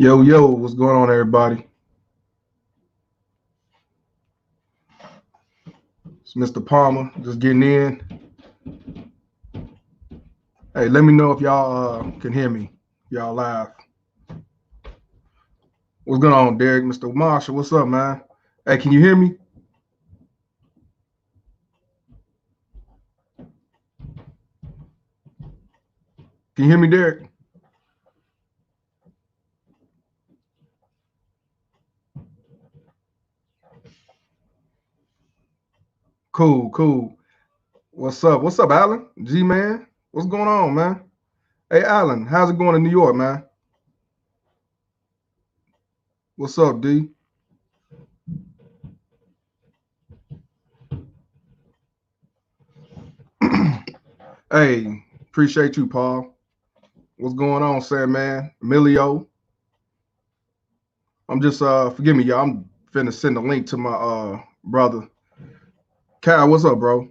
Yo, yo, what's going on, everybody? It's Mr. Palmer, just getting in. Hey, let me know if y'all can hear me. Y'all live. What's going on, Derek? Mr. Marshall, what's up, man? Hey, can you hear me? Can you hear me, Derek? Cool, cool. What's up? What's up, Alan? G-Man? What's going on, man? Hey, Alan, how's it going in New York, man? What's up, D? Hey, appreciate you, Paul. What's going on, Sam, man? Emilio? I'm just forgive me, y'all. I'm finna send a link to my brother. Kyle, what's up, bro?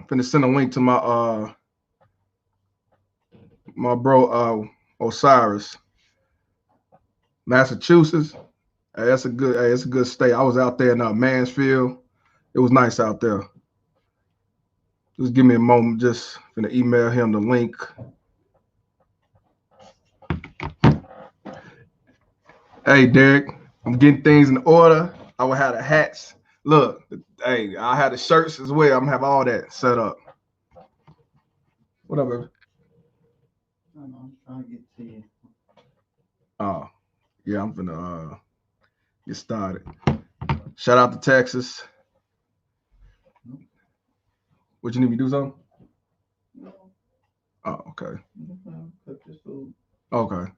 Finna send a link to my bro Osiris, Massachusetts. Hey, that's it's a good state. I was out there in Mansfield. It was nice out there. Just give me a moment. Just finna email him the link. Hey, Derek, I'm getting things in order. I will have the hats. Look, hey, I had the shirts as well. I'm gonna have all that set up. What up, baby? I'm trying to get to you. Oh, yeah, I'm finna get started. Shout out to Texas. What you need me to do something? No, Oh, okay. cook this food. Okay.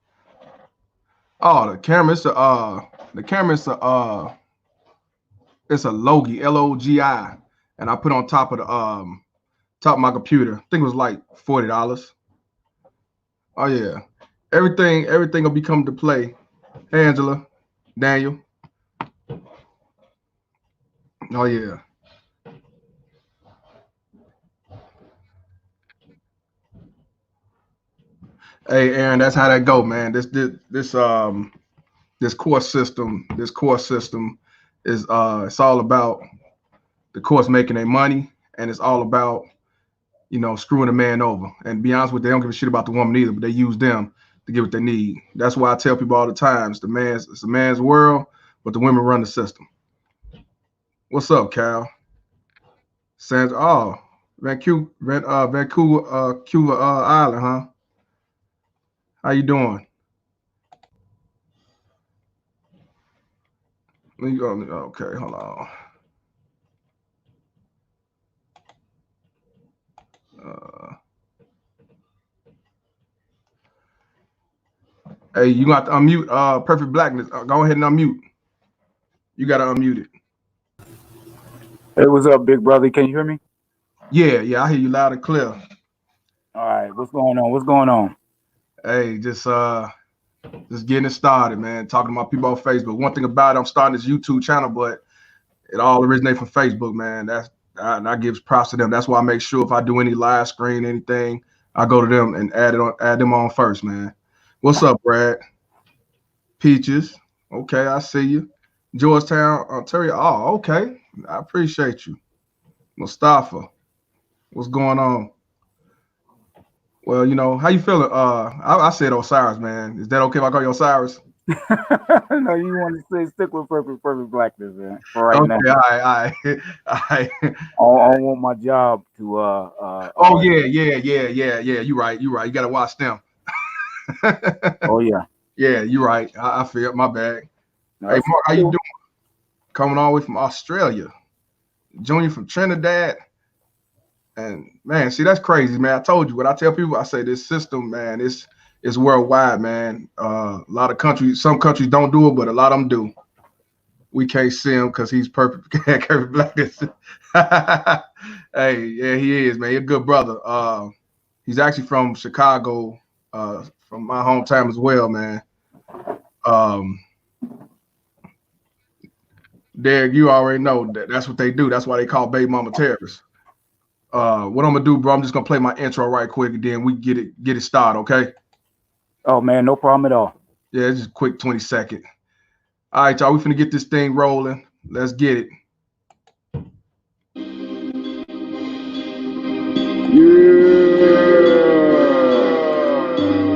Oh, the camera. It's a Logi, Logi, and I put on top of the top of my computer. I think it was like $40. Oh yeah, everything will be coming to play. Hey, Angela, Daniel. Oh yeah. Hey, Aaron, that's how that go, man. This course system is it's all about the course making their money, and it's all about screwing a man over. And to be honest with you, they don't give a shit about the woman either, but they use them to get what they need. That's why I tell people all the time, it's a man's world, but the women run the system. What's up, Cal? Sandra, oh, Vancouver, Cuba Island, huh? How you doing? Let me go. Okay, hold on. Uh, hey, you got to unmute Perfect Blackness. Go ahead and unmute. You got to unmute it. Hey, what's up, big brother? Can you hear me? Yeah, I hear you loud and clear. All right, what's going on? What's going on? Hey, just getting it started, man. Talking to my people on Facebook. One thing about it, I'm starting this YouTube channel, but it all originates from Facebook, man. That gives props to them. That's why I make sure if I do any live screen, anything, I go to them and add them on first, man. What's up, Brad? Peaches. Okay, I see you. Georgetown, Ontario. Oh, okay. I appreciate you. Mustafa. What's going on? Well, how you feeling? I said Osiris, man. Is that okay if I call you Osiris? No, you want to say stick with perfect blackness, man. For right now. Okay, all right. I want my job to Oh yeah. You're right. You gotta watch them. Oh yeah. Yeah, you're right. I feel my bad. No, Hey, Mark, how you doing? Coming all the way from Australia. Junior from Trinidad. And man, see, that's crazy, man. I told you what I tell people. I say this system, man, it's worldwide, man. A lot of countries, some countries don't do it, but a lot of them do. We can't see him because he's perfect. Perfect blackness. Hey, yeah, he is, man. He's a good brother. He's actually from Chicago, from my hometown as well, man. Um, Derek, you already know that's what they do. That's why they call baby mama terrorists. What I'm gonna do, bro? I'm just gonna play my intro right quick, and then we get it started, okay? Oh man, no problem at all. Yeah, it's just a quick 20-second. All right, y'all. We finna get this thing rolling. Let's get it.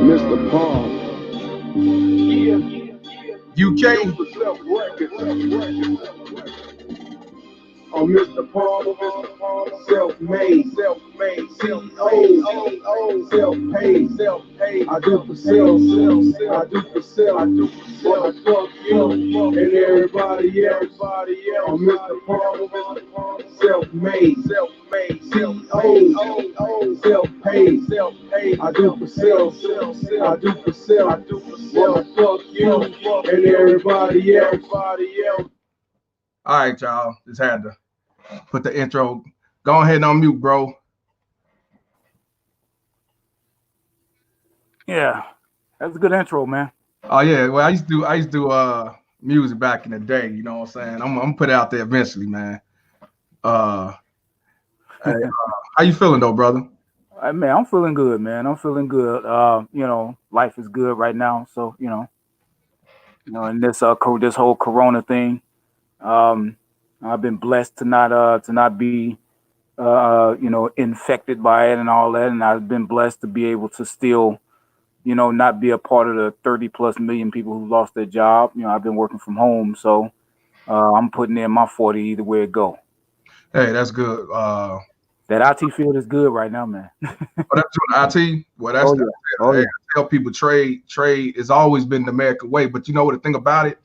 Mr. Paul. UK. Oh, Mr. Paul, self-made, CEO, self-paid, I do for self, I do for self, I fuck you and everybody else. Oh, Mr. Paul, self-made, CEO, self-paid, I do for self, I do for self, I fuck you and everybody else. All right, y'all. Just had to put the intro. Go ahead and unmute, bro. Yeah, that's a good intro, man. Oh yeah. Well, I used to do music back in the day. You know what I'm saying? I'm gonna put it out there eventually, man. Hey, how you feeling though, brother? Man, I'm feeling good, man. I'm feeling good. Life is good right now. So in this this whole Corona thing, I've been blessed to not be infected by it and all that, and I've been blessed to be able to still not be a part of the 30+ million people who lost their job. I've been working from home, so I'm putting in my 40 either way it go. Hey, that's good. That IT field is good right now, man. That's doing IT. Well, that's yeah. I tell people trade has always been the American way. But you know what the thing about it?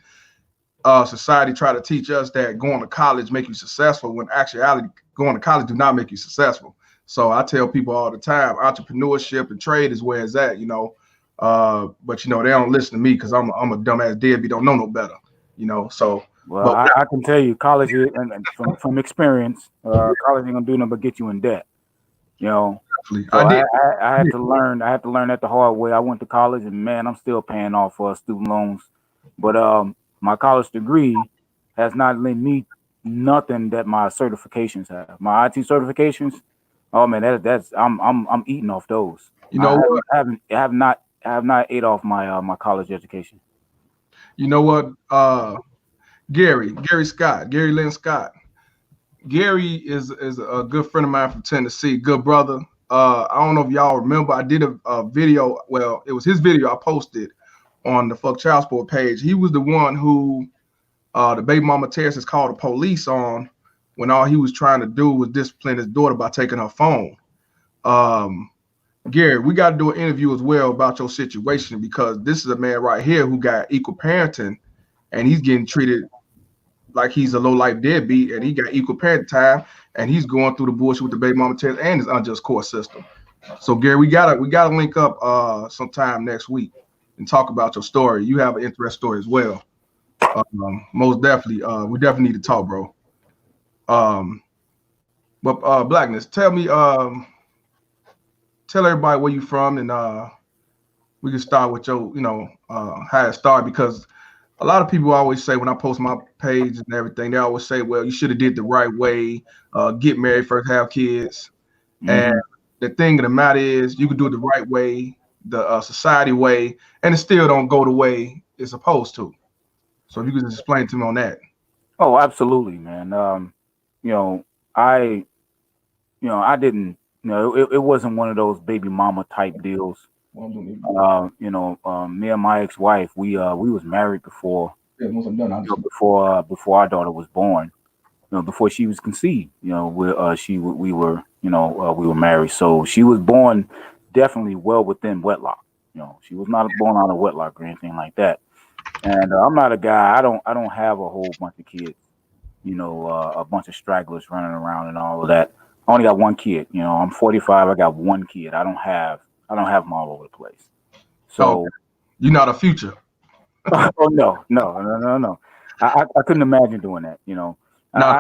Society try to teach us that going to college make you successful, when actuality going to college do not make you successful. So I tell people all the time, entrepreneurship and trade is where it's at, but they don't listen to me because I'm a dumbass deadbeat, don't know no better, So well, I can tell you, college is, and from experience, college ain't gonna do nothing but get you in debt. So I had to learn. I had to learn that the hard way. I went to college, and man, I'm still paying off for student loans. But my college degree has not lent me nothing that my certifications have. My IT certifications, oh man, that's I'm eating off those. I have not ate off my college education. You know what? Gary Lynn Scott. Gary is a good friend of mine from Tennessee, good brother. I don't know if y'all remember, I did a video. Well, it was his video I posted on the Fuck Child Support page. He was the one who the baby mama terrorist called the police on when all he was trying to do was discipline his daughter by taking her phone. Gary, we got to do an interview as well about your situation, because this is a man right here who got equal parenting, and he's getting treated like he's a low-life deadbeat, and he got equal parent time, and he's going through the bullshit with the baby mama terrorist and his unjust court system. So Gary, we gotta link up sometime next week and talk about your story. You have an interesting story as well. Most definitely, we definitely need to talk, bro. But Blackness, tell everybody where you from, and we can start with your, how it started, because a lot of people always say when I post my page and everything, they always say, well, you should have did the right way, get married first, have kids. Mm-hmm. And the thing of the matter is, you can do it the right way, the society way, and it still don't go the way it's supposed to. So if you could just explain to me on that. Oh, absolutely, man. I didn't, it wasn't one of those baby mama type deals. Me and my ex-wife, we was married before our daughter was born. Before she was conceived. We were married. So she was born definitely well within wedlock. She was not born out of wedlock or anything like that. And I'm not a guy. I don't have a whole bunch of kids. A bunch of stragglers running around and all of that. I only got one kid. I'm 45. I got one kid. I don't have them all over the place. So you're not a future. oh no. I couldn't imagine doing that. You know, No.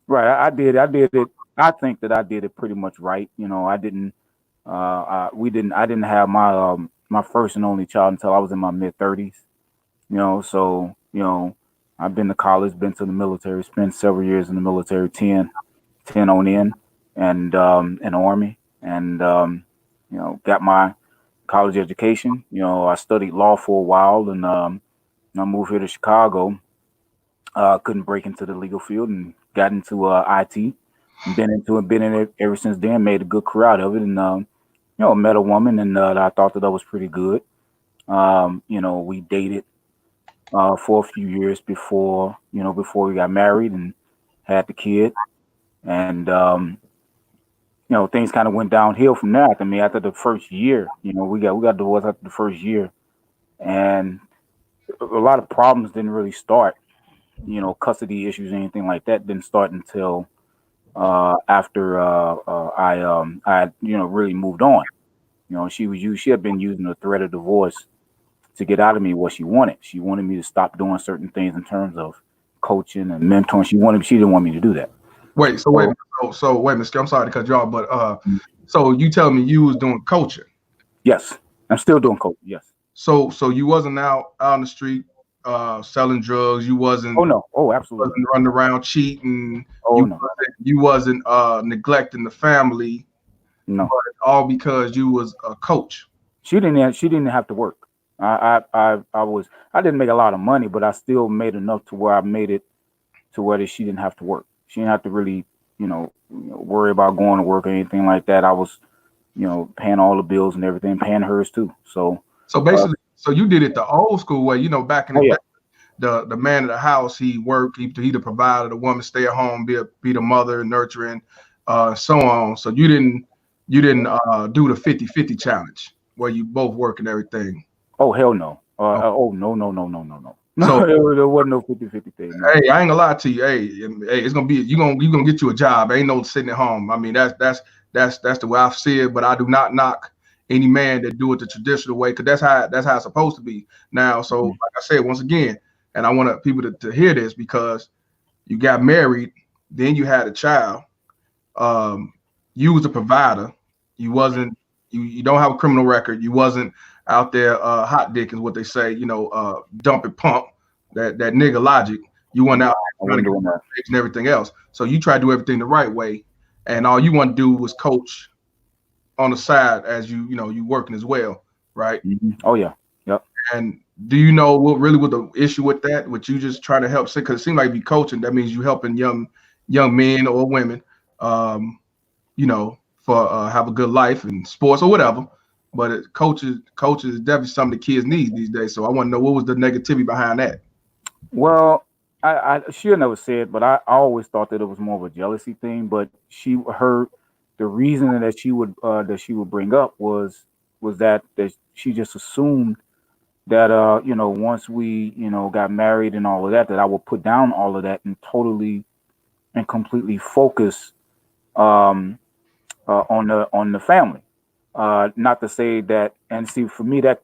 I did it. I think that I did it pretty much right. You know, I didn't. I didn't have my first and only child until I was in my mid-30s. You know, so you know, I've been to college, been to the military, spent several years in the military, 10 on in, and in the army, and you know, got my college education. You know, I studied law for a while, and I moved here to Chicago. Couldn't break into the legal field and got into IT. Been in it ever since then. Made a good career out of it, and you know, met a woman, and I thought that was pretty good. You know, we dated for a few years before we got married and had the kid, and you know, things kind of went downhill from there. After the first year, you know, we got divorced after the first year, and a lot of problems didn't really start. You know, custody issues, anything like that, didn't start until after I you know really moved on. You know, she had been using the threat of divorce to get out of me what she wanted. She wanted me to stop doing certain things in terms of coaching and mentoring. She didn't want me to do that. Wait, so wait, Mr. I'm sorry to cut you off, but so you tell me you was doing coaching? Yes, I'm still doing coaching. Yes. So you wasn't out on the street selling drugs. You wasn't. Oh no. Oh, absolutely. Wasn't running around cheating. Oh no. You wasn't neglecting the family. No. But all because you was a coach. She didn't have to work. I didn't make a lot of money, but I still made enough to where I made it to where she didn't have to work. She didn't have to really, worry about going to work or anything like that. I was, paying all the bills and everything, paying hers too. So basically, so you did it the old school way, back in the day. The man of the house, he worked, he the provider, the woman stay at home, be the mother, nurturing, so on. So you didn't do the 50-50 challenge where you both work and everything. Oh hell no. No. So there wasn't no 50-50 thing. No. Hey, I ain't gonna lie to you. Hey, it's gonna be you gonna get you a job. Ain't no sitting at home. I mean, that's the way I see it. But I do not knock any man that do it the traditional way, because that's how it's supposed to be now. So like I said, once again, and I want people to hear this, because you got married, then you had a child. You was a provider. You wasn't. You don't have a criminal record. You wasn't out there hot dick is what they say, dump and pump, that nigga logic. You went out trying to get and everything else. So you try to do everything the right way, and all you want to do was coach on the side as you working as well, right? Mm-hmm. Oh yeah, yep. And do you know what the issue with that? What you just trying to help? Because it seems like you coaching. That means you helping young men or women, for have a good life in sports or whatever. But coaches is definitely something the kids need these days. So I want to know, what was the negativity behind that? Well, I she'll never said, but I always thought that it was more of a jealousy thing. But the reason that she would bring up was that she just assumed that once we got married and all of that, that I would put down all of that and totally and completely focus on the family. Not to say that, and see, for me, that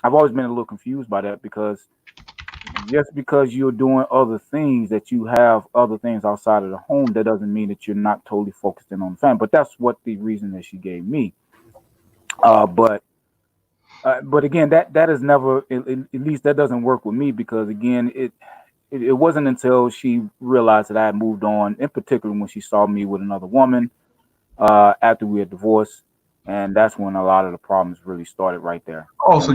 I've always been a little confused by that, because just because you're doing other things, that you have other things outside of the home, that doesn't mean that you're not totally focused in on the family. But that's what the reason that she gave me. But again, that is never, at least that doesn't work with me, because again, it wasn't until she realized that I had moved on, in particular when she saw me with another woman after we had divorced. And that's when a lot of the problems really started right there. Oh, so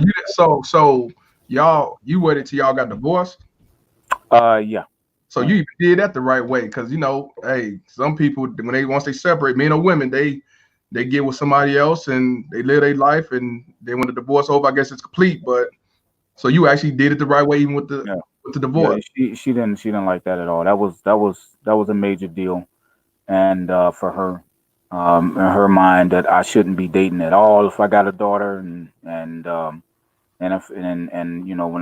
you waited till y'all got divorced? Yeah. So you did that the right way, because hey, some people, when once they separate, men or women, they get with somebody else and they live their life, and then when the divorce over, I guess it's complete. But so you actually did it the right way, even with the divorce. Yeah, she didn't like that at all. That was a major deal, and for her. In her mind, that I shouldn't be dating at all if I got a daughter, and when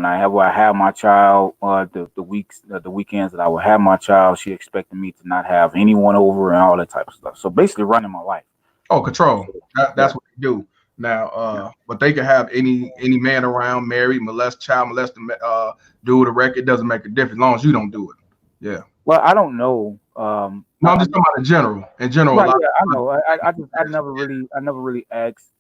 I have my child, the weekends that I would have my child, she expected me to not have anyone over and all that type of stuff. So basically, running my life. Oh, control. That's what they do. Now, but they can have any man around, married, molest, child molest, do the record. It doesn't make a difference as long as you don't do it. Yeah. Well, I don't know. No, I'm just talking about in general. In general, a Right, lot. yeah, I know. I never really asked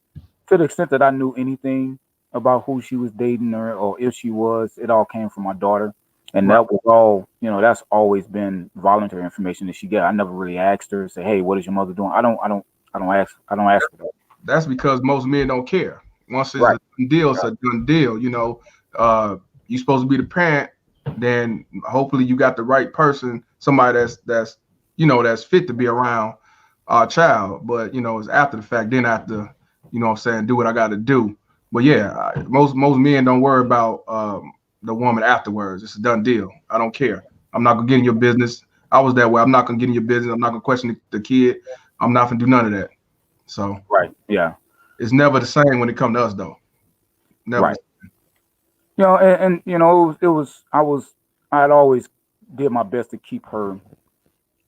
to the extent that I knew anything about who she was dating or if she was. It all came from my daughter, and Right. that was all. That's always been voluntary information that she got. I never really asked her, say, "Hey, what is your mother doing?" I don't ask. I don't ask for that. That's because most men don't care. Once it's Right. a done deal, it's a done deal. You're supposed to be the parent. Then hopefully you got the right person, somebody that's fit to be around our child. But it's after the fact. Then after, what I'm saying, do what I got to do. But yeah, most men don't worry about the woman afterwards. It's a done deal. I don't care. I'm not gonna get in your business. I was that way. I'm not gonna get in your business. I'm not gonna question the kid. I'm not gonna do none of that. So Right. Yeah. it's never the same when it comes to us, though. Never. Right. And I had always did my best to keep her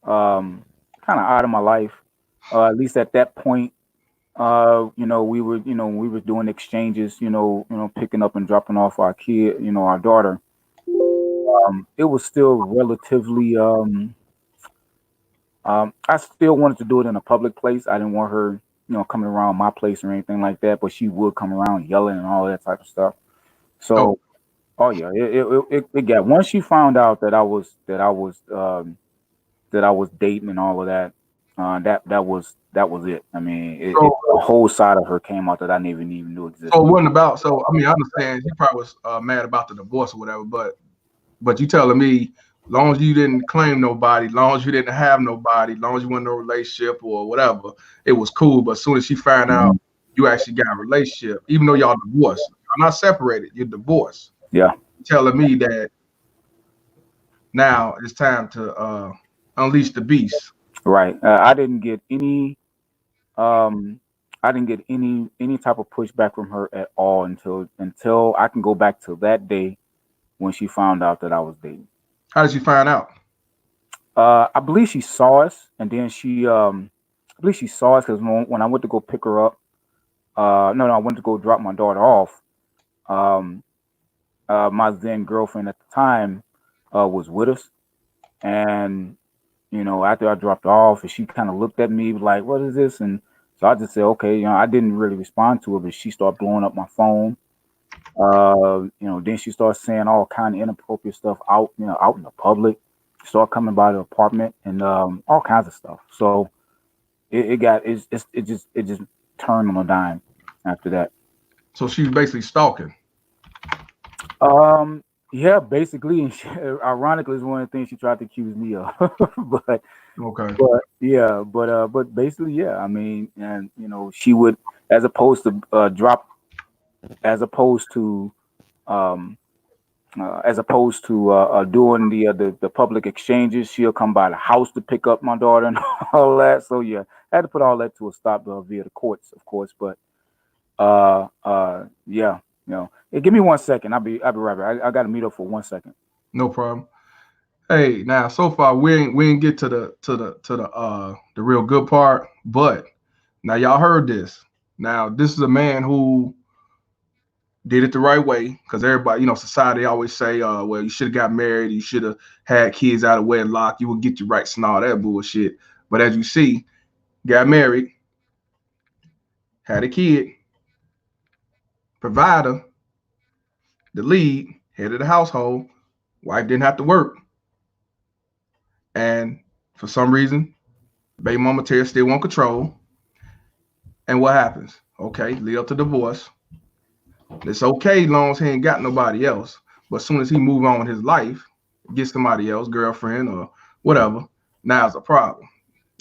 kind of out of my life. At least at that point, we were doing exchanges, picking up and dropping off our kid, our daughter. It was still relatively. I still wanted to do it in a public place. I didn't want her, coming around my place or anything like that. But she would come around yelling and all that type of stuff. So, oh yeah, it got. Once she found out that I was dating and all of that, that was it. I mean, the whole side of her came out that I never even knew existed. So it wasn't about. So I mean, I understand you probably was mad about the divorce or whatever, but you telling me, long as you didn't claim nobody, long as you didn't have nobody, long as you weren't in a relationship or whatever, it was cool. But as soon as she found out you actually got a relationship, even though y'all divorced, I'm not separated, you're divorced. Yeah. You're telling me that now it's time to unleash the beast. Right. I didn't get any any type of pushback from her at all until I can go back to that day when she found out that I was dating. How did you find out? I believe she saw us, and then I believe she saw us because when I went to go pick her up, no, I went to go drop my daughter off. My then girlfriend at the time was with us, and after I dropped her off, and she kind of looked at me like, "What is this?" And so I just said, "Okay." I didn't really respond to her, but she started blowing up my phone. Then she started saying all kind of inappropriate stuff out in the public. She started coming by the apartment and all kinds of stuff. So it just turned on a dime after that. So she was basically stalking. Yeah, basically, and ironically, is one of the things she tried to accuse me of. but Okay. but basically, yeah. I mean, and she would, as opposed to doing the public exchanges, she'll come by the house to pick up my daughter and all that. So yeah, I had to put all that to a stop via the courts, of course. But yeah, hey, give me 1 second. I'll be right back. I got to meet up for 1 second. No problem. Hey, now so far we ain't get to the real good part, but now y'all heard this. Now this is a man who did it the right way, because everybody, society always say, well, you should have got married, you should have had kids out of wedlock, you will get your rights and all that bullshit. But as you see, got married, had a kid, provider, the lead, head of the household, wife didn't have to work. And for some reason, baby Mama Terrori still want control. And what happens? Okay, lead up to divorce. It's okay as long as he ain't got nobody else. But as soon as he move on with his life, get somebody else, girlfriend or whatever, now it's a problem.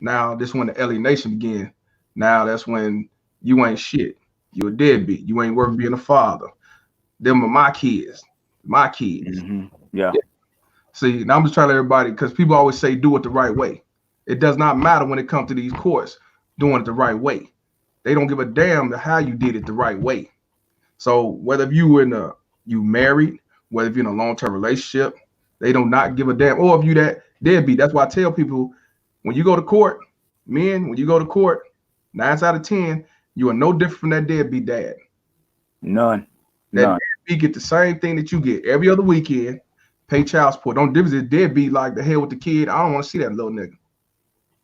Now this when the alienation begin. Now that's when you ain't shit. You a deadbeat. You ain't worth being a father. Them are my kids. My kids. Mm-hmm. Yeah. See, now I'm just trying to everybody, because people always say do it the right way. It does not matter when it comes to these courts doing it the right way. They don't give a damn how you did it the right way. So whether you married, whether you're in a long-term relationship, they do not give a damn. Or if you that deadbeat. That's why I tell people, when you go to court, men, when you go to court, 9 out of 10, you are no different from that deadbeat dad. None. That deadbeat get the same thing that you get every other weekend. Pay child support. Don't difference is deadbeat like the hell with the kid. I don't want to see that little nigga.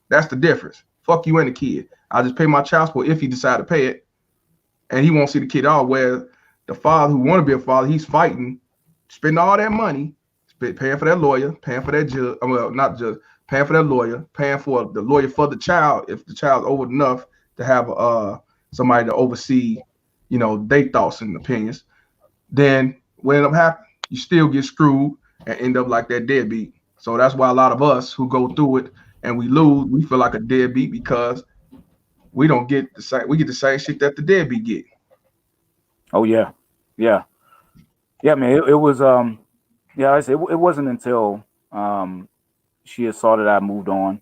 That's the difference. Fuck you and the kid. I just pay my child support if he decide to pay it, and he won't see the kid at all. Where the father who want to be a father, he's fighting, spending all that money, paying for that lawyer, paying for that judge. Well, not judge, paying for that lawyer, paying for the lawyer for the child if the child's old enough to have somebody to oversee, their thoughts and opinions. Then what end up happening? You still get screwed and end up like that deadbeat. So that's why a lot of us who go through it and we lose, we feel like a deadbeat because we don't get the same. We get the same shit that the deadbeat get. Oh yeah, man. It was it wasn't until she had saw that I moved on,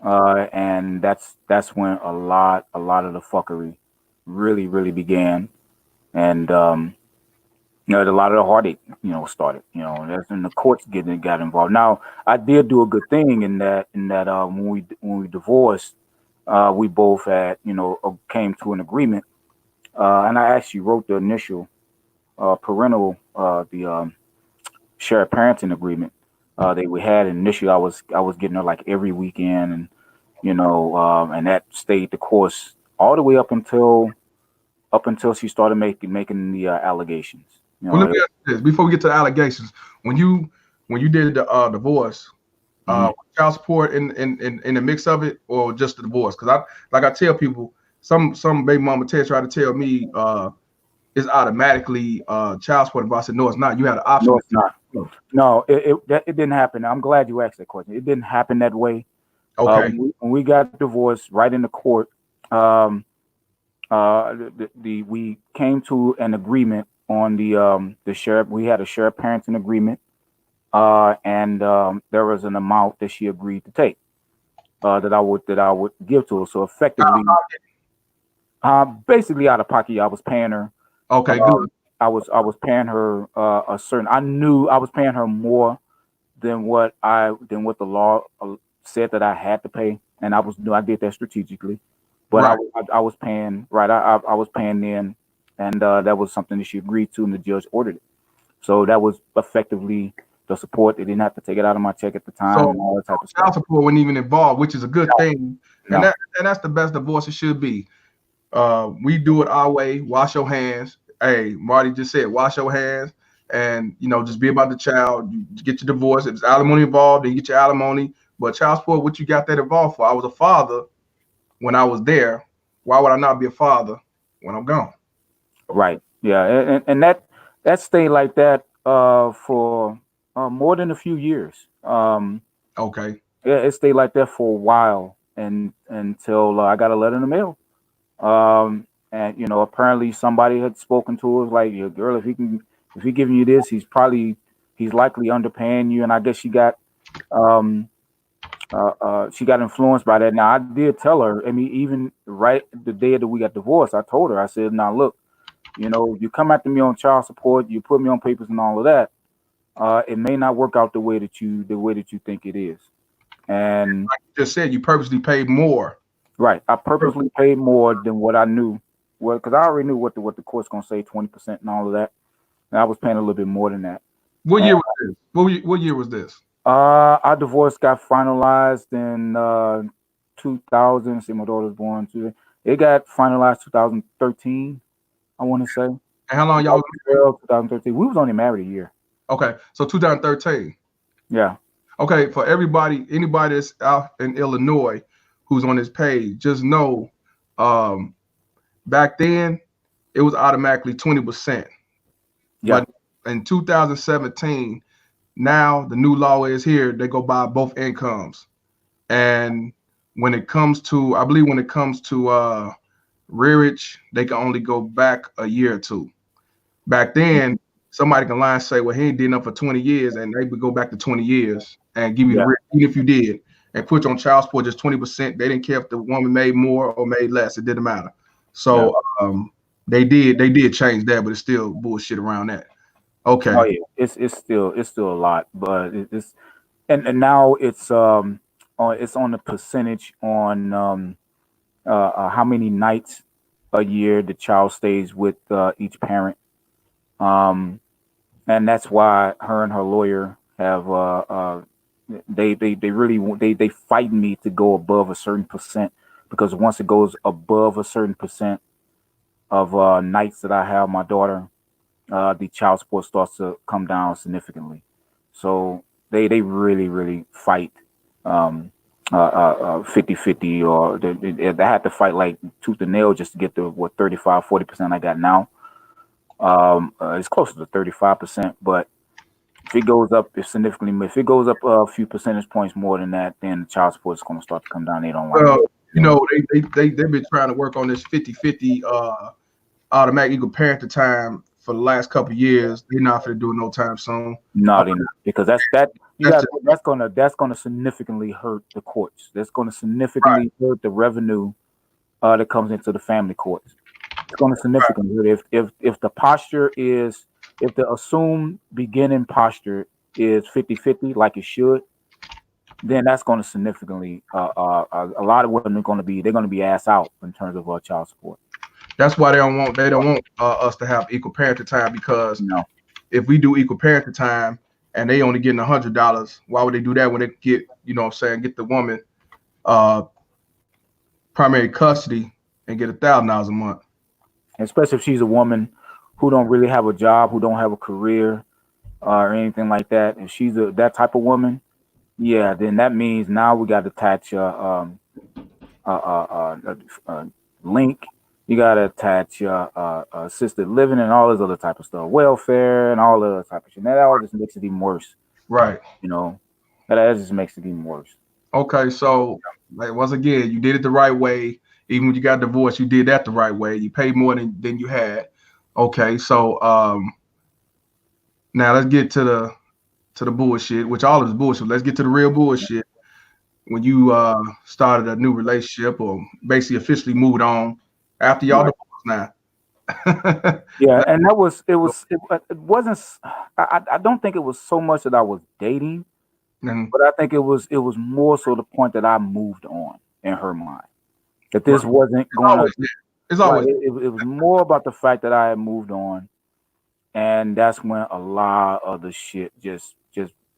and that's when a lot of the fuckery really began, and a lot of the heartache started. That's when the courts got involved. Now I did do a good thing in that when we divorced, we both had came to an agreement, and I actually wrote the initial parental the shared parenting agreement that we had. Initially, I was getting her like every weekend, and and that stayed the course all the way up until she started making the allegations. Well, let me ask you this before we get to the allegations. When you did the divorce, child support in the mix of it, or just the divorce? Because I tell people, some baby mama try to tell me it's automatically child support. But I said no, it's not. You had an option. No, it's not. No, it didn't happen. I'm glad you asked that question. It didn't happen that way. Okay. When we got divorced, right in the court, we came to an agreement on the share. We had a shared parenting agreement, and there was an amount that she agreed to take that I would give to her. So effectively, basically out of pocket, I was paying her. Okay, good. I was paying her a certain. I knew I was paying her more than what the law said that I had to pay, and I did that strategically. But right. I was paying right. I was paying then, and that was something that she agreed to, and the judge ordered it. So that was effectively the support. They didn't have to take it out of my check at the time. So and all that type of child stuff. support wasn't even involved, which is a good thing, No. and that's the best divorce it should be. We do it our way. Wash your hands. Hey, Marty just said, wash your hands, and just be about the child. You get your divorce. If there's alimony involved, then you get your alimony. But child support, what you got that involved for? I was a father when I was there. Why would I not be a father when I'm gone? Right. Yeah. And that stayed like that for more than a few years. Okay. Yeah, it stayed like that for a while, and until I got a letter in the mail. And apparently somebody had spoken to her, like, your girl, if he giving you this, he's likely underpaying you. And I guess she got influenced by that. Now I did tell her, I mean, even right the day that we got divorced, I told her, I said, now look, you come after me on child support, you put me on papers and all of that, it may not work out the way that you think it is. And like you just said, you purposely paid more. Right. I purposely paid more than what I knew. Well, because I already knew what the court's gonna say, 20% and all of that. And I was paying a little bit more than that. What year was this? What year was this? Our divorce got finalized in 2000. See, my daughter was born too. It got finalized 2013, I want to say. And how long y'all? 2013. We was only married a year. Okay, so 2013. Yeah. Okay, for anybody that's out in Illinois who's on this page, just know, back then it was automatically 20%. Yeah. But in 2017, now the new law is here. They go by both incomes, and when it comes to rearage, they can only go back a year or two. Back then, somebody can lie and say, well, he ain't did enough for 20 years, and they would go back to 20 years and give you the even if you did, and put you on child support just 20%. They didn't care if the woman made more or made less. It didn't matter. So they did change that, but it's still bullshit around that. Okay. Oh yeah, it's still a lot, but it's and now it's on the percentage on how many nights a year. The child stays with each parent, and that's why her and her lawyer have they really they fight me to go above a certain percent, because once it goes above a certain percent of nights that I have my daughter, the child support starts to come down significantly. So they really fight 50-50, or they had to fight like tooth and nail just to get to what 35-40% I got now. It's closer to 35%, but if it goes up, if it goes up a few percentage points more than that, then the child support is going to start to come down. They don't like it. You know, they've been trying to work on this 50-50 automatic equal parenting time for the last couple of years. They're not going to do it no time soon. No, they're not, because that's gonna significantly hurt the courts. That's gonna significantly hurt the revenue that comes into the family courts. It's gonna significantly hurt if the posture is, if the assumed beginning posture is 50-50 like it should, then that's going to significantly a lot of women are going to be ass out in terms of child support. That's why they don't want us to have equal parenting time, because if we do equal parenting time and they only getting $100, why would they do that when they get, you know what I'm saying, get the woman primary custody and get $1,000 a month? Especially if she's a woman who don't really have a job, who don't have a career or anything like that. If she's that type of woman, yeah, then that means now we got to attach a link. You got to attach assisted living and all this other type of stuff, welfare and all the other type of shit. That all just makes it even worse. Right. You know, that just makes it even worse. Okay, so like once again, you did it the right way. Even when you got divorced, you did that the right way. You paid more than you had. Okay, so now let's get to the bullshit, which all of this bullshit. Let's get to the real bullshit. When you started a new relationship, or basically officially moved on after y'all divorced now. Yeah, and it wasn't. I don't think it was so much that I was dating, but I think it was more so the point that I moved on in her mind. That this wasn't going to. It's always. It was more about the fact that I had moved on, and that's when a lot of the shit just.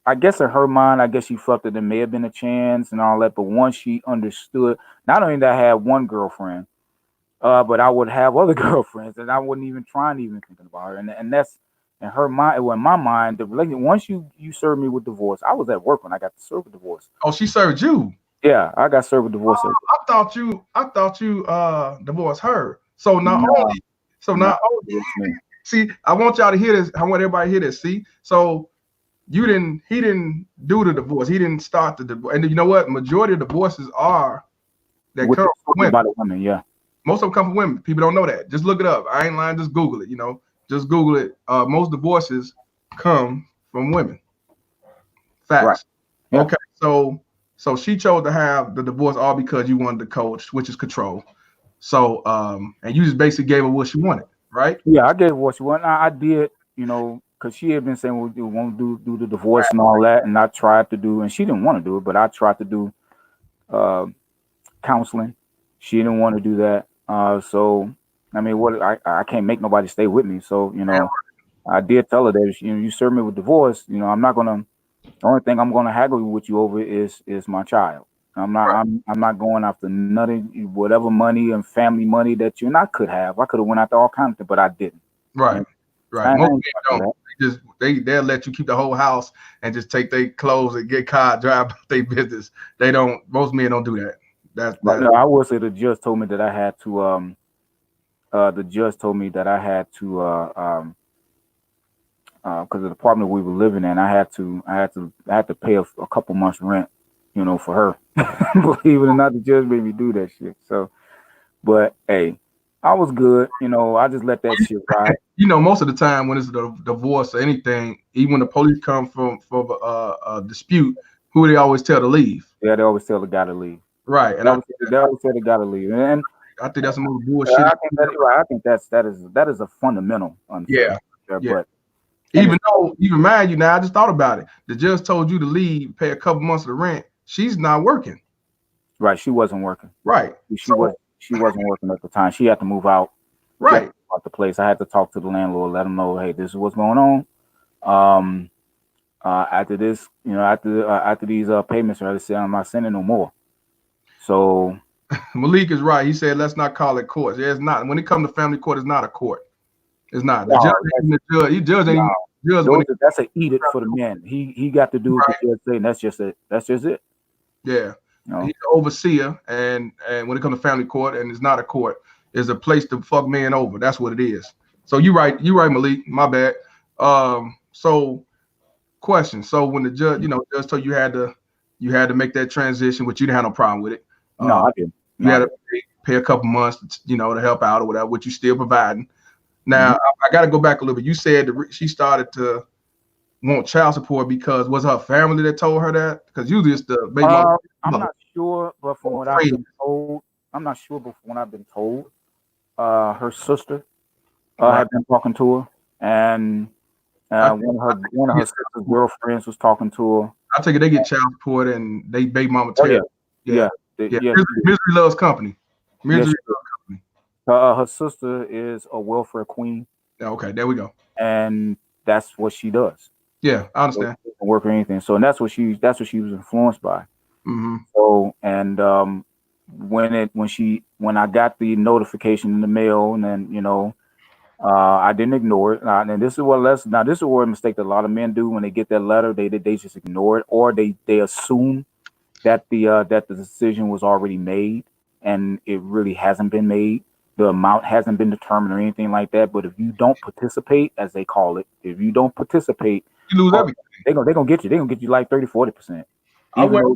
I guess in her mind, I guess she felt that there may have been a chance and all that. But once she understood, not only that I had one girlfriend, but I would have other girlfriends, and I wasn't even thinking about her. And that's in her mind. Well, in my mind, the relationship. Once you served me with divorce, I was at work when I got to serve with divorce. Oh, she served you. Yeah, I got served with divorce. I thought you divorced her. So not only. See, I want y'all to hear this. I want everybody to hear this. See, so. He didn't do the divorce. He didn't start the divorce. And you know what? Majority of divorces come from women. Yeah. Most of them come from women. People don't know that. Just look it up. I ain't lying. Just Google it. Just Google it. Most divorces come from women. Facts. Right. Yeah. Okay. So she chose to have the divorce all because you wanted to coach, which is control. So and you just basically gave her what she wanted, right? Yeah, I gave her what she wanted. I did, because she had been saying we won't do the divorce and all that, and I tried to do, and she didn't want to do it, but I tried to do counseling. She didn't want to do that. So I mean, I can't make nobody stay with me. So I did tell her that you serve me with divorce. I'm not gonna. The only thing I'm gonna haggle with you over is my child. I'm not going after nothing, whatever money and family money that you and I could have. I could have went after all kinds of things, but I didn't. Right. Right. Most people don't. They'll let you keep the whole house and just take their clothes and get caught, drive about their business. They don't. Most men don't do that. No, I will say the judge told me that I had to. The judge told me that I had to, because of the apartment we were living in, I had to pay a couple months rent, for her. Believe it or not, the judge made me do that shit. So, but hey, I was good. I just let that shit ride. Most of the time when it's a divorce or anything, even when the police come from a dispute, who they always tell to leave? Yeah, they always tell the guy to leave. Right, and they always tell the guy to leave. And I think that's some more bullshit. I think that is a fundamental. Yeah. But even mind you, now I just thought about it. The judge told you to leave, pay a couple months of the rent. She's not working. Right, she wasn't working. Right, she wasn't working at the time. She had to move out. Right. Out the place. I had to talk to the landlord, let him know, hey, this is what's going on. After this, after these payments are said, I'm not sending no more. So Malik is right. He said, let's not call it court. Yeah, it's not. When it comes to family court, it's not a court. It's not. The judge ain't the judge. He judge ain't judge. That's an edict for the man. He got to do what the judge say, and that's just it. That's just it. Yeah. He's an overseer, and when it comes to family court, and it's not a court, it's a place to fuck men over. That's what it is. So you're right, Malik. My bad. So question. So when the judge, judge told you had to make that transition, which you didn't have no problem with it. No, I didn't. You had to pay a couple months, to help out or whatever, which you still providing. Now I got to go back a little bit. You said she started to want child support because was her family that told her that? Because usually it's the baby mama. I'm not sure, but from what I've been told, her sister had been talking to her, and one of her sister's girlfriends was talking to her. I take it they get child support and they baby mama Terrori. Yeah. Misery loves company. Misery loves company. Her sister is a welfare queen. Okay, there we go. And that's what she does. Yeah, I understand. She doesn't work or anything. So that's what she was influenced by. Mm-hmm. So and when I got the notification in the mail, and then I didn't ignore it. And this is where a mistake that a lot of men do when they get that letter. They just ignore it, or they assume that the decision was already made, and it really hasn't been made. The amount hasn't been determined or anything like that. But if you don't participate, as they call it, you lose everything. They're gonna get you. They're gonna get you like 30-40%. Even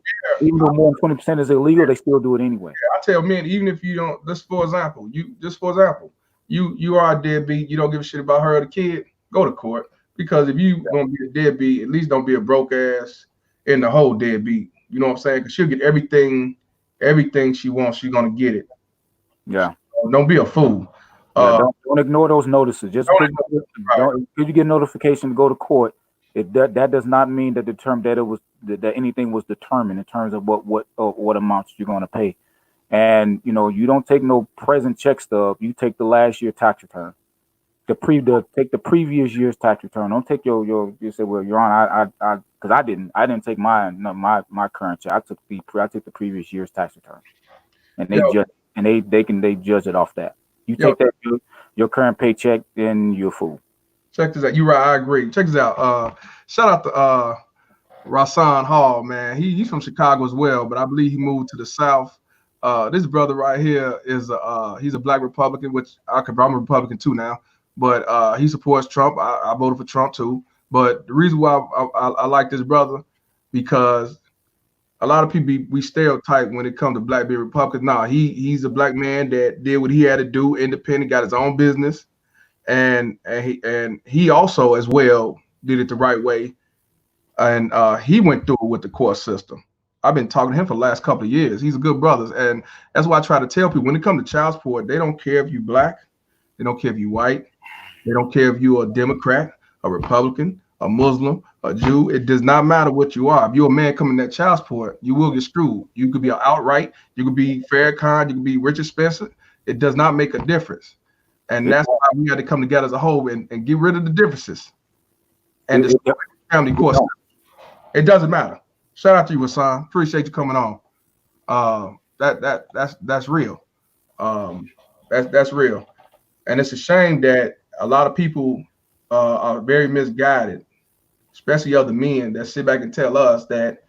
though more than 20% is illegal, they still do it anyway. Yeah, I tell men, even if you don't, just for example, you are a deadbeat, you don't give a shit about her or the kid, go to court. Because if you gonna be a deadbeat, at least don't be a broke ass in the whole deadbeat. You know what I'm saying? Because she'll get everything she wants, she's gonna get it. Yeah. So don't be a fool. Don't ignore those notices. Just because you get notification to go to court, that does not mean that that anything was determined in terms of what amounts you're going to pay. And you don't take no present check stub. You take the last year tax return. Take the previous year's tax return. Don't take you say, well, Your Honor, I because I didn't take my current check. I took the previous year's tax return, and they judge it off that. You take that your current paycheck, then you're a fool. Check this out. You're right. I agree. Check this out. Shout out to Rasan Hall, man. He's from Chicago as well, but I believe he moved to the South. This brother right here is he's a black Republican, which I'm a Republican too now, but he supports Trump. I voted for Trump too. But the reason why I like this brother, because a lot of people we stereotype when it comes to black being Republicans. Nah, he's a black man that did what he had to do, independent, got his own business, and he also as well did it the right way, and he went through it with the court system. I've been talking to him for the last couple of years. He's a good brother, and that's why I try to tell people when it comes to child support, they don't care if you black, they don't care if you white, they don't care if you're a Democrat, a Republican, a Muslim, a Jew. It does not matter what you are. If you're a man coming that child support, you will get screwed. You could be outright, you could be Farrakhan, you could be Richard Spencer. It does not make a difference. And that's why we got to come together as a whole and get rid of the differences. And the family court. It doesn't matter. Shout out to you, Hassan. Appreciate you coming on. That's real. That's real. And it's a shame that a lot of people are very misguided, especially other men that sit back and tell us that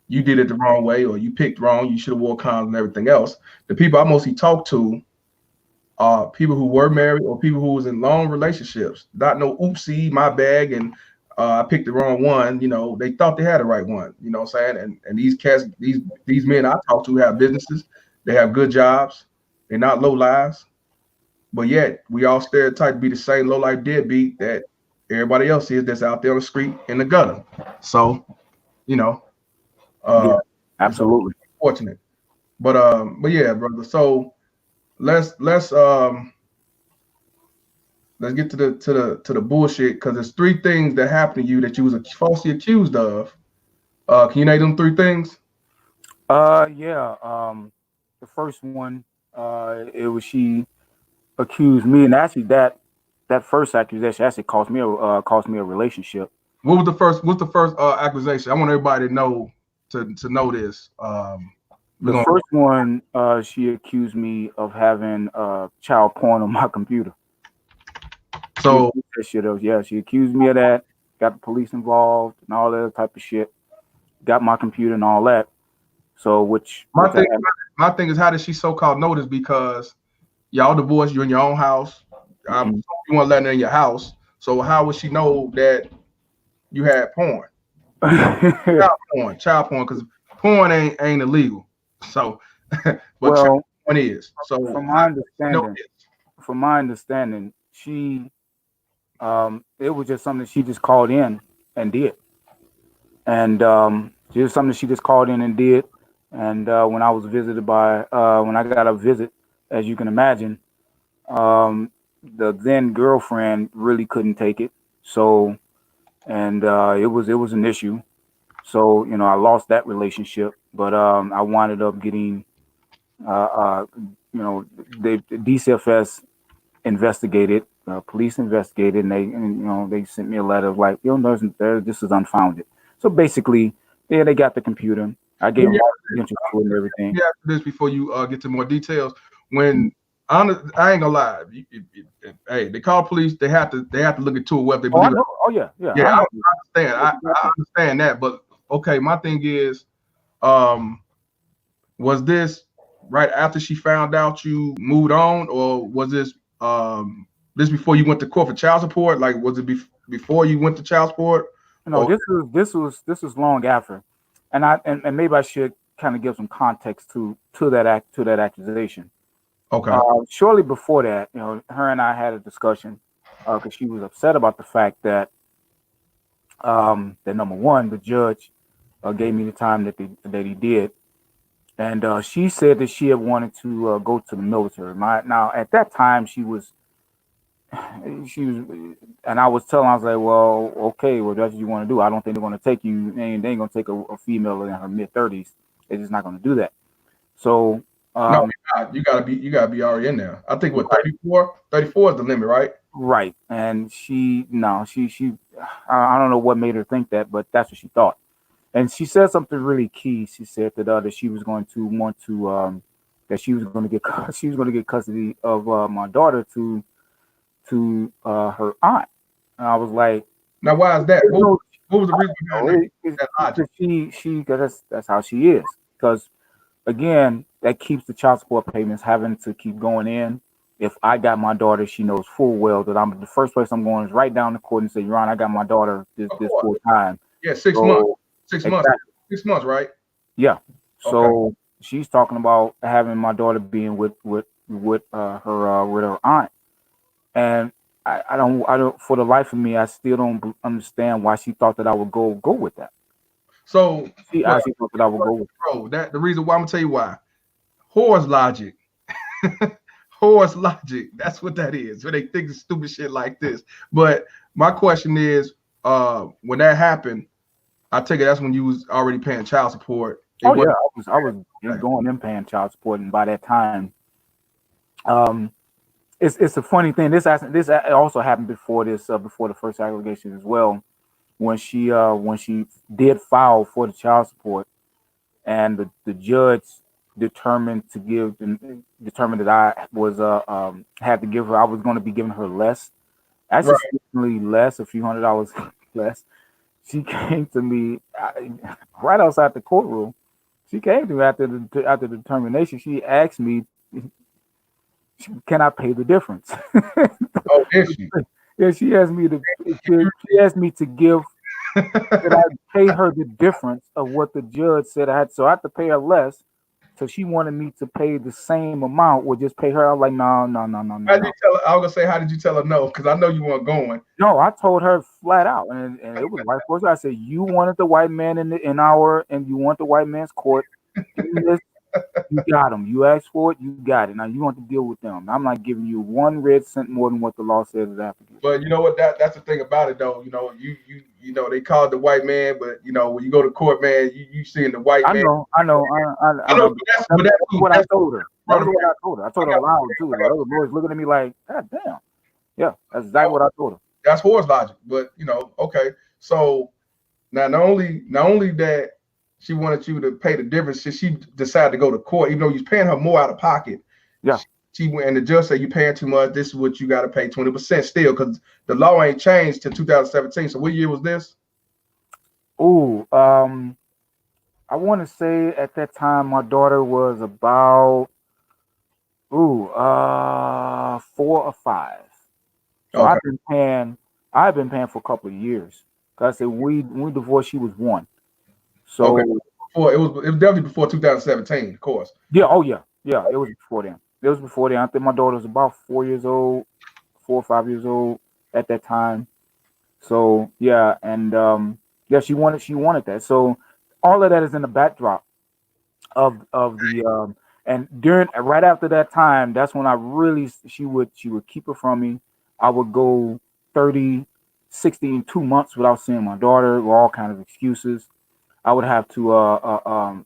you did it the wrong way or you picked wrong, you should have wore condoms and everything else. The people I mostly talk to are people who were married or people who was in long relationships. Not no oopsie, my bag, and I picked the wrong one. They thought they had the right one. You know what I'm saying? And these cats, these men I talk to have businesses, they have good jobs, they're not low lives. But yet we all stereotype to be the same low life deadbeat that everybody else is that's out there on the street in the gutter. So, absolutely fortunate. But yeah, brother. So let's get to the bullshit, because there's 3 things that happened to you that you was falsely accused of. Can you name them 3 things? The first one It was she accused me, and actually that first accusation actually cost me a relationship. What was the first? What's the first accusation? I want everybody to know know this. The first one, she accused me of having child porn on my computer. So she accused me of that. Got the police involved and all that type of shit. Got my computer and all that. So my thing is, how did she so-called know this? Because y'all divorced, you're in your own house. You want to let her in your house. So how would she know that you had porn? Child porn, because porn ain't illegal. So, but child porn is. So from my understanding, she it was just something she just called in and did, and it was something she just called in and did. And when I was visited by when I got a visit, as you can imagine, the then girlfriend really couldn't take it. So, and it was an issue. So I lost that relationship, but I wound up getting the DCFS investigated, police investigated, and they sent me a letter of like, this is unfounded. So basically, they got the computer. I gave them all the credentials to it and everything. Yeah, this before you get to more details. When I ain't gonna lie, hey, they call police. They have to look into it. Whether they believe it. Oh yeah. I understand. I understand that, but okay, my thing is, was this right after she found out you moved on, or was this this before you went to court for child support? Like, was it before you went to child support? No, this was long after, and maybe I should kind of give some context to that accusation. Okay. Shortly before that, her and I had a discussion because she was upset about the fact that that number one, the judge gave me the time that he did, and she said that she had wanted to go to the military. Now at that time she was, and I was telling her, I was like, well, okay, well that's what you want to do. I don't think they're going to take you. They ain't going to take a female in her mid-30s. They're just not going to do that. So. No, you gotta be already in there. I think 34 is the limit, right? Right. And she I don't know what made her think that, but that's what she thought. And she said something really key. She said that she was going to want to that she was going to get custody of my daughter to her aunt. And I was like, now why is that? What was the reason behind that? That's how she is. Because again, that keeps the child support payments having to keep going in. If I got my daughter, she knows full well that the first place I'm going is right down the court and say, Your Honor, I got my daughter this full time. Yeah, 6 months. 6 months. 6 months, right? Yeah. So she's talking about having my daughter being with her aunt. And I don't for the life of me, I still don't understand why she thought that I would go with that. So she actually thought that I would go with bro, that the reason why I'm gonna tell you why. Horse logic. Horse logic. That's what that is. When they think of stupid shit like this. But my question is, when that happened, I take it that's when you was already paying child support. I was going in paying child support, and by that time, it's a funny thing. This also happened before before the first allegation as well, when she did file for the child support, and the judge determined that I was had to give her. I was going to be giving her less, actually less, a few $100s less. She came to me right outside the courtroom. She came to me after the determination. She asked me, "Can I pay the difference?" Oh, is she? Yeah, she asked me to give that I pay her the difference of what the judge said I had. So I had to pay her less. So she wanted me to pay the same amount or just pay her. I was like, no. How did you tell her? I was gonna say, how did you tell her no? Because I know you weren't going. No, I told her flat out, and it was right first. I said, you wanted the white man and you want the white man's court. You got him. You asked for it, you got it. Now you want to deal with them. I'm not giving you 1 red cent more than what the law says is applicable. But you know what? That's the thing about it, though. You know, they call it the white man, but when you go to court, man, you seeing the white man. I know. But that's what I told her. That's what I told her. I told her loud too. The other boys looking at me like, God damn. Yeah, that's exactly what I told her. That's horse logic. But okay. So now not only that she wanted you to pay the difference, she decided to go to court, even though you're paying her more out of pocket. Yeah. She went and the judge said you're paying too much. This is what you got to pay 20% still, because the law ain't changed till 2017. So what year was this? Ooh, I want to say at that time my daughter was about 4 or 5. So Okay. I've been paying for a couple of years. Cause I said when we divorced, she was 1. So okay. It was definitely before 2017, of course. Yeah. Oh yeah. Yeah. It was before then. I think my daughter was about 4 years old, 4 or 5 years old at that time. So yeah, and yeah, she wanted that. So all of that is in the backdrop of the and right after that time, that's when I really she would keep it from me. I would go 30, 60 in 2 months without seeing my daughter, with all kinds of excuses. I would have to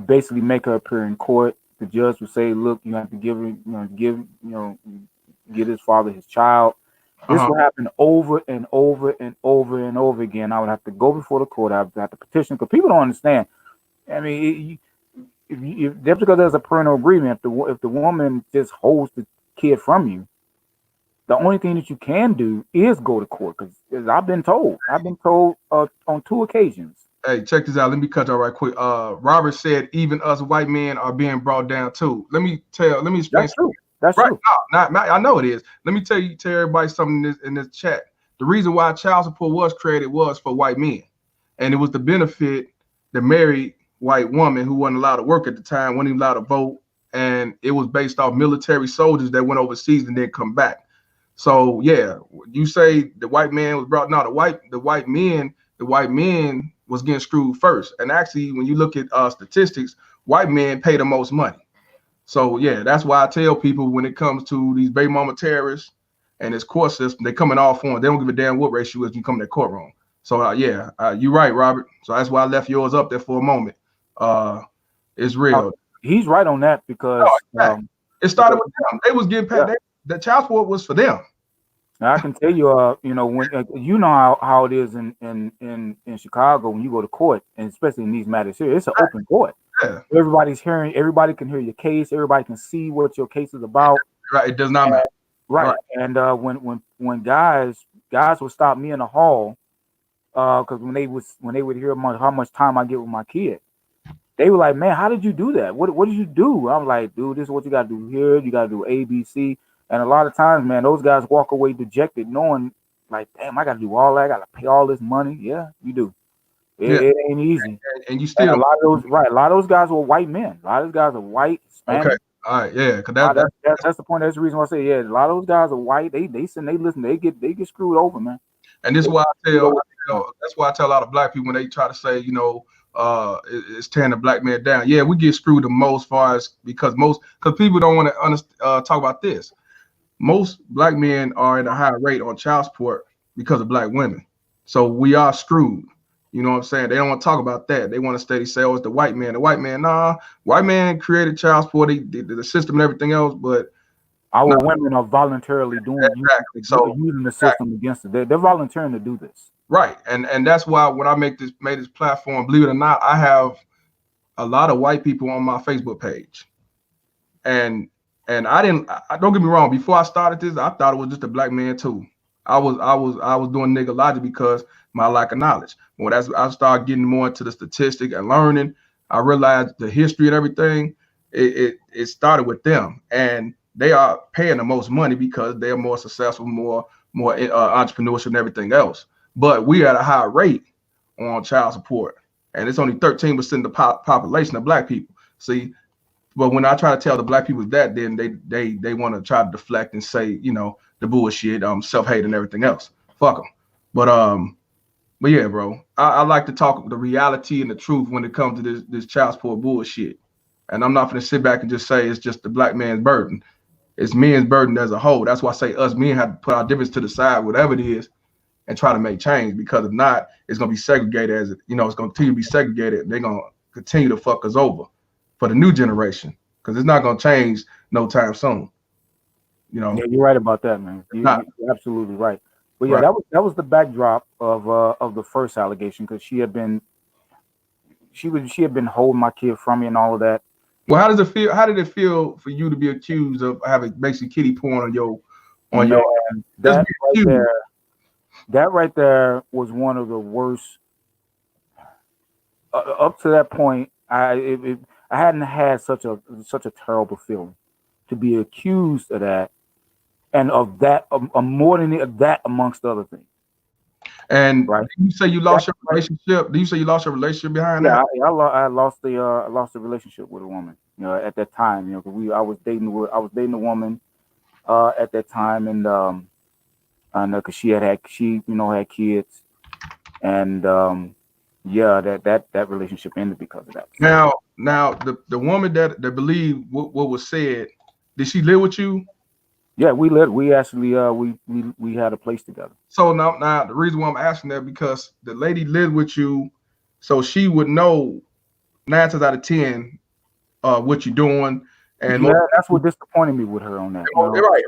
basically make her appear in court. The judge would say, "Look, you have to give his father his child." This would happen over and over and over and over again. I would have to go before the court. I would have to petition, because people don't understand. I mean, just because there's a parental agreement, if the woman just holds the kid from you, the only thing that you can do is go to court. Because I've been told on 2 occasions. Hey, check this out. Let me cut y'all right quick. Robert said even us white men are being brought down too. Let me explain. That's true. That's right. true. No, I know it is. Let me tell everybody something in this chat. The reason why child support was created was for white men, and it was to benefit the married white woman who wasn't allowed to work at the time, wasn't even allowed to vote, and it was based off military soldiers that went overseas and then come back. So yeah, you say the white man was brought. No, the white men was getting screwed first. And actually, when you look at statistics, white men pay the most money. So yeah, that's why I tell people when it comes to these baby mama terrorists and this court system, they come in all forms. They don't give a damn what race you is when you come in that courtroom. So you're right, Robert. So that's why I left yours up there for a moment. It's real. He's right on that, because it started with them. They was getting paid. The child support was for them. Now I can tell you, when how it is in Chicago when you go to court, and especially in these matters here, it's an open court. Yeah. Everybody can hear your case. Everybody can see what your case is about. Right. It does not matter. Right. And when guys would stop me in the hall, because when they would hear how much time I get with my kid, they were like, "Man, how did you do that? What did you do?" I'm like, "Dude, this is what you got to do here. You got to do A, B, C." And a lot of times, man, those guys walk away dejected, knowing, like, damn, I got to do all that. I got to pay all this money. Yeah, you do. It ain't easy. And you still, a lot of those guys were white men. A lot of those guys are white, Hispanic. Okay. All right. Yeah. Because that's the point. That's the reason why I say, yeah, a lot of those guys are white. They listen. They get screwed over, man. And this is why that's why I tell a lot of black people when they try to say, it's tearing the black man down. Yeah, we get screwed the most, because people don't want to talk about this. Most black men are at a high rate on child support because of black women. So we are screwed. You know what I'm saying? They don't want to talk about that. They want to steady say, oh, it's the white man. The white man, nah. White man created child support, the system and everything else, but our women are voluntarily doing using the system against it. They're volunteering to do this. Right. And that's why when I made this platform, believe it or not, I have a lot of white people on my Facebook page. And I don't get me wrong, before I started this, I thought it was just a black man too. I was doing nigga logic because my lack of knowledge. But as I started getting more into the statistic and learning, I realized the history and everything, it started with them. And they are paying the most money because they're more successful, more entrepreneurship and everything else. But we are at a high rate on child support. And it's only 13% of the population of black people. See, but when I try to tell the black people that, then they want to try to deflect and say, the bullshit, self-hate and everything else. Fuck them. But yeah, bro, I like to talk the reality and the truth when it comes to this child support bullshit. And I'm not going to sit back and just say it's just the black man's burden. It's men's burden as a whole. That's why I say us men have to put our difference to the side, whatever it is, and try to make change. Because if not, it's going to be segregated it's going to continue to be segregated. They're going to continue to fuck us over for the new generation. because it's not gonna change no time soon. You know. Yeah, you're right about that, man. You're absolutely right. But yeah, Right. that was the backdrop of the first allegation, because she had been holding my kid from me and all of that. Well, how does it feel? How did it feel for you to be accused of having basically kitty porn on your Man, that right accused? there, that right there was one of the worst. Up to that point, I hadn't had such a terrible feeling to be accused of that, and of that, more than that, amongst other things. And right. you say you lost your relationship? Do you say you lost your relationship behind that? Yeah, I lost the relationship with a woman. You know, at that time, you know, I was dating a woman at that time, and because she had kids, and yeah, that relationship ended because of that. Now the woman that believed what was said, did she live with you? Yeah, we lived. We actually we had a place together. So now the reason why I'm asking that, because the lady lived with you, so she would know 9 times out of 10 what you're doing. And that's what disappointed me with her on that.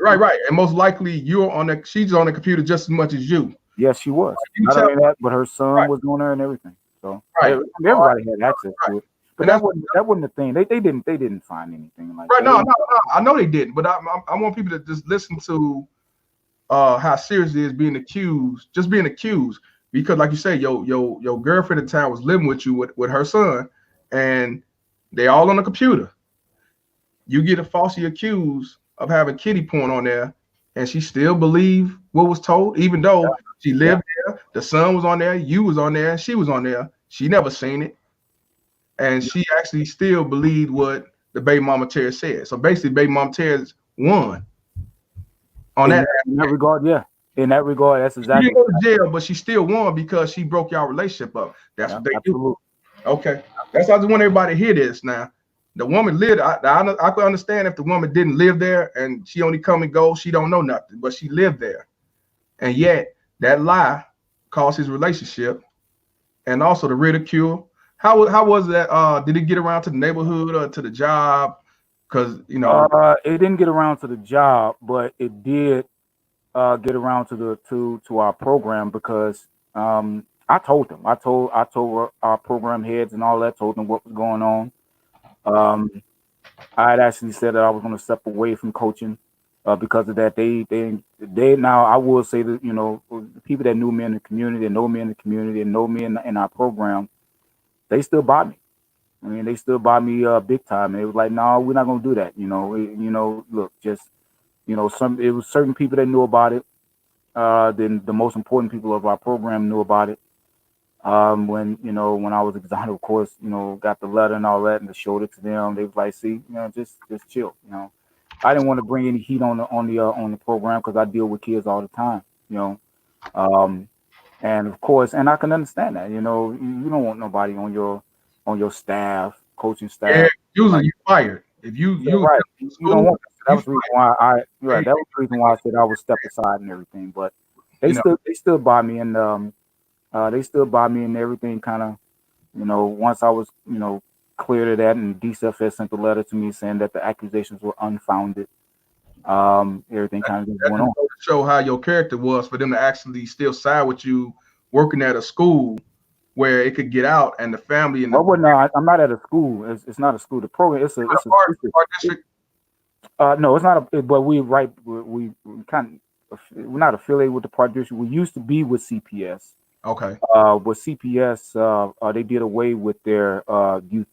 Right. And most likely she's on the computer just as much as you. Yes, she was. Not only that, but her son was on there and everything. So everybody had access to it. But that wasn't the thing. They didn't find anything like that. No, I know they didn't. But I want people to just listen to how serious it is being accused, just being accused. Because like you say, your girlfriend at the time was living with you with her son, and they all on the computer. You get falsely accused of having kitty porn on there, and she still believed what was told, even though she lived there, the son was on there, you was on there, she was on there. She never seen it. And she actually still believed what the baby Mama Terrori said. So basically, baby Mama Terrori won on that. In that regard, yeah. In that regard, that's exactly. She didn't go to jail, but she still won because she broke y'all relationship up. That's what they do. Okay, that's why I just want everybody to hear this. Now, the woman lived. I could understand if the woman didn't live there and she only come and go. She don't know nothing, but she lived there, and yet that lie caused his relationship, and also the ridicule. How was that? Did it get around to the neighborhood or to the job? Because it didn't get around to the job, but it did get around to our program, because I told them. I told our program heads and all that. Told them what was going on. I had actually said that I was going to step away from coaching because of that. They now, I will say that, you know, the people that knew me in the community, and know me in the community, and know me in our program, they still bought me. I mean, they still bought me big time. And it was like, no, we're not going to do that. You know, look, just, you know, it was certain people that knew about it. Then the most important people of our program knew about it. When I was exonerated, of course, you know, got the letter and all that, and showed it to them. They was like, see, you know, just chill. You know, I didn't want to bring any heat on the program, because I deal with kids all the time. You know, and of course, and I can understand that. You know, you don't want nobody on your staff, coaching staff. Yeah, usually you fired. If you right, you don't want that. That was the reason why that was the reason why I said I would step aside and everything. But they still buy me, and they still buy me and everything. Kind of, you know, once I was, you know, cleared of that, and DCFS sent a letter to me saying that the accusations were unfounded. Everything kind of went on. Show how your character was for them to actually still side with you, working at a school where it could get out, and the family and I'm not at a school. It's not a school. The program it's a district. No, it's not but we kind of, we're not affiliated with the Park District. We used to be with CPS. Okay. With CPS, they did away with their youth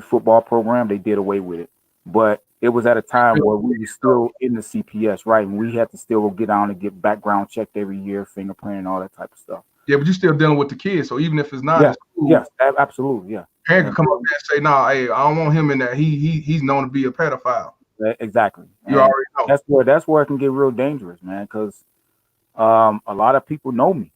football program. They did away with it, but it was at a time where we were still in the CPS, right? And we had to still get on and get background checked every year, fingerprint and all that type of stuff. Yeah, but you're still dealing with the kids, so even if it's not, yes, absolutely, yeah. Parent can come up there and say, "No, hey, I don't want him in there. He's known to be a pedophile." Exactly. You already know. That's where it can get real dangerous, man. Because a lot of people know me,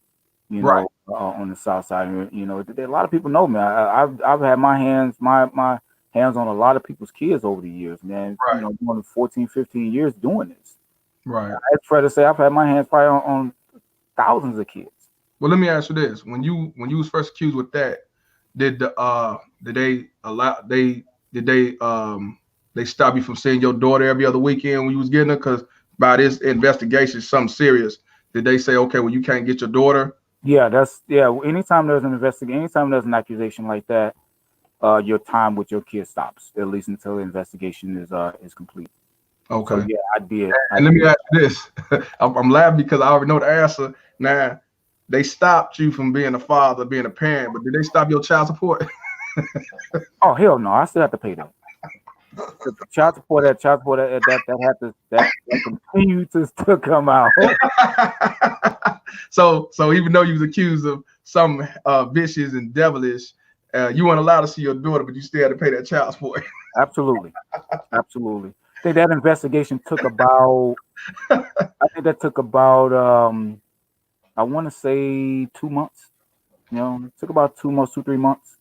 you know, on the South Side. You know, a lot of people know me. I've had my hands on a lot of people's kids over the years, man. Right. You know, more than 14, 15 years doing this. Right. It's fair to say I've had my hands probably on thousands of kids. Well, let me ask you this: when you was first accused with that, did they did they stop you from seeing your daughter every other weekend when you was getting her? Because by this investigation, something serious. Did they say, okay, well, you can't get your daughter? Yeah, anytime there's an investigation, anytime there's an accusation like that, your time with your kid stops, at least until the investigation is complete. Okay. So yeah, I did. And let me ask you this. I'm laughing because I already know the answer. Now, they stopped you from being a father, being a parent, but did they stop your child support? Oh hell no, I still have to pay that. The child support that had to that continue to come out. So even though you was accused of some vicious and devilish, you weren't allowed to see your daughter, but you still had to pay that child support. Absolutely. I think that investigation took about I want to say 2 months. It took about 2 months, 2-3 months.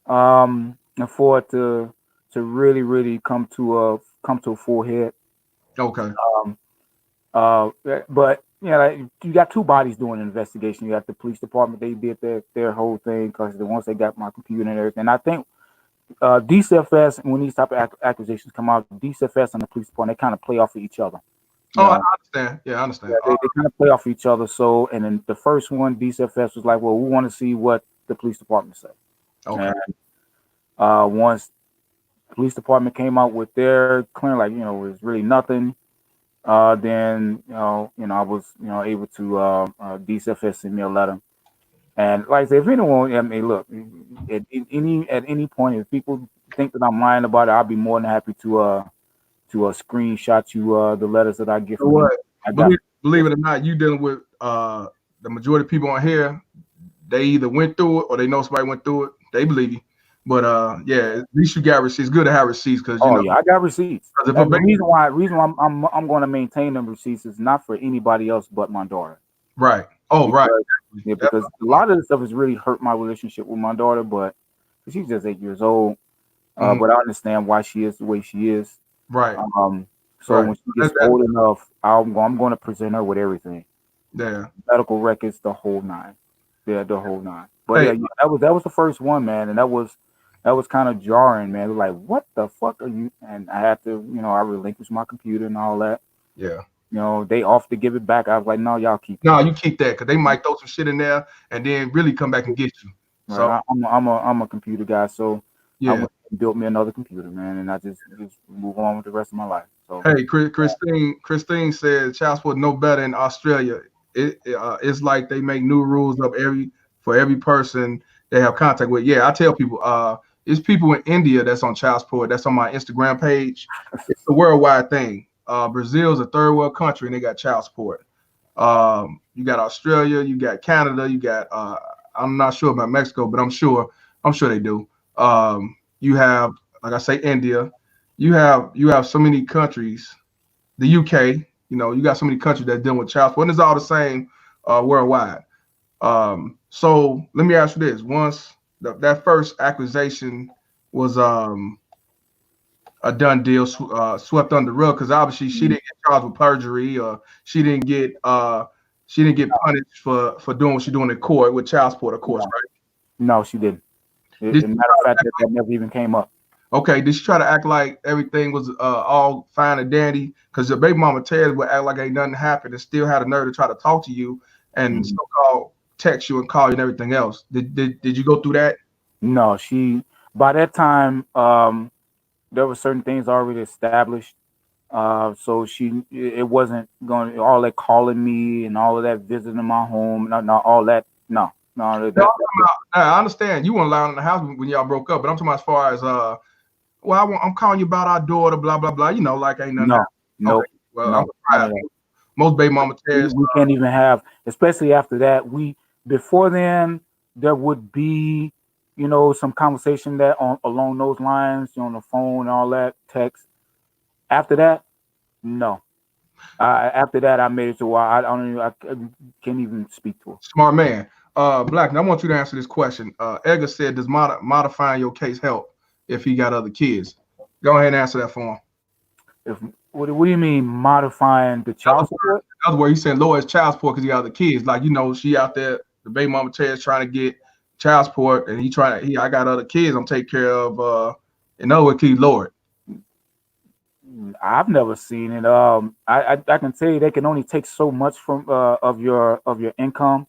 For it to really come to a full head. Okay. But like, you got two bodies doing an investigation. You got the police department; they did their whole thing because once they got my computer and everything. I think DCFS, when these type of accusations come out, DCFS and the police department, they kind of play off of each other. I understand. Yeah, I understand. Yeah, they kind of play off each other. So, and then the first one, DCFS was like, "Well, we want to see what the police department say." Okay. And once the police department came out with their claim, like, it was really nothing. Then I was able to DCFS send me a letter, and like I said, if anyone, I mean, look, at any point, if people think that I'm lying about it, I'll be more than happy to screenshot you the letters that I get. Believe it or not, you dealing with the majority of people on here. They either went through it or they know somebody went through it. They believe you. But at least you got receipts. It's good to have receipts because yeah, I got receipts. The reason why I'm going to maintain them receipts is not for anybody else but my daughter. Right. Oh, right. Yeah, because a lot of this stuff has really hurt my relationship with my daughter, but she's just 8 years old. But I understand why she is the way she is. Right. So when she gets old enough, I'm going to present her with everything. Yeah. Medical records, the whole nine. Yeah, the whole nine. But yeah, that was the first one, man, and that was kind of jarring, man. It was like, what the fuck are you? And I had to, I relinquished my computer and all that. Yeah. They offered to give it back. I was like, no, y'all keep it. No, you keep that because they might throw some shit in there and then really come back and get you. Right. So I'm a computer guy, so yeah. I went and built me another computer, man, and I just move on with the rest of my life. So hey, Christine said child support no better in Australia. It's like they make new rules up for every person they have contact with. Yeah, I tell people, it's people in India that's on child support. That's on my Instagram page. It's a worldwide thing. Brazil's a third world country and they got child support. You got Australia, you got Canada, you got I'm not sure about Mexico, but I'm sure they do. You have, like I say, India. You have so many countries. The UK, you got so many countries that deal with child support, and it's all the same worldwide. So let me ask you this: once that first accusation was a done deal, swept under the rug, because obviously she didn't get charged with perjury, or she didn't get punished for doing what she's doing in court with child support, of course, right? No, she didn't. As a matter of fact, that never even came up. Okay, did she try to act like everything was all fine and dandy? Because your baby mama Terrori would act like ain't nothing happened and still had a nerve to try to talk to you and so-called text you and call you and everything else. Did you go through that? No, by that time, there were certain things already established. So it wasn't going all that calling me and all of that visiting my home, all that. No. I understand you weren't allowed in the house when y'all broke up, but I'm talking about as far as I'm calling you about our daughter, blah blah blah. Like ain't nothing. No. Okay. Well, I'm most baby mama Terrori. We can't even have, especially after that. Before then there would be, some conversation that along those lines, on the phone and all that, text. After that, no. After that, I made it to where I can't even speak to her. Smart man. Black, I want you to answer this question. Edgar said, does modifying your case help if he got other kids? Go ahead and answer that for him. What do you mean modifying the child support? That's where he's saying lower his child support because he got other kids. Like, she out there, the baby mama Terrori is trying to get child support, and I got other kids I'm taking care of, In other words, can you lower it? I've never seen it. I can tell you they can only take so much from of your income,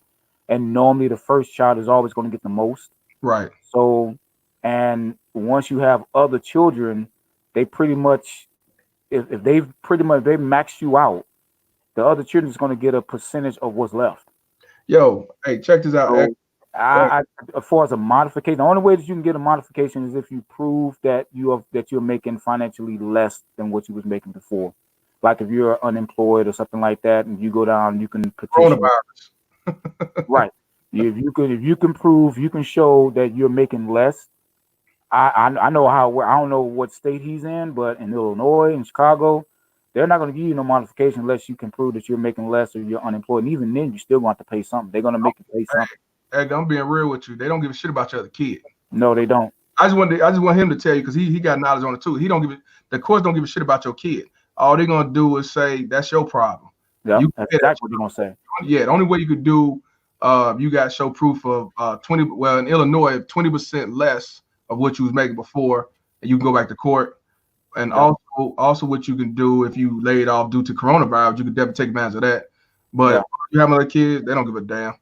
and normally the first child is always going to get the most. Right. So, and once you have other children, they pretty much, if they've maxed you out, the other children is going to get a percentage of what's left. Yo, hey, check this out. So, as far as a modification, the only way that you can get a modification is if you prove that you're making financially less than what you was making before. Like if you're unemployed or something like that, and you go down, you can petition. Coronavirus. Right. If you can prove, you can show that you're making less. I know how. I don't know what state he's in, but in Illinois and Chicago, they're not going to give you no modification unless you can prove that you're making less or you're unemployed. And even then, you still want to pay something. They're going to make you pay something. Hey, I'm being real with you. They don't give a shit about your other kid. No, they don't. I just want him to tell you because he got knowledge on it too. The courts don't give a shit about your kid. All they're gonna do is say that's your problem. Yeah, that's exactly what they're gonna say. Yeah, the only way you could do, you got to show proof of 20. Well, in Illinois, 20% less of what you was making before, and you can go back to court. And also what you can do if you laid off due to coronavirus, you can definitely take advantage of that. But if you have another kid, they don't give a damn.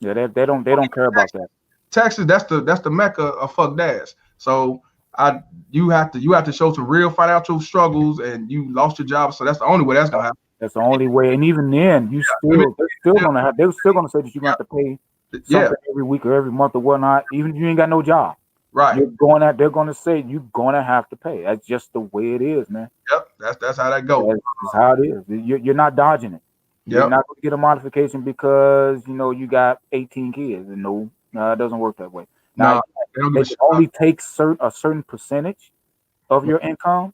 Yeah, they don't care about that. Texas, that's the mecca of fuck dads. So you have to show some real financial struggles, and you lost your job. So that's the only way that's gonna happen. That's the only way. And even then, they're still gonna say that you're gonna have to pay something every week or every month or whatnot, even if you ain't got no job. Right. They're gonna say you're gonna have to pay. That's just the way it is, man. Yep, that's how that goes. That's how it is. You're not dodging it. You're not going to get a modification because you got 18 kids. And no, it doesn't work that way. Now, they can only take a certain percentage of your income.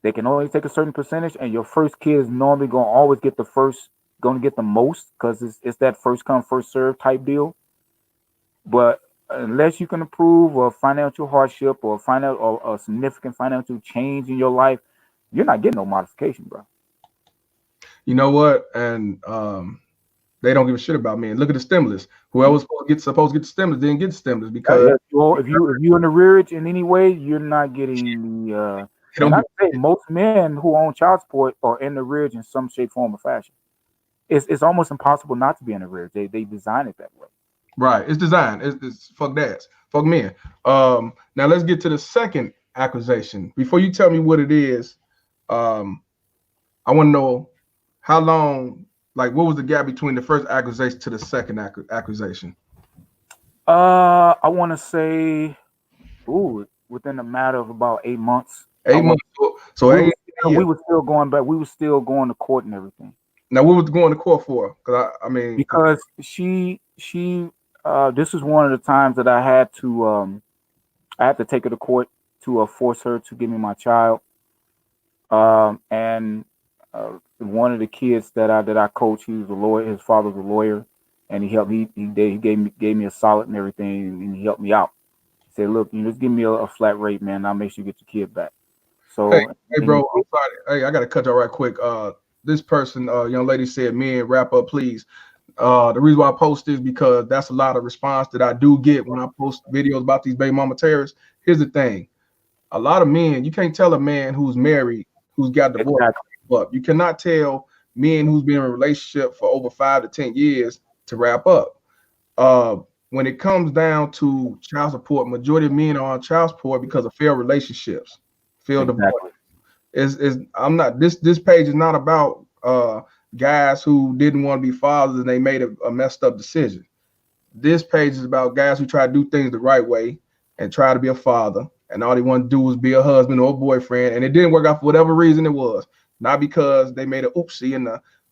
They can only take a certain percentage, and your first kid is normally going to always get going to get the most because it's that first come, first serve type deal. But unless you can prove a financial hardship or a significant financial change in your life, you're not getting no modification, bro. You know what? And they don't give a shit about me. And look at the stimulus. Whoever was supposed to get the stimulus didn't get the stimulus because if you're in the rearage in any way, you're not getting the. I say most men who own child support are in the rearage in some shape, form, or fashion. It's almost impossible not to be in the rearage. They design it that way. Right. It's designed. It's fuck dads, fuck men. Now let's get to the second accusation. Before you tell me what it is, I want to know. How long, what was the gap between the first accusation to the second accusation? I want to say, within a matter of about 8 months. 8 months. So we were still going back. We were still going to court and everything. Now, what was going to court for? Because she this is one of the times that I had to take her to court to force her to give me my child. One of the kids that I coach, he was a lawyer. His father was a lawyer, and he helped me. He gave me a solid and everything, and he helped me out. He said, "Look, just give me a flat rate, man. And I'll make sure you get your kid back." So, hey, bro, I'm sorry. Hey, I gotta cut you right quick. This person, young lady, said, "Men, wrap up, please." The reason why I post is because that's a lot of response that I do get when I post videos about these baby mama terrorists. Here's the thing: a lot of men, you can't tell a man who's married, who's got divorced. Exactly. Up. You cannot tell men who's been in a relationship for over 5 to 10 years to wrap up. When it comes down to child support, majority of men are on child support because of failed relationships, failed divorce. This page is not about guys who didn't want to be fathers and they made a messed up decision. This page is about guys who try to do things the right way and try to be a father, and all they want to do was be a husband or a boyfriend, and it didn't work out for whatever reason it was. Not because they made a oopsie in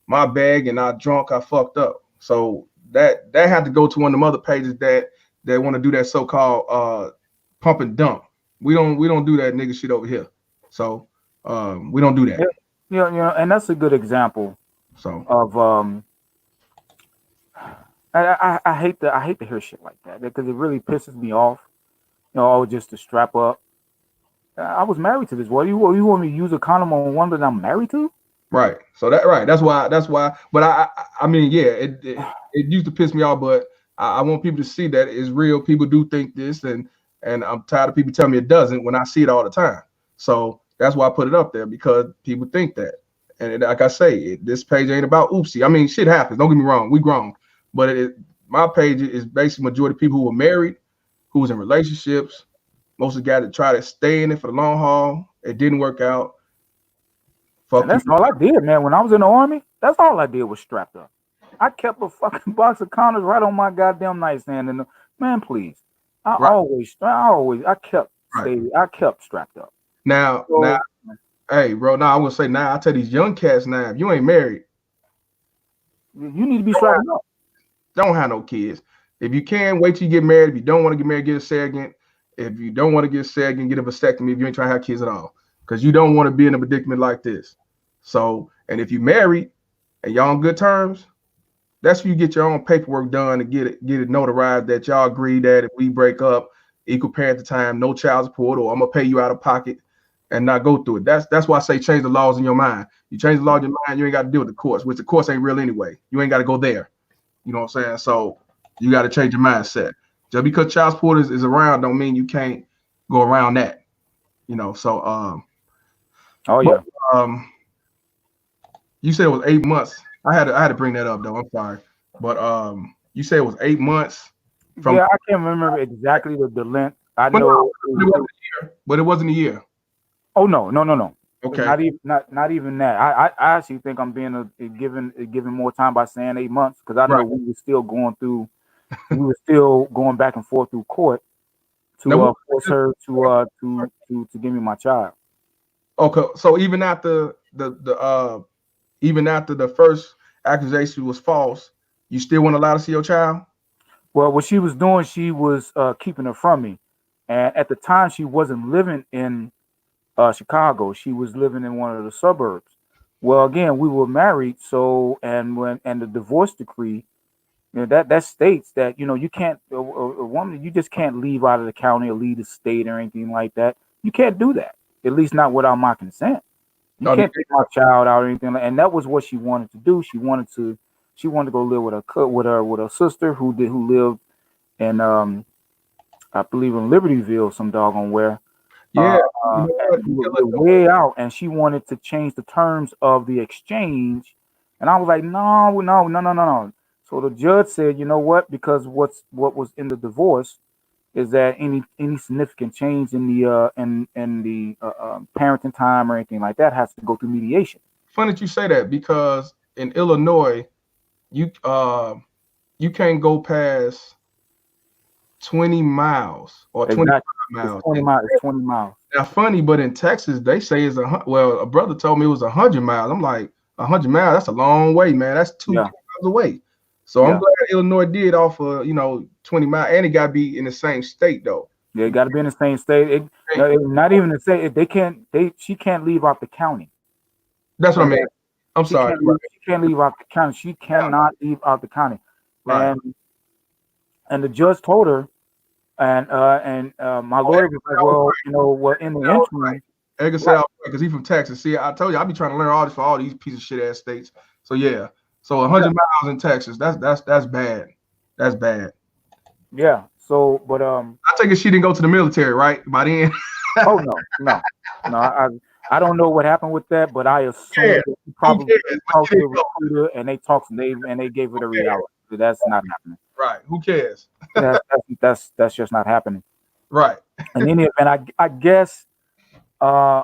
my bag and I drunk, I fucked up. So that had to go to one of them other pages that want to do that so-called pump and dump. We don't do that nigga shit over here. So we don't do that. Yeah, and that's a good example. So of I hate to hear shit like that because it really pisses me off. Just to strap up. I was married to this. What you want me to use a condom on one that I'm married to? Right. So that's why. But I mean, yeah, it used to piss me off, but I want people to see that it's real. People do think this, and and I'm tired of people telling me it doesn't when I see it all the time. So that's why I put it up there, because people think that. And like I say, this page ain't about oopsie. I mean, shit happens. Don't get me wrong. We grown. But my page is basically majority of people who were married, who was in relationships, most of the guys that try to stay in it for the long haul. It didn't work out. And that's all I did, man. When I was in the Army, that's all I did was strapped up. I kept a fucking box of condoms right on my goddamn nightstand. And man, please, I kept strapped up. Now, hey, bro. Now I would say, now I tell these young cats, now if you ain't married, you need to be strapped up. Don't have no kids. If you can, wait till you get married. If you don't want to get married, get a surrogate. If you don't want to get a surrogate, get a vasectomy if you ain't trying to have kids at all, because you don't want to be in a predicament like this. So, and if you married and y'all on good terms, that's where you get your own paperwork done and get it notarized that y'all agree that if we break up, equal parental time, no child support, or I'm gonna pay you out of pocket and not go through it. That's why I say change the laws in your mind. You change the law in your mind, you ain't got to deal with the courts, which the courts ain't real anyway. You ain't got to go there. You know what I'm saying? So you got to change your mindset. Just because child support is around don't mean you can't go around that. You know, so you said it was 8 months. I had to bring that up though. I'm sorry. But you said it was 8 months from, I can't remember exactly the length. I know but it wasn't a year. Oh no. Okay. Not even that. I actually think I'm being given more time by saying 8 months, because I know we were still going back and forth through court to force her to give me my child. Okay, so even after the first accusation was false, you still weren't allowed to see your child? Well, what she was doing, she was keeping her from me, and at the time she wasn't living in Chicago. She was living in one of the suburbs. Well, again, we were married, so and the divorce decree, that states that you can't a woman, you just can't leave out of the county or leave the state or anything like that. You can't do that, at least not without my consent. You can't take my child out or anything and that was what she wanted to do. She wanted to go live with her sister who lived in I believe in Libertyville, some doggone where. Yeah, way out, and she wanted to change the terms of the exchange, and I was like, no. So the judge said, you know what? Because what was in the divorce is that any significant change in the parenting time or anything like that has to go through mediation. Funny that you say that, because in Illinois, you can't go past 20 miles or 25 miles. It's 20 miles. Now, funny, but in Texas, they say it's a brother told me it was 100 miles. I'm like, 100 miles, that's a long way, man. That's 2 miles away. So I'm glad Illinois did offer, 20 miles, and it got to be in the same state, though. Yeah, it got to be in the same state. Not even the state. She can't leave out the county. That's what I mean. I'm sorry. She can't leave out the county. She cannot leave out the county. Right. And the judge told her, and my lawyer was like, well, in the interim. Edgar said, because he's from Texas. See, I told you, I be trying to learn all this for all these piece of shit ass states. So yeah, so 100 miles in Texas, that's bad. That's bad. Yeah. So, but I take it she didn't go to the military, right? By then. Oh no. I don't know what happened with that, but I assume that she probably talked to a recruiter and they gave her the reality. So that's not happening. Right. Who cares? That's just not happening. Right. In any event, I guess I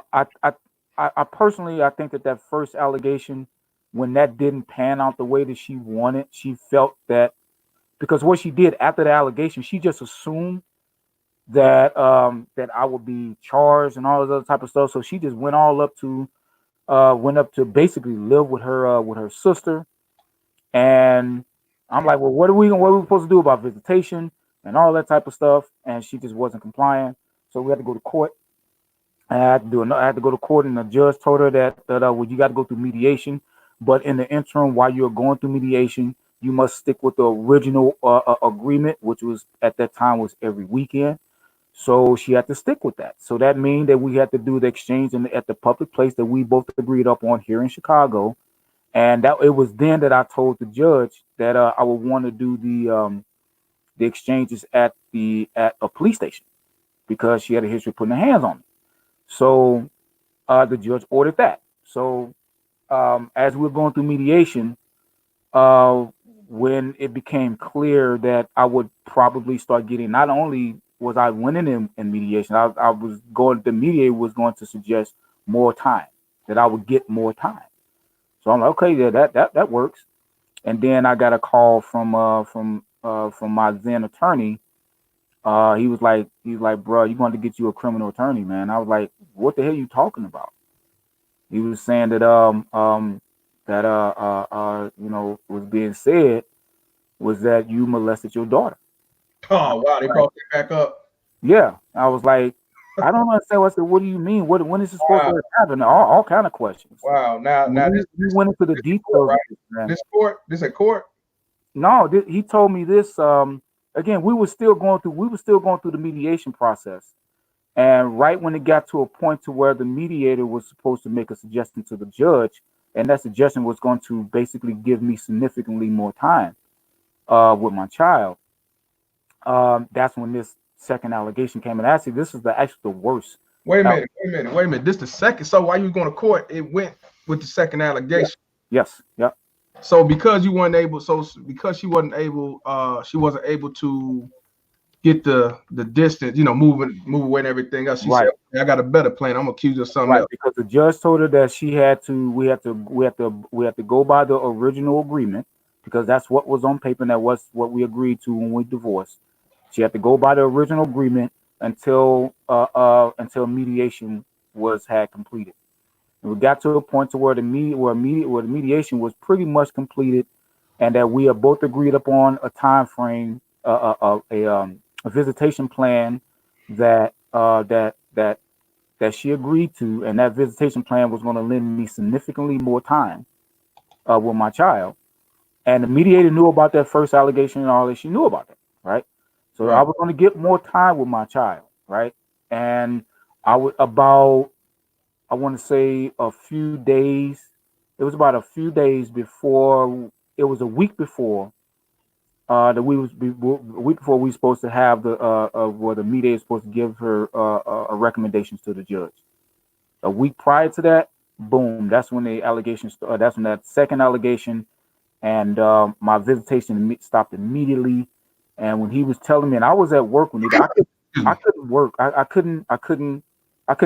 personally I think that first allegation, when that didn't pan out the way that she wanted, she felt that because what she did after the allegation, she just assumed that that I would be charged and all this other type of stuff. So she just went up to basically live with her sister. And I'm like, well, what are we supposed to do about visitation and all that type of stuff? And she just wasn't complying. So we had to go to court. I had to go to court, and the judge told her that well, you got to go through mediation. But in the interim, while you're going through mediation, you must stick with the original agreement, which was at that time was every weekend. So she had to stick with that. So that means that we had to do the exchange at the public place that we both agreed upon here in Chicago. And that it was then that I told the judge that I would want to do the exchanges at a police station. because she had a history of putting her hands on me. So the judge ordered that. So as we were going through mediation, when it became clear that I would probably start getting, not only was I winning in mediation, I was going, the mediator was going to suggest more time, that I would get more time. So I'm like, okay, yeah, that works. And then I got a call from my then attorney. He was like, bro, you going to get you a criminal attorney, man. I was like, what the hell are you talking about? He was saying that was being said was that you molested your daughter. Oh wow, they brought it back up. Yeah, I was like, I don't understand. I said, what do you mean? When is this supposed to happen? All kind of questions. Wow, now we went into the details. Court, right? Of this, man. This at court? No, he told me this. Again, we were still going through the mediation process, and right when it got to a point to where the mediator was supposed to make a suggestion to the judge, and that suggestion was going to basically give me significantly more time with my child. That's when this second allegation came, and actually, this is the worst. Wait a minute. This the second. So while you was going to court, it went with the second allegation. Yeah. Yes. Yep. So because you weren't able, because she wasn't able to get the distance, move away and everything else. She said, I got a better plan. I'm gonna accuse her of something else. Because the judge told her that we had to go by the original agreement, because that's what was on paper and that was what we agreed to when we divorced. She had to go by the original agreement until mediation had completed. And we got to a point to where the mediation was pretty much completed, and that we have both agreed upon a time frame, a visitation plan that she agreed to, and that visitation plan was going to lend me significantly more time with my child. And the mediator knew about that first allegation and all that. She knew about that, right? So I was going to get more time with my child, right? And I want to say a few days. It was about a few days before. It was a week before a week before we were supposed to have where the mediator is supposed to give her recommendations to the judge. A week prior to that, boom, that's when the allegations. That's when that second allegation, and my visitation stopped immediately. And when he was telling me, and I was at work when I couldn't work. I couldn't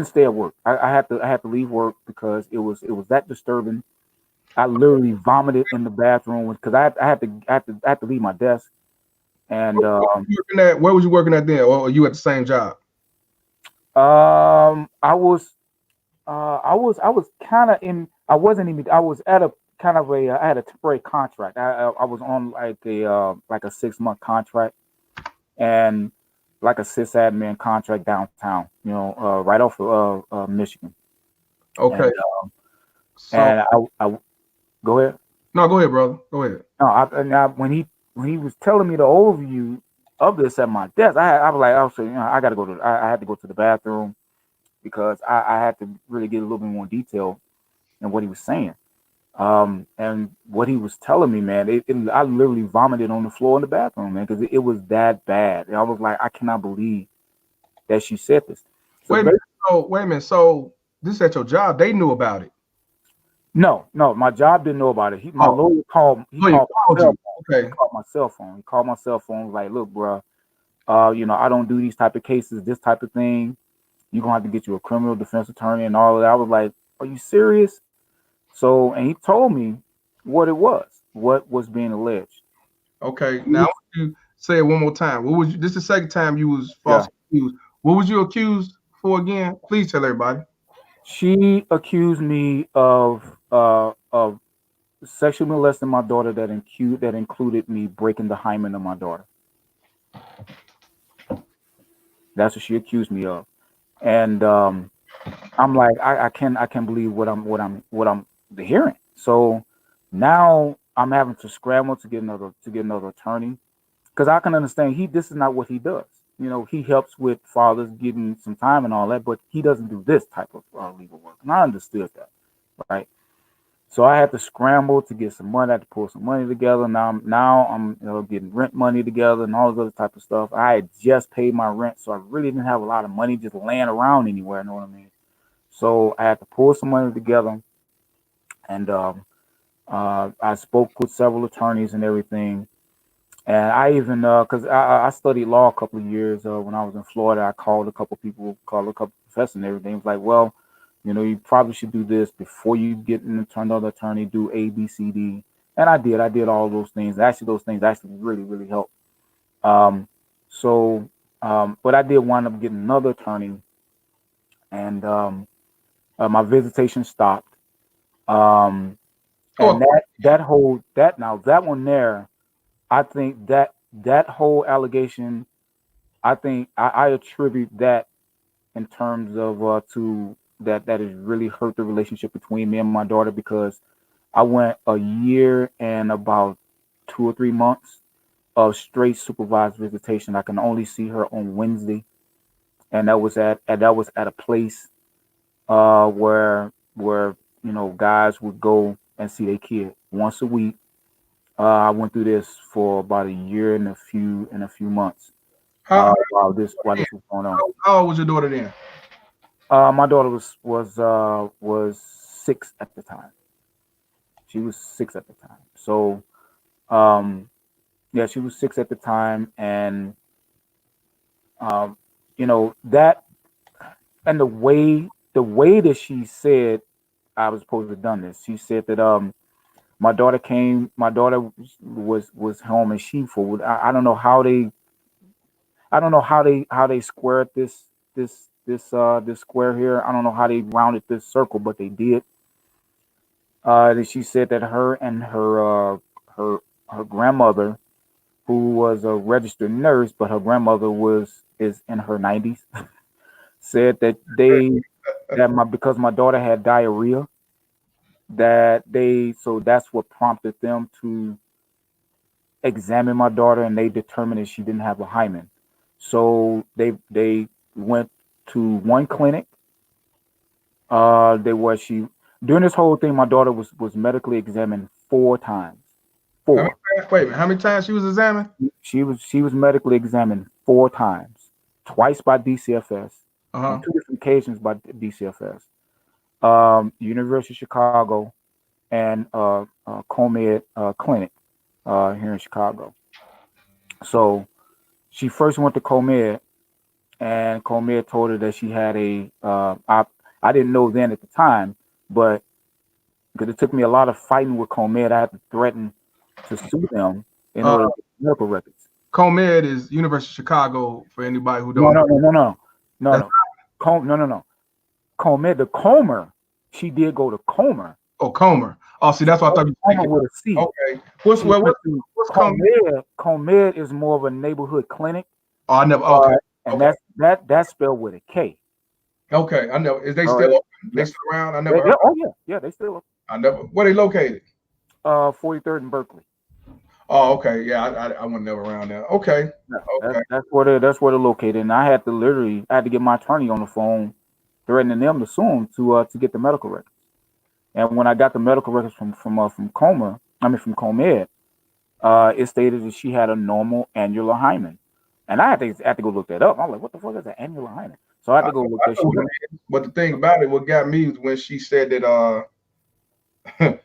stay at work. I had to leave work because it was that disturbing. I literally vomited in the bathroom because I had to leave my desk. And where was you working at then, or were you at the same job? I was kind of in. I wasn't even. I was at a kind of a. I had a temporary contract. I was on like a 6-month contract, and like a sysadmin contract downtown. Right off of Michigan. Okay. And I go ahead. No, go ahead, brother. Go ahead. No, when he was telling me the overview of this at my desk, I was like, I got to go I had to go to the bathroom because I had to really get a little bit more detail in what he was saying. And what he was telling me, man, I literally vomited on the floor in the bathroom, man, because it was that bad. And I was like, I cannot believe that she said this. Wait a minute. So this is at your job. They knew about it. No, my job didn't know about it. My lawyer called. He called my cell phone. He called my cell phone. Was like, look, bro, I don't do these type of cases, this type of thing. You're gonna have to get you a criminal defense attorney and all of that. I was like, are you serious? So, and he told me what was being alleged. Okay, now I want you to say it one more time. This is the second time you was falsely accused. What was you accused for again? Please tell everybody. She accused me of sexually molesting my daughter that included me breaking the hymen of my daughter. That's what she accused me of. And I'm like, I can't believe what I'm hearing. So now I'm having to scramble to get another attorney, because I can understand this is not what he does. He helps with fathers getting some time and all that, but he doesn't do this type of legal work. And I understood that, right? So I had to scramble to get some money. I had to pull some money together. Now I'm getting rent money together and all this other type of stuff. I had just paid my rent, so I really didn't have a lot of money just laying around anywhere. You know what I mean? So I had to pull some money together, and I spoke with several attorneys and everything. And I even, because I studied law a couple of years when I was in Florida, I called a couple people, called a couple professors and everything. It was like, well, you probably should do this before you get another attorney, do A, B, C, D. And I did. I did all those things. Actually, those things actually really, really helped. Um, but I did wind up getting another attorney, and my visitation stopped. Um, and Oh, that one there, I think that whole allegation, I think I attribute that in terms of to that has really hurt the relationship between me and my daughter, because I went a year and about 2 or 3 months of straight supervised visitation. I can only see her on Wednesday, and that was at a place where guys would go and see their kid once a week. I went through this for about a year and a few months. how, While this was going on. how old was your daughter then? My daughter was 6 at the time. She was 6 at the time. So yeah, she was 6 at the time, and um, that, and the way that she said I was supposed to have done this. She said that my daughter was home in Sheepfold. I don't know how they squared this square here. I don't know how they rounded this circle, but they did. That she said that her and her grandmother, who was a registered nurse, but her grandmother is in her 90s, said because my daughter had diarrhea, so that's what prompted them to examine my daughter, and they determined that she didn't have a hymen. So they went to one clinic. They were she During this whole thing, my daughter was medically examined 4 times. How many 4. times, wait a minute, how many times she was examined? She was medically examined 4 times, twice by DCFS, Uh-huh. on 2 different occasions by DCFS. University of Chicago and COMED clinic here in Chicago. So she first went to COMED, and COMED told her that she had I didn't know then at the time, but because it took me a lot of fighting with COMED, I had to threaten to sue them in Uh, order to get medical records. COMED is University of Chicago for anybody who No, don't know. no, no, no, no, no, That's, no. No. COMED, the Comer, she did go to Comer. oh, Comer. Oh, see, that's what I thought you were Comer thinking. with a C. Okay. What's She well, went what's, to what's Comer? COMED is more of a neighborhood clinic, Oh, I never. Okay. and Okay. that's spelled with a K. Okay. I know. Is they All still right. open? They Yeah. still around? I never heard. Oh yeah, they still I never. Where they located? 43rd and Berkeley. Oh, okay. Yeah, I wasn't never around there. Okay. Yeah, Okay. that's where they're located. And I had to get my attorney on the phone, threatening them to sue them to get the medical records. And when I got the medical records from from COMED, it stated that she had a normal annular hymen. And I had to go look that up. I'm like, what the fuck is an annular hymen? So I had I, to go look I that know shit what up. it is, but the thing about it, what got me was when she said that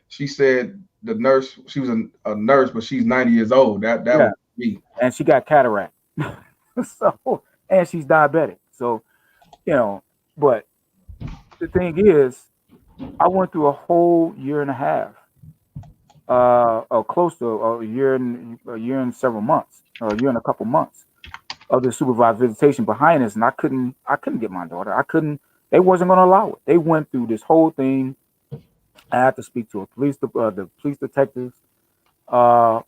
she said the nurse, she was a nurse, but she's 90 years old. That Yeah, was me. and she got cataract. So, and she's diabetic. So, you know, but the thing is, I went through a whole year and a half, or close to a year and several months, or a year and a couple months of the supervised visitation behind us, and I couldn't get my daughter. I couldn't. They wasn't going to allow it. They went through this whole thing. I had to speak to the police detectives. Uh,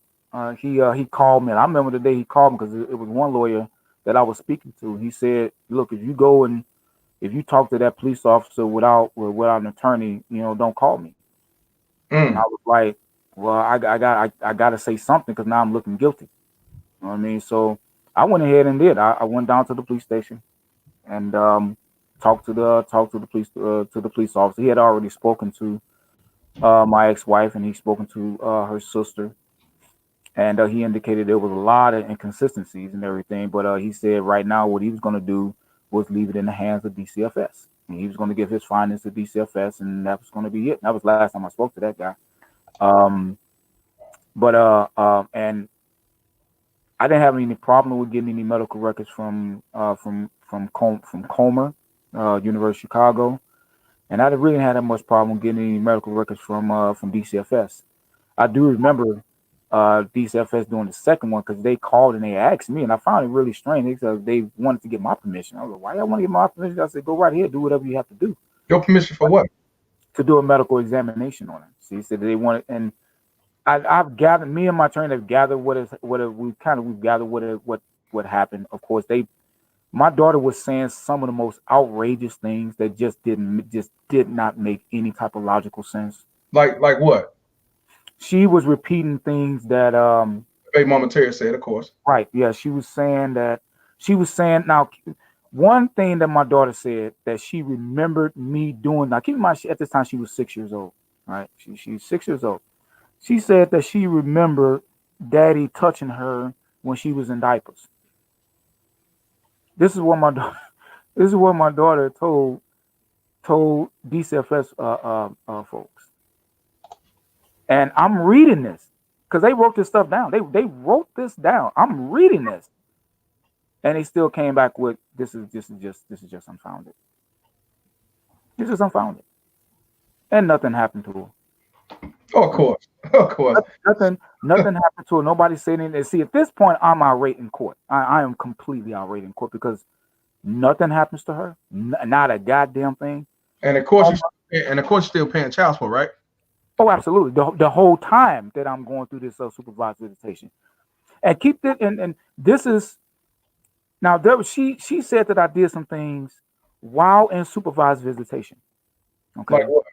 he called me, and I remember the day he called me because it was one lawyer that I was speaking to. He said, "Look, if you talk to that police officer without an attorney, don't call me." And I Mm. was like, "Well, I got to say something because now I'm looking guilty." You know what I mean? So I went ahead and did. I went down to the police station and talked to the police officer. He had already spoken to my ex-wife, and he's spoken to her sister, and he indicated there was a lot of inconsistencies and everything. But he said right now what he was going to do was leave it in the hands of DCFS. And he was going to give his findings to DCFS, and that was going to be it. And that was the last time I spoke to that guy. Um, and I didn't have any problem with getting any medical records from Comer, University of Chicago, and I really had that much problem getting any medical records from DCFS. I do remember DCFS doing the second one because they called and they asked me, and I found it really strange. They said they wanted to get my permission. I was like, "Why y'all want to get my permission?" I said, "Go right here, do whatever you have to do." Your permission for what? To do a medical examination on it. So he said they wanted, and I've gathered. Me and my attorney have gathered we've gathered what happened. Of course, my daughter was saying some of the most outrageous things that just did not make any type of logical sense. Like what? She was repeating things that Hey, Mama Terrori said, of course. Right. Yeah, she was saying now one thing that my daughter said that she remembered me doing. Now keep in mind at this time she was 6 years old. Right. She's 6 years old. She said that she remembered daddy touching her when she was in diapers. This is what my daughter told DCFS folks. And I'm reading this because they wrote this stuff down. They wrote this down. I'm reading this, and they still came back with this is just unfounded. This is unfounded, and nothing happened to her. Oh, of course. Nothing happened to her. Nobody said anything. See, at this point, I'm irate in court. I am completely irate in court because nothing happens to her. Not a goddamn thing. And of course, you're still paying child support, right? Oh, absolutely. The whole time that I'm going through this supervised visitation, and keep it. And this is now there. She said that I did some things while in supervised visitation. Okay. Like what?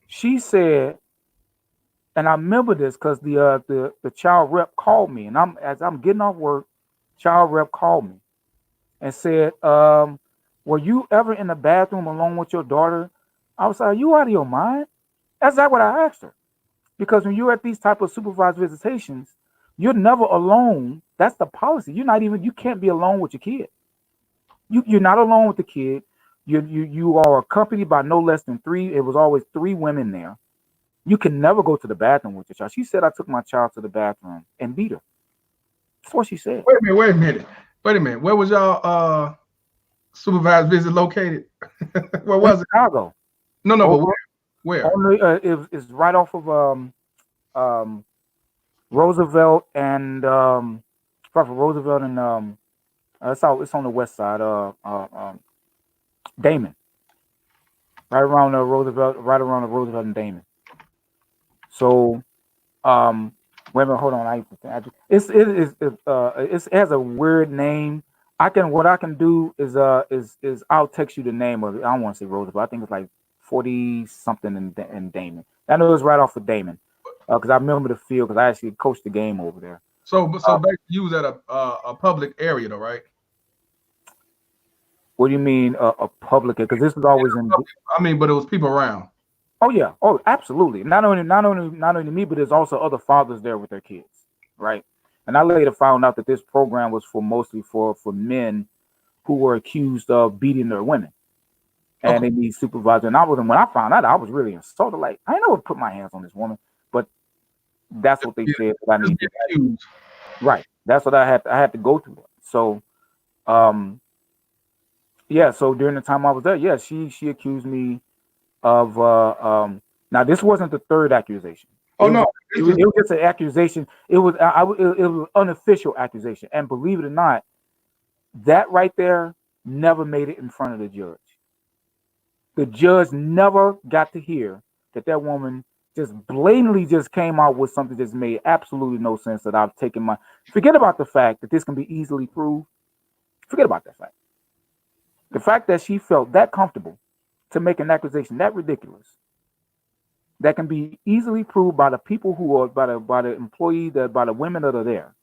She said, and I remember this because the child rep called me, and as I'm getting off work, child rep called me and said, "Were you ever in the bathroom alone with your daughter?" I was like, "Are you out of your mind?" That's not what I asked her. Because when you're at these type of supervised visitations, you're never alone. That's the policy. You can't be alone with your kid. You're not alone with the kid. You are accompanied by no less than three. It was always three women there. You can never go to the bathroom with your child. She said I took my child to the bathroom and beat her. That's what she said. Wait a minute. Where was y'all supervised visit located? Where was it? Chicago. No, but where? It's right off of Roosevelt and Roosevelt and it's on the west side. Damon. Right around the Roosevelt and Damon. So, wait a minute, hold on. It has a weird name. What I can do is I'll text you the name of it. I don't want to say Roosevelt. I think it's like 40 something in Damon. I know it's right off of Damon because I remember the field because I actually coached the game over there. So basically, you was at a public area, though, right? What do you mean a public? Because this was always in. I mean, but it was people around. Oh yeah. Oh, absolutely. Not only me, but there's also other fathers there with their kids, right? And I later found out that this program was mostly for men who were accused of beating their women. And they need supervisor. And when I found out, I was really insulted. Like, I never put my hands on this woman, but that's what they said that I need to do. Right. That's what I had to go through. So, yeah. So during the time I was there, yeah, she accused me of. Now this wasn't the third accusation. Oh, it was just an accusation. It was an unofficial accusation, and believe it or not, that right there never made it in front of the judge. The judge never got to hear that woman just blatantly just came out with something that made absolutely no sense. That I've taken my forget about the fact that this can be easily proved. Forget about that fact. The fact that she felt that comfortable to make an accusation that ridiculous that can be easily proved by the people who are by the employee by the women that are there,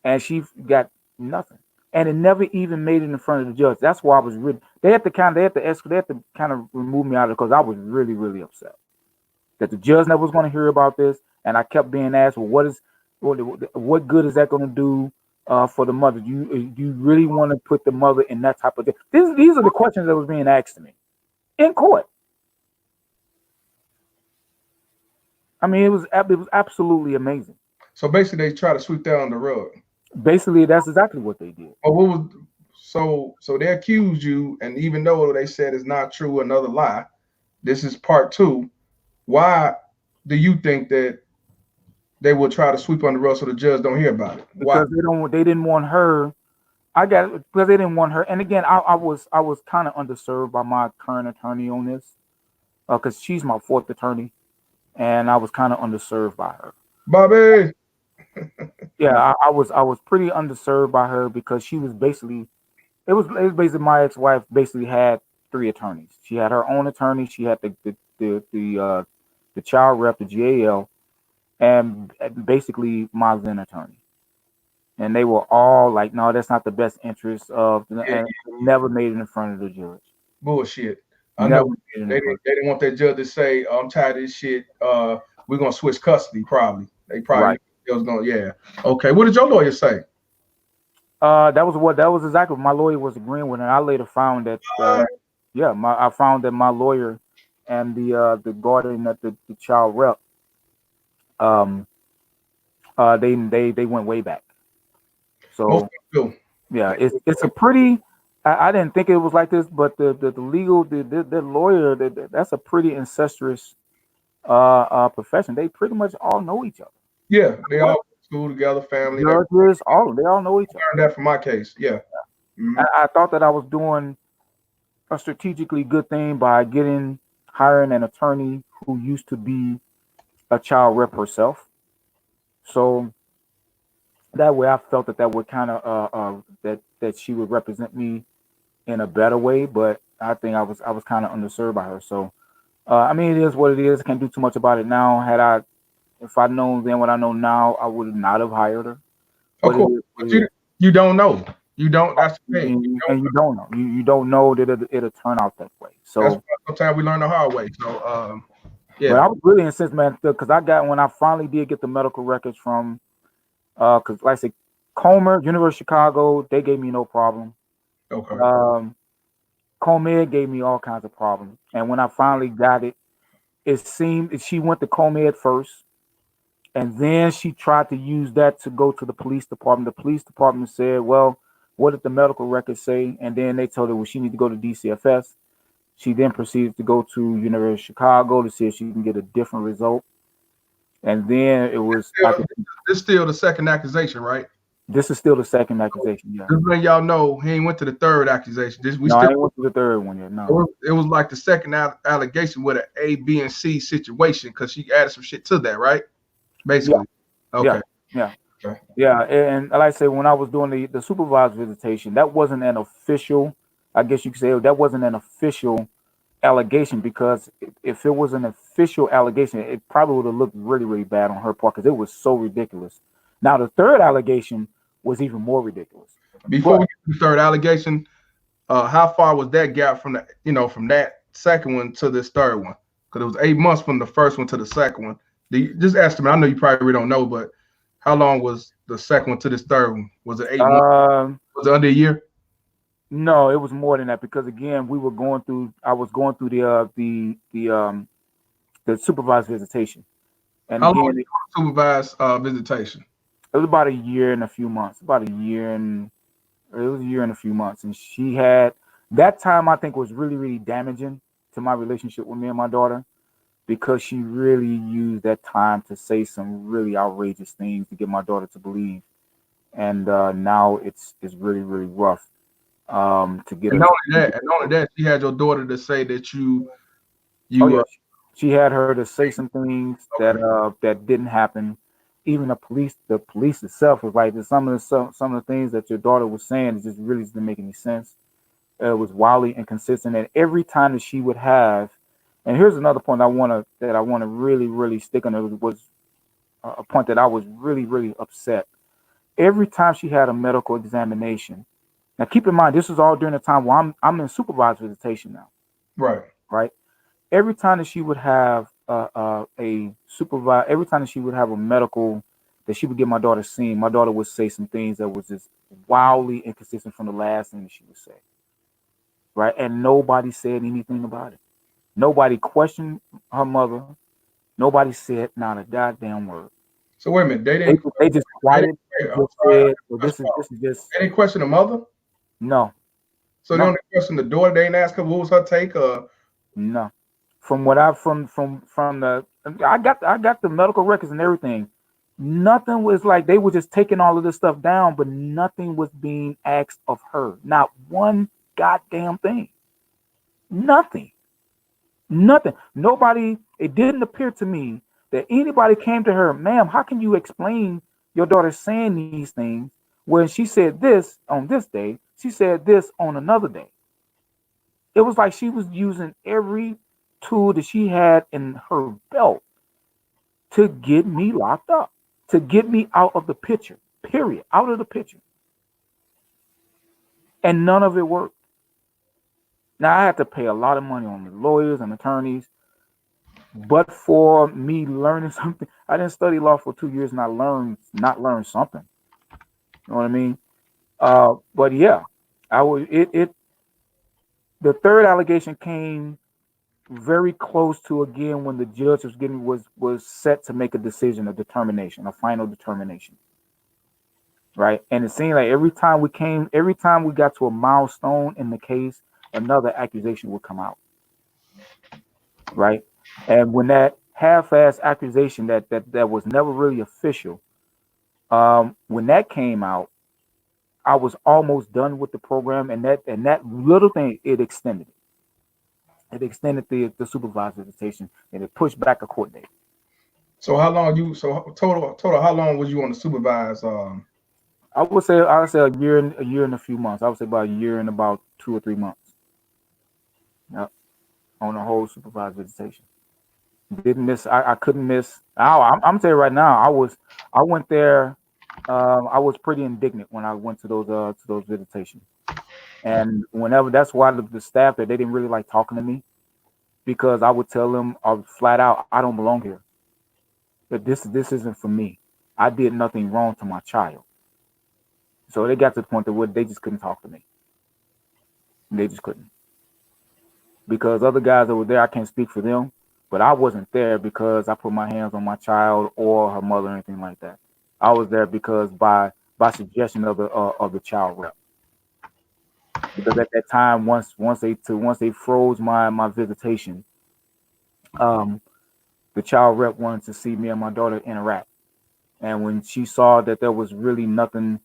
and she got nothing. And it never even made it in front of the judge. That's why I was really. They had to kind of remove me out of it because I was really, really upset. that the judge never was going to hear about this, and I kept being asked, well, what good is that going to do for the mother? Do you really want to put the mother in that type of thing? These are the questions that was being asked to me in court. I mean, it was absolutely amazing. So basically, they try to sweep that on the rug. Basically, that's exactly what they did. But what was so they accused you, and even though they said it's not true, another lie, this is part two. Why do you think that they will try to sweep on the rug so the judge don't hear about it? Why? Because they didn't want her. Because they didn't want her. And again, I was kind of underserved by my current attorney on this, because she's my fourth attorney, and I was kind of underserved by her. Bobby. Yeah, I was pretty underserved by her because she was basically, it was basically my ex-wife basically had three attorneys. She had her own attorney. She had the child rep, the GAL, and basically my then attorney. And they were all like, no, that's not the best interest of, and never made it in front of the judge. Bullshit. I know they didn't want that judge to say, I'm tired of this shit. We're gonna switch custody, probably. They probably Right. It was going, yeah. Okay. What did your lawyer say? That was exactly what my lawyer was agreeing with, and I later found that I found that my lawyer and the guardian at the child rep, they went way back. So yeah, it's a pretty. I didn't think it was like this, but the legal the lawyer that's a pretty incestuous profession. They pretty much all know each other. Yeah, they all school together, family. Judges, they all know each other. I learned that from my case. Yeah. Mm-hmm. I thought that I was doing a strategically good thing by hiring an attorney who used to be a child rep herself. So that way I felt that would kind of that she would represent me in a better way, but I think I was kind of underserved by her. So I mean, it is what it is. I can't do too much about it now. If I'd known then what I know now, I would not have hired her. Of course, but you don't know. You don't. That's the thing. You don't know. You don't know that it'll turn out that way. So sometimes we learn the hard way. So yeah. But I was really incensed, man, because when I finally did get the medical records from, because like I said, Comer, University of Chicago, they gave me no problem. Okay. COMED gave me all kinds of problems, and when I finally got it, it seemed she went to COMED first. And then she tried to use that to go to the police department. The police department said, well, what did the medical records say? And then they told her, well, she needs to go to DCFS. She then proceeded to go to University of Chicago to see if she can get a different result. And then it was... This is still the second accusation, right? This is still the second accusation, yeah. Just letting y'all know, he ain't went to the third accusation. I ain't went to the third one yet, no. It was like the second allegation with an A, B, and C situation because she added some shit to that, right? Basically. Yeah. Okay. Yeah. And like I said, when I was doing the supervised visitation, that wasn't an official, I guess you could say, that wasn't an official allegation, because if it was an official allegation, it probably would have looked really, really bad on her part because it was so ridiculous. Now, the third allegation was even more ridiculous. Before we get to the third allegation, how far was that gap from that second one to this third one? Because it was 8 months from the first one to the second one. Just estimate. I know you probably don't know, but how long was the second one to this third one? Was it 8 months? Was it under a year? No, it was more than that, because again, I was going through the supervised visitation. And how long was the supervised visitation? It was about a year and a few months. It was a year and a few months. And she had that time, I think, was really, really damaging to my relationship with me and my daughter, because she really used that time to say some really outrageous things to get my daughter to believe. And now it's really, really rough to get. And not only that, she had your daughter to say that she had her to say some things that didn't happen. Even the police itself was like, some of the things that your daughter was saying just really didn't make any sense. It was wildly inconsistent, and every time that she would have. And here's another point I want to really, really stick on. It was a point that I was really, really upset. Every time she had a medical examination. Now, keep in mind, this is all during the time where I'm in supervised visitation now. Right. Every time that she would have a supervisor. Every time that she would have a medical that she would get my daughter seen, my daughter would say some things that was just wildly inconsistent from the last thing that she would say. Right, and nobody said anything about it. Nobody questioned her mother. Nobody said not a goddamn word. So wait a minute, They just quiet. I'm Just sorry, said, well, this is just they didn't question the mother. no, So they no, only question the daughter. They didn't ask her what was her take. no. From what I from the I got the medical records and everything. Nothing was like they were just taking all of this stuff down, but nothing was being asked of her. Not one goddamn thing. Nothing. Nothing. Nobody. It didn't appear to me that anybody came to her, ma'am. How can you explain your daughter saying these things when she said this on this day? She said this on another day. It was like she was using every tool that she had in her belt to get me locked up, to get me out of the picture, period, out of the picture. And none of it worked. Now, I had to pay a lot of money on the lawyers and attorneys, but for me learning something, I didn't study law for 2 years and I learned something. You know what I mean? But yeah, the third allegation came very close to again when the judge was set to make a decision, a final determination, right? And it seemed like every time we got to a milestone in the case, another accusation would come out, right? And when that half-ass accusation that was never really official, when that came out, I was almost done with the program, and that little thing it extended it. It extended the supervised visitation, and it pushed back a court date. So how long total how long was you on the supervised? I would say a year and a few months. I would say about a year and about 2 or 3 months. Yep, on the whole supervised visitation. Didn't miss. I couldn't miss. I'm telling you right now. I went there. I was pretty indignant when I went to those visitations, and whenever that's why the staff that they didn't really like talking to me because I would tell them flat out I don't belong here. That this isn't for me. I did nothing wrong to my child. So they got to the point where they just couldn't talk to me. They just couldn't. Because other guys that were there, I can't speak for them, but I wasn't there because I put my hands on my child or her mother or anything like that. I was there because by suggestion of the child rep. Because at that time, once they froze my visitation, the child rep wanted to see me and my daughter interact. And when she saw that there was really nothing,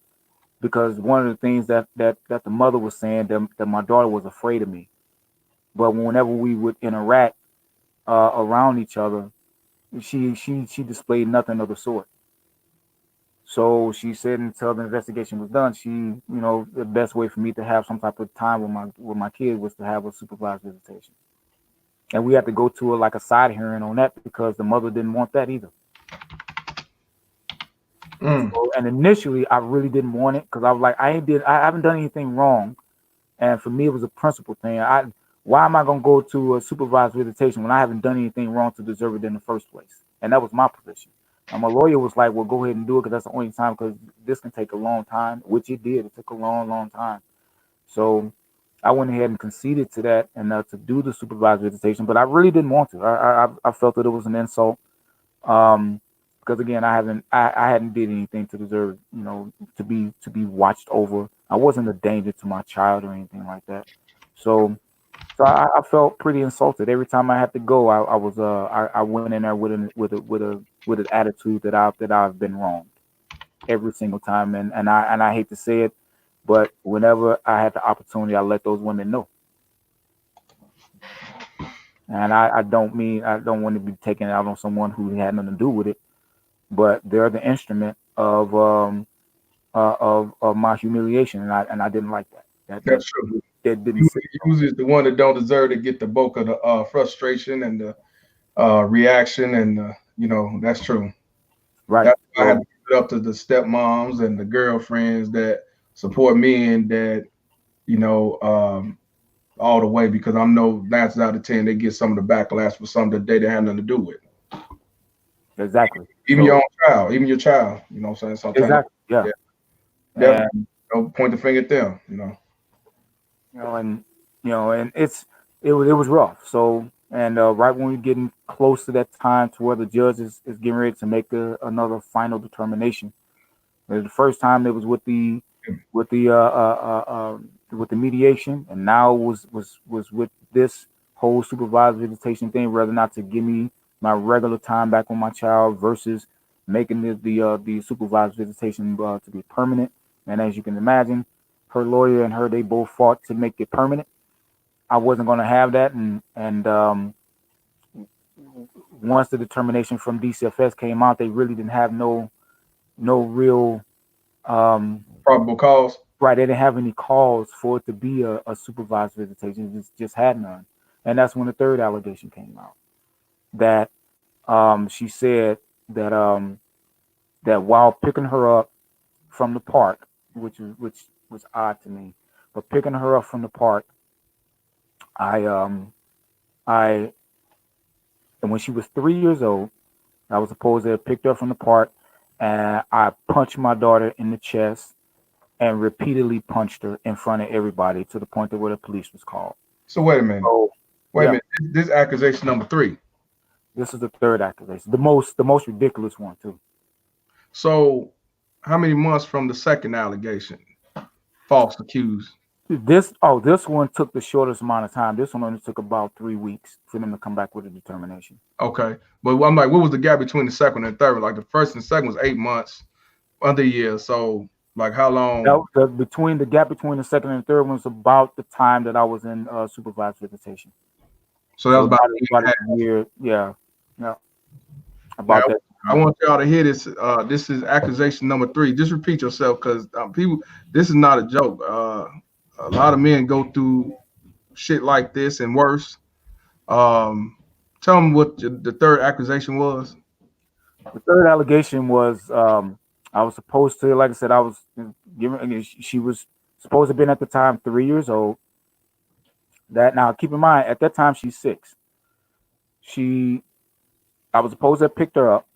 because one of the things that the mother was saying that my daughter was afraid of me. But whenever we would interact around each other, she displayed nothing of the sort. So she said until the investigation was done, the best way for me to have some type of time with my kid was to have a supervised visitation. And we had to go to a side hearing on that because the mother didn't want that either. So, and initially, I really didn't want it because I was like, I haven't done anything wrong, and for me, it was a principle thing. Why am I gonna go to a supervised visitation when I haven't done anything wrong to deserve it in the first place? And that was my position. And my lawyer was like, well, go ahead and do it because that's the only time because this can take a long time, which it did. It took a long, long time. So I went ahead and conceded to that and to do the supervised visitation, but I really didn't want to. I felt that it was an insult. Because again, I hadn't did anything to deserve, to be watched over. I wasn't a danger to my child or anything like that. So I felt pretty insulted every time I had to go. I went in there with an attitude that I've been wronged every single time, and I hate to say it, but whenever I had the opportunity, I let those women know. And I don't want to be taking it out on someone who had nothing to do with it. But they're the instrument of my humiliation, and I didn't like that. That's true. That didn't sit usually the one that don't deserve to get the bulk of the frustration and the reaction, and that's true. Right. That's why I have to give it up to the stepmoms and the girlfriends that support me and that all the way, because I know 9 out of 10 they get some of the backlash for something that they didn't have nothing to do with. Exactly. Even your own child, even your child. You know what I'm saying? Sometimes, exactly. Yeah. definitely, point the finger at them. And it was rough. So right when we're getting close to that time to where the judge is getting ready to make another final determination. The first time it was with the mediation, and now was with this whole supervised visitation thing, whether or not to give me my regular time back with my child versus making the supervised visitation to be permanent. And as you can imagine, her lawyer and her, they both fought to make it permanent. I wasn't going to have that, and once the determination from DCFS came out, they really didn't have no real probable cause. Right, they didn't have any cause for it to be a supervised visitation. It just had none, and that's when the third allegation came out. That she said that that while picking her up from the park, which was odd to me, but picking her up from the park, and when she was 3 years old, I was supposed to have picked her up from the park, and I punched my daughter in the chest and repeatedly punched her in front of everybody to the point that where the police was called. So wait a minute. Wait a minute. This accusation number 3. This is the third accusation, the most ridiculous one too. So, how many months from the second allegation? False accused. This one took the shortest amount of time. This one only took about 3 weeks for them to come back with a determination. Okay, but I'm like, what was the gap between the second and third? Like the first and second was 8 months, under a year. So, like, how long? The gap between the second and third one was about the time that I was in supervised visitation. So that was about a year. Yeah. About that. I want y'all to hear this. This is accusation number 3. Just repeat yourself, because people, this is not a joke. A lot of men go through shit like this and worse. Tell them what the third accusation was. The third allegation was I was supposed to, like I said, I was given. She was supposed to have been at the time 3 years old. That now, keep in mind, at that time she's 6. I was supposed to have picked her up,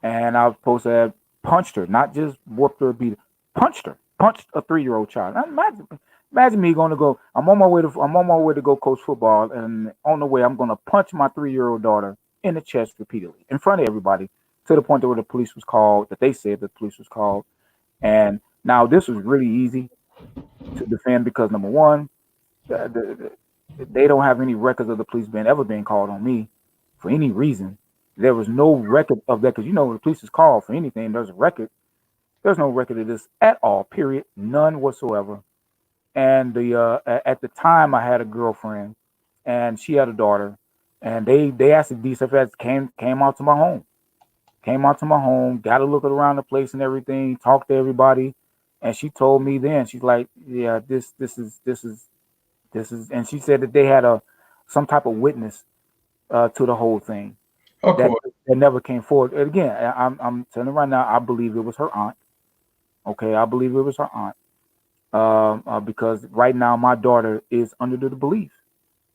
and I was supposed to have punched her, not just whooped her or beat her, punched a 3-year-old child. Imagine me going to go. I'm on my way to go coach football, and on the way I'm going to punch my 3-year-old daughter in the chest repeatedly in front of everybody, to the point where the police was called. That they said the police was called, and now this was really easy to defend because number one, they don't have any records of the police ever being called on me for any reason. There was no record of that, because when the police is called for anything, there's a record. There's no record of this at all. Period. None whatsoever. And at the time, I had a girlfriend, and she had a daughter, and they asked the DCFS came out to my home, got to look around the place and everything, talked to everybody, and she told me then, she's like, yeah, this is, and she said that they had some type of witness to the whole thing. That never came forward. And again, I'm telling you right now, I believe it was her aunt. Okay, I believe it was her aunt. Because right now my daughter is under the belief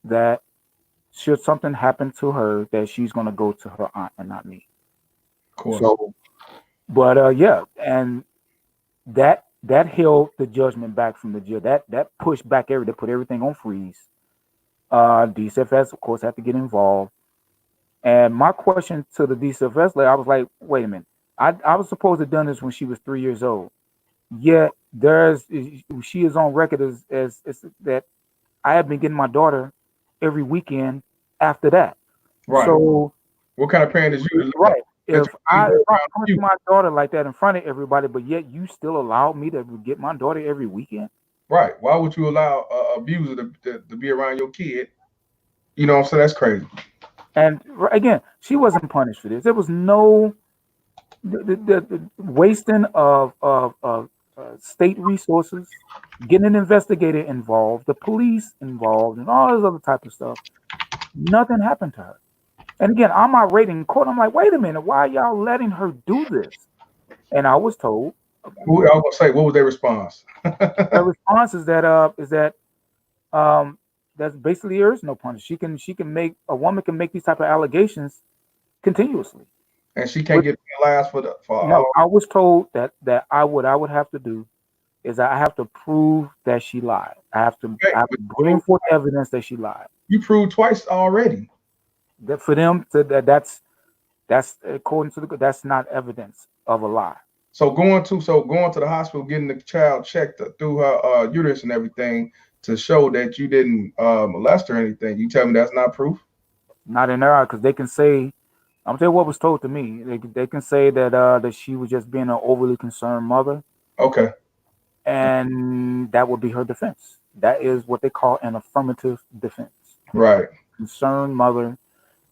that should something happen to her, that she's going to go to her aunt and not me. Of course. So, but yeah, and that held the judgment back from the judge. That pushed back they put everything on freeze. DCFS, of course, had to get involved. And my question to the DCFS, I was like, wait a minute. I was supposed to have done this when she was 3 years old. Yet she is on record as that I have been getting my daughter every weekend after that. Right. So what kind of parent is you? Right. If I punch my daughter like that in front of everybody, but yet you still allow me to get my daughter every weekend. Right. Why would you allow an abuser to be around your kid? You know what I'm saying? That's crazy. And again, she wasn't punished for this. There was no the wasting of state resources, getting an investigator involved, the police involved, and all this other type of stuff. Nothing happened to her. And again, I'm irate in court. I'm like, wait a minute, why are y'all letting her do this? And I was told. I was gonna say, what was their response? Their response is that that's basically there is no punishment. She can make a woman can make these type of allegations continuously. And she can't get penalized for No, all. I was told that I would have to do is I have to prove that she lied. Okay, I have but to bring forth evidence that she lied. you proved twice already. That for them to that's according to that's not evidence of a lie. So going to the hospital, getting the child checked through her uterus and everything to show that you didn't molest her or anything. You tell me that's not proof? Not in there because they can say I'm tell you what was told to me. They can say that she was just being an overly concerned mother, Okay. and that would be her defense. That is what they call an affirmative defense. Right. Concerned mother,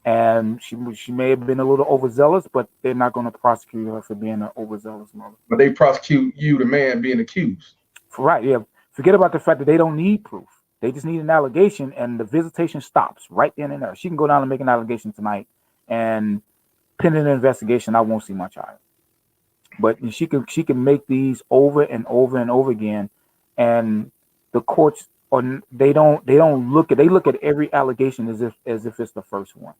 and she may have been a little overzealous, but they're not going to prosecute her for being an overzealous mother. But they prosecute you, the man being accused. Right? Yeah. Forget about the fact that they don't need proof. They just need an allegation, and the visitation stops right then and there. She can go down and make an allegation tonight, and pending an investigation, I won't see my child. But she can make these over and over and over again, and the courts they look at every allegation as if it's the first one.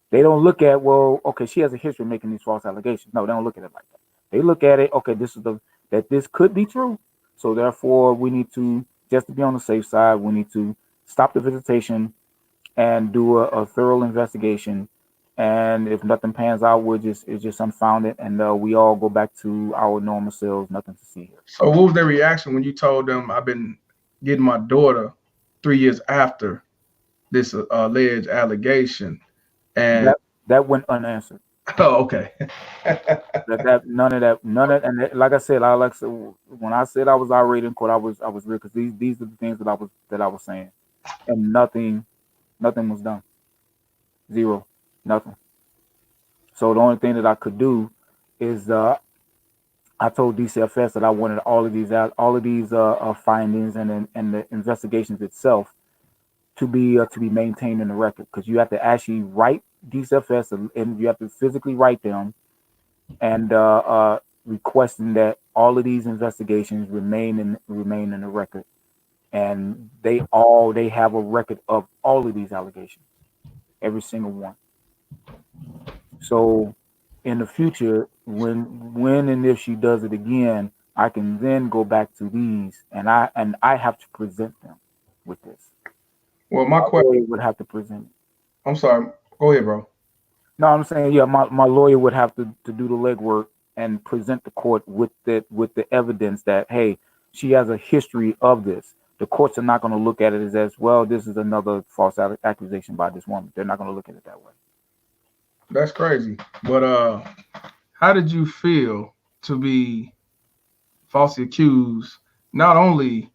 They don't look at, well, okay, she has a history of making these false allegations. No, they don't look at it like that. They look at it, okay, this could be true. So therefore, we need to, just to be on the safe side, we need to stop the visitation and do a thorough investigation. And if nothing pans out, it's just unfounded, and we all go back to our normal selves. Nothing to see here. So what was their reaction when you told them I've been getting my daughter 3 years after this alleged allegation? And that went unanswered. oh, okay. None of that, and like I said, when I said I was irate in court, I was real because these are the things that I was saying, and nothing was done. Zero, nothing. So the only thing that I could do is I told DCFS that I wanted all of these findings and the investigations itself to be maintained in the record, because you have to actually write DCFS and you have to physically write them and requesting that all of these investigations remain in the record, and they have a record of all of these allegations, every single one. So in the future, when and if she does it again, I can then go back to these and I have to present them with this. Well, my question would have to present it. I'm sorry. Go ahead, bro. No, I'm saying, yeah, my lawyer would have to do the legwork and present the court with the evidence that, hey, she has a history of this. The courts are not going to look at it as well, this is another false accusation by this woman. They're not going to look at it that way. That's crazy. But how did you feel to be falsely accused, not only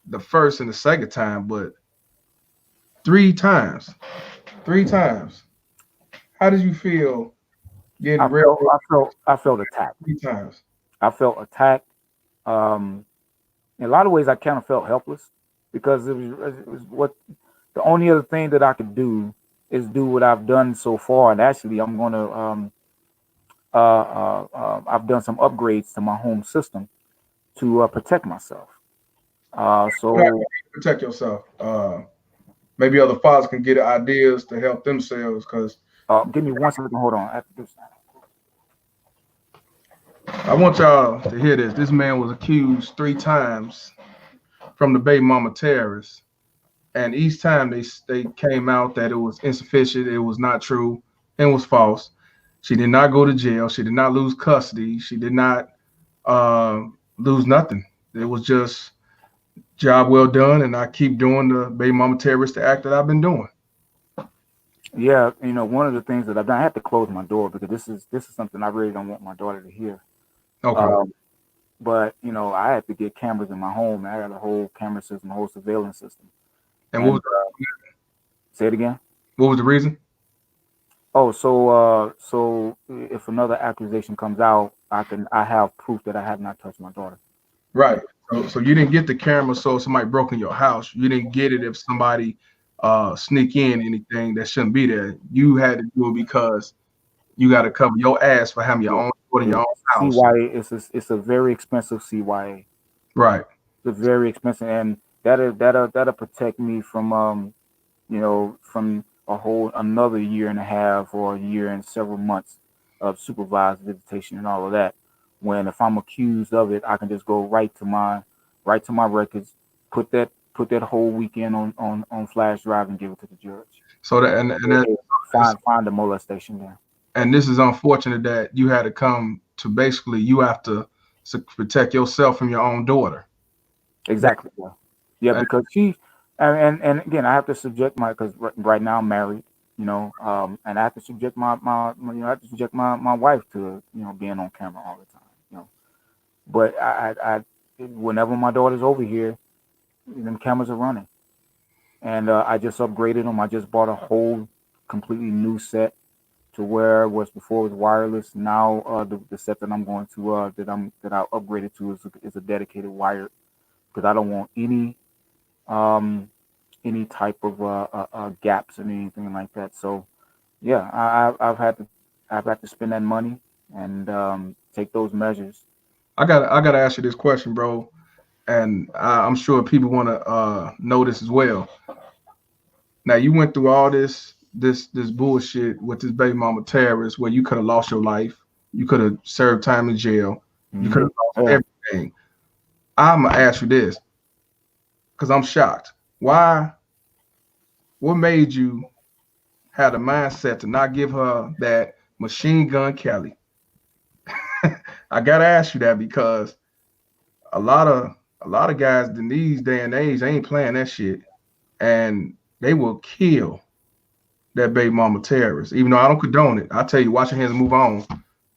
the first and the second time, but three times? How did you feel getting I felt attacked. 3 times? I felt attacked. In a lot of ways, I kind of felt helpless because it was what the only other thing that I could do is do what I've done so far. And actually, I'm going to I've done some upgrades to my home system to protect myself. So How do you protect yourself. Maybe other fathers can get ideas to help themselves. Because give me 1 second. Hold on. I want y'all to hear this. This man was accused 3 times from the baby mama terrorists, and each time they came out that it was insufficient, it was not true, and was false. She did not go to jail. She did not lose custody. She did not lose nothing. It was just job well done, and I keep doing the baby mama terrorist act that I've been doing. Yeah, one of the things that I've done, I had to close my door because this is something I really don't want my daughter to hear. Okay. But I had to get cameras in my home. I got a whole camera system, a whole surveillance system. And what was say it again? What was the reason? Oh, so if another accusation comes out, I have proof that I have not touched my daughter. Right. So you didn't get the camera so somebody broke in your house. You didn't get it if somebody sneak in anything that shouldn't be there. You had to do it because you got to cover your ass for having your own daughter in your own house. CYA it's a very expensive CYA. Right. It's very expensive, and that'll protect me from from a whole another year and a half or a year and several months of supervised visitation and all of that. When if I'm accused of it, I can just go right to my records, put that whole weekend on flash drive and give it to the judge. So that and that Find the molestation there. and this is unfortunate that you had to come to basically you have to protect yourself from your own daughter. Exactly. Yeah, yeah, And because and again, I have to subject my because right now I'm married, and I have to subject I have to subject my wife to being on camera all the time. But I whenever my daughter's over here, them cameras are running, and I just upgraded them. I just bought a whole completely new set to where it was before it was wireless. Now the set that I'm going to that I upgraded to is a dedicated wired because I don't want um any type of gaps and anything like that. So yeah, I've had to spend that money and take those measures. I gotta ask you this question, bro, and I'm sure people want to know this as well. Now you went through all this bullshit with this baby mama terrorist, where you could have lost your life, you could have served time in jail, you could have lost Yeah. everything. I'm gonna ask you this because I'm shocked. Why? What made you have the mindset to not give her that machine gun Kelly? I gotta ask you that because a lot of a lot of guys in these day and age they ain't playing that shit, and they will kill that baby mama terrorist. Even though I don't condone it, I tell you, wash your hands and move on.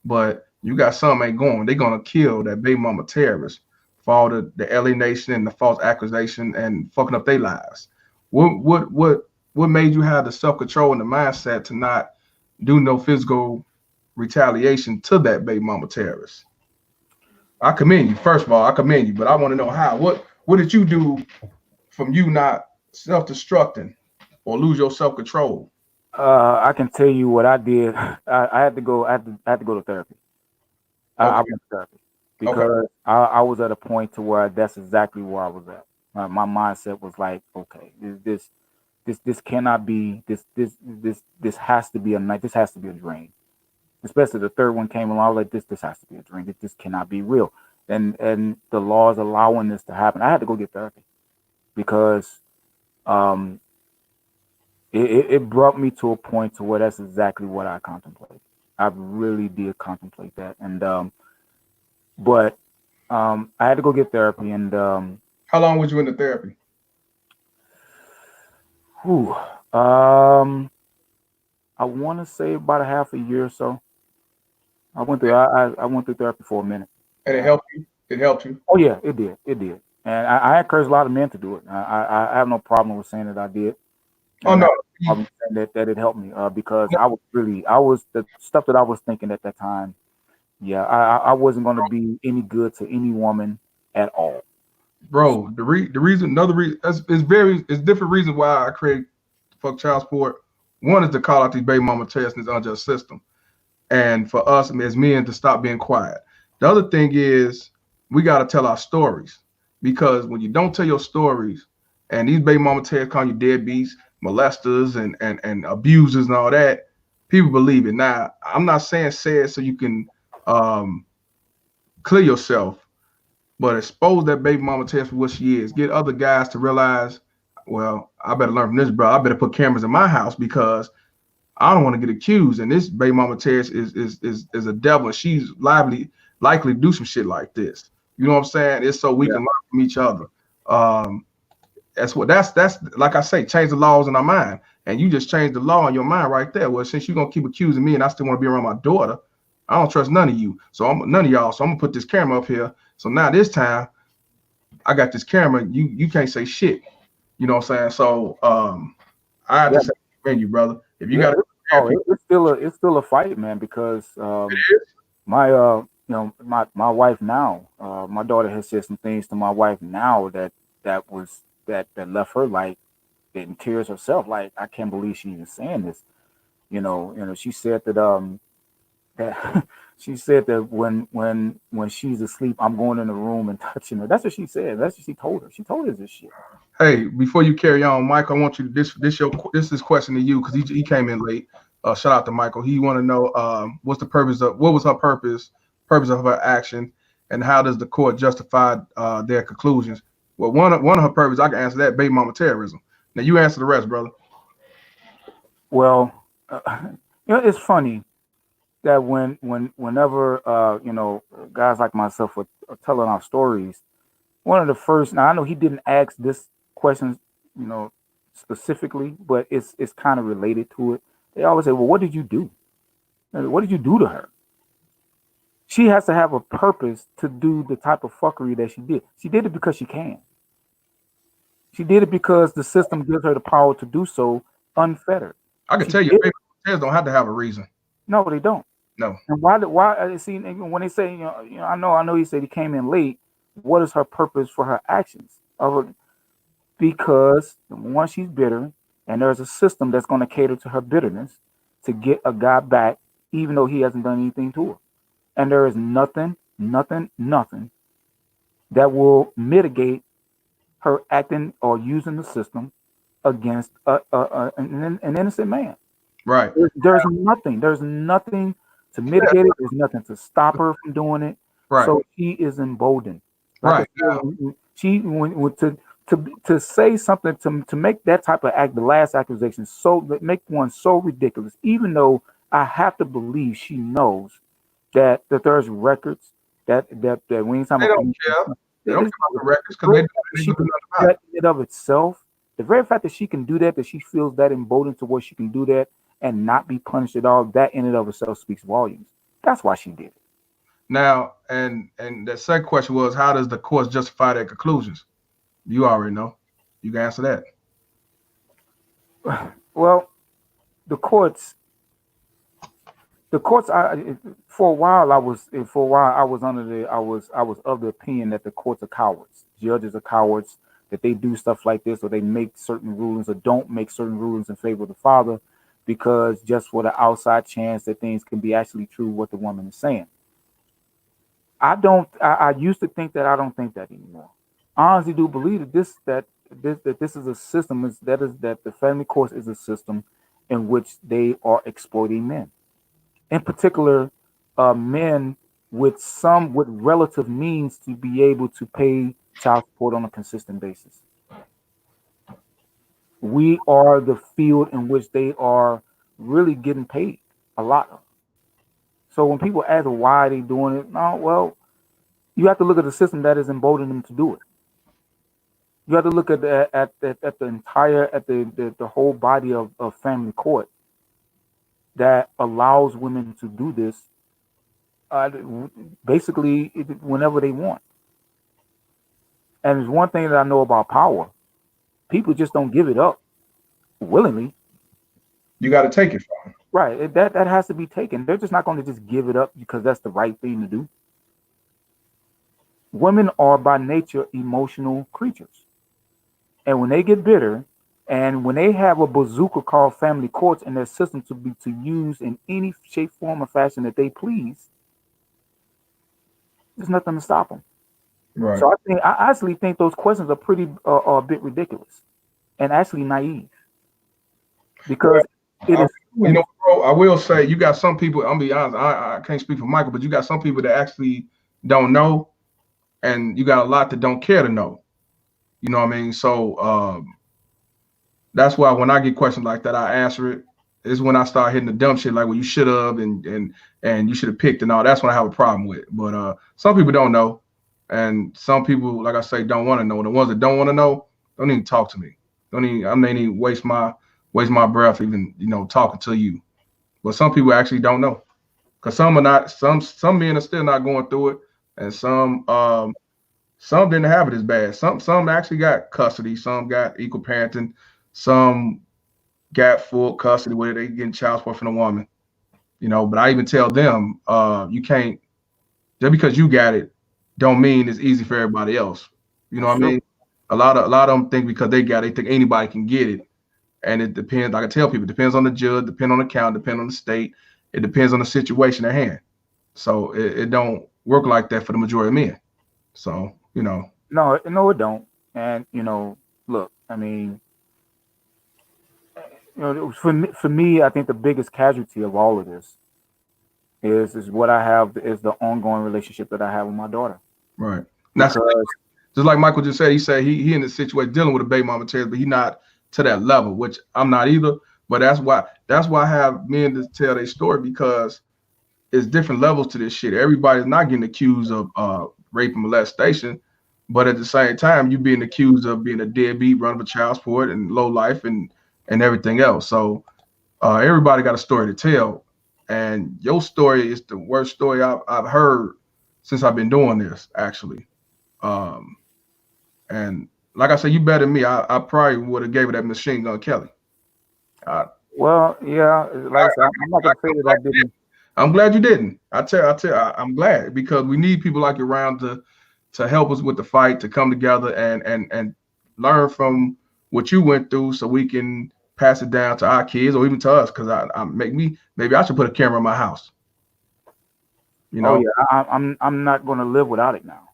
But you got some ain't going. They're gonna kill that baby mama terrorist for all the alienation and the false accusation and fucking up their lives. What made you have the self control and the mindset to not do no physical retaliation to that baby mama terrorist? I commend you. First of all, I commend you, but I want to know how. What did you do from you not self destructing or lose your self control? I can tell you what I did. I had to go. I had to go to therapy. I Okay, went to therapy okay, because I was at a point to where that's exactly where I was at. My mindset was like, okay, this cannot be this has to be a night. This has to be a dream. Especially the third one came along. I was like, this has to be a dream. This cannot be real. And the laws allowing this to happen. I had to go get therapy because um it brought me to a point to where that's exactly what I contemplate. I really did contemplate that, and but I had to go get therapy, and how long was you in the therapy? whew, um, I want to say about a half a year or so. I went through therapy for a minute. And it Uh, helped you? It helped you? oh yeah, it did, and I encourage a lot of men to do it. I have no problem with saying that I did, Oh and I no. have no problem saying that it helped me because I was the stuff that I was thinking at that time. Yeah, I wasn't going to be any good to any woman at all. Bro, the reason another reason it's different reasons why I create fuck child support. One is to call out these baby mama terrorists in this unjust system. And for us as men to stop being quiet. The other thing is we got to tell our stories because when you don't tell your stories, and these baby mama terrorists call you deadbeats, molesters, and abusers and all that, people believe it. Now, I'm not saying say it so you can um, clear yourself, but expose that baby mama terrorist for what she is. Get other guys to realize, well, I better learn from this, bro. I better put cameras in my house because I don't want to get accused. And this baby mama Terrence is a devil. And she's likely to do some shit like this. You know what I'm saying? It's so we Yeah, can learn from each other. Um, that's like I say, change the laws in our mind. And you just changed the law in your mind right there. Well, since you're gonna keep accusing me and I still want to be around my daughter, I don't trust none of you. So I'm none of y'all. So I'm gonna put this camera up here. So now this time I got this camera. You can't say shit. You know what I'm saying? So I have yeah, to say, thank you, brother. If you yeah. got to Oh, it's still a fight, man. Because my my wife now, my daughter has said some things to my wife now that left her like in tears herself. Like I can't believe she's even saying this. She said that that She said that when she's asleep, I'm going in the room and touching her. That's what she said. That's what she told her. She told us this shit. Hey, before you carry on, Michael, I want you to this is question to you because he came in late. Shout out to Michael. He want to know what was her purpose of her action, and how does the court justify their conclusions? Well, one of her purpose, I can answer that, baby mama terrorism. Now you answer the rest, brother. Well, it's funny that whenever guys like myself are telling our stories, one of the first, now I know he didn't ask this question, specifically, but it's kind of related to it. They always say, well, what did you do? What did you do to her? She has to have a purpose to do the type of fuckery that she did. She did it because she can. She did it because the system gives her the power to do so unfettered. I can tell you, baby terrorists don't have to have a reason. No, they don't. No. And why? See, when they say, I know he said he came in late. What is her purpose for her actions? Because once she's bitter, and there's a system that's going to cater to her bitterness to get a guy back, even though he hasn't done anything to her. And there is nothing that will mitigate her acting or using the system against an innocent man. Right. There's nothing to mitigate it. There's nothing to stop her from doing it. Right. So she is emboldened. Right. She to say something to make that type of act, the last accusation, make one so ridiculous. Even though I have to believe she knows that there's records that when they don't care. They don't care about the records because they do nothing about it. In and of itself, the very fact that she can do that she feels that emboldened to where she can do that and not be punished at all, that in and of itself speaks volumes. That's why she did it. Now, and the second question was, how does the courts justify their conclusions? You already know. You can answer that. Well, the courts. For a while I was of the opinion that the courts are cowards. Judges are cowards, that they do stuff like this, or they make certain rulings or don't make certain rulings in favor of the father, because just for the outside chance that things can be actually true what the woman is saying. I used to think that. I don't think that anymore. I honestly do believe that this is a system, that the family court is a system in which they are exploiting men. In particular, men with relative means to be able to pay child support on a consistent basis. We are the field in which they are really getting paid a lot of. So when people ask why are they doing it, you have to look at the system that is emboldening them to do it. You have to look at the whole body of family court that allows women to do this basically whenever they want. And there's one thing that I know about power. People just don't give it up willingly. You got to take it from them. Right. That has to be taken. They're just not going to just give it up because that's the right thing to do. Women are by nature emotional creatures. And when they get bitter, and when they have a bazooka called family courts in their system to use in any shape, form, or fashion that they please, there's nothing to stop them. Right. So I actually think those questions are pretty a bit ridiculous and actually naive. Because it is. Bro, I will say you got some people. I'll be honest. I can't speak for Michael, but you got some people that actually don't know, and you got a lot that don't care to know. You know what I mean? So that's why when I get questions like that, I answer it. Is when I start hitting the dumb shit like, well, you should have and you should have picked and all. That's when I have a problem with it. But some people don't know, and some people, like I say, don't want to know. The ones that don't want to know don't even talk to me. I don't even waste my breath even talking to you. But some people actually don't know, because some are not. Some men are still not going through it, and some didn't have it as bad. Some actually got custody. Some got equal parenting. Some got full custody where they getting child support from the woman. But I even tell them, you can't, just because you got it, don't mean it's easy for everybody else. You know what I mean? A lot of them think because they got it, they think anybody can get it. And it depends, like I tell people, it depends on the judge, depends on the count, depends on the state, it depends on the situation at hand. So it don't work like that for the majority of men. So, you know. No, it don't. And look, I mean, for me, I think the biggest casualty of all of this is what I have is the ongoing relationship that I have with my daughter. Right. That's just like Michael just said. He said he in the situation dealing with a baby mama Terrori, but he not to that level, which I'm not either. But that's why I have men to tell their story, because it's different levels to this shit. Everybody's not getting accused of rape and molestation, but at the same time, you being accused of being a deadbeat, running for child support and low life and everything else. So everybody got a story to tell, and your story is the worst story I've heard since I've been doing this, actually. And like I said, you better than me. I probably would have gave it that Machine Gun Kelly. Well, yeah, like I said, I'm not gonna say that I didn't. I'm glad you didn't. I'm glad, because we need people like you around to help us with the fight, to come together and learn from what you went through, so we can pass it down to our kids or even to us. Because maybe I should put a camera in my house. You know? Oh yeah, I'm not gonna live without it now.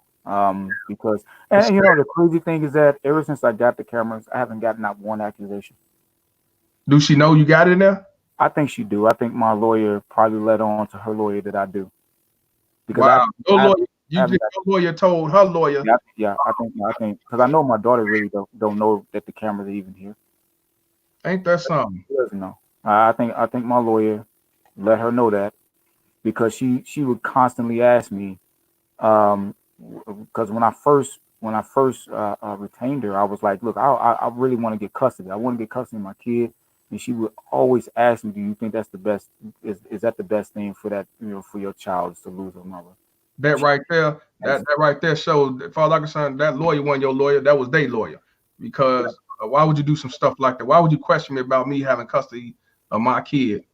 Because the crazy thing is that ever since I got the cameras, I haven't gotten not one accusation. Do she know you got it now? I think she do. I think my lawyer probably let on to her lawyer that I do. Because wow, your lawyer told her lawyer. Yeah, I think because I know my daughter really don't know that the cameras are even here. Ain't that something? She doesn't know. I think my lawyer let her know that, because she would constantly ask me, because when I first retained her, I was like, look, I really want to get custody. I want to get custody of my kid. And she would always ask me, do you think that's the best? Is that the best thing for that, for your child, is to lose her mother? That right there shows, as far as I'm concerned, that lawyer wasn't your lawyer. That was their lawyer. Because why would you do some stuff like that? Why would you question me about me having custody of my kid?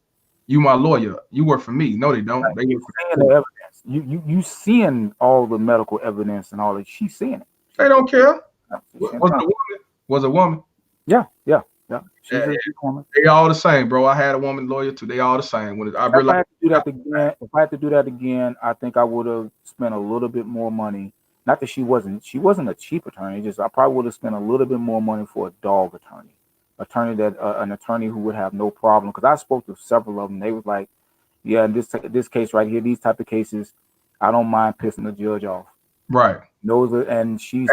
You my lawyer. You work for me. No, they don't. They work for the evidence. You seeing all the medical evidence and all that. She's seeing it. They don't care. Was a woman? Yeah. They all the same, bro. I had a woman lawyer too. They all the same. If I had to do that again, I think I would have spent a little bit more money. Not that she wasn't a cheap attorney. Just I probably would have spent a little bit more money for a dog attorney that an attorney who would have no problem. Because I spoke to several of them. They was like, yeah, in this case right here, these type of cases, I don't mind pissing the judge off. Right. She's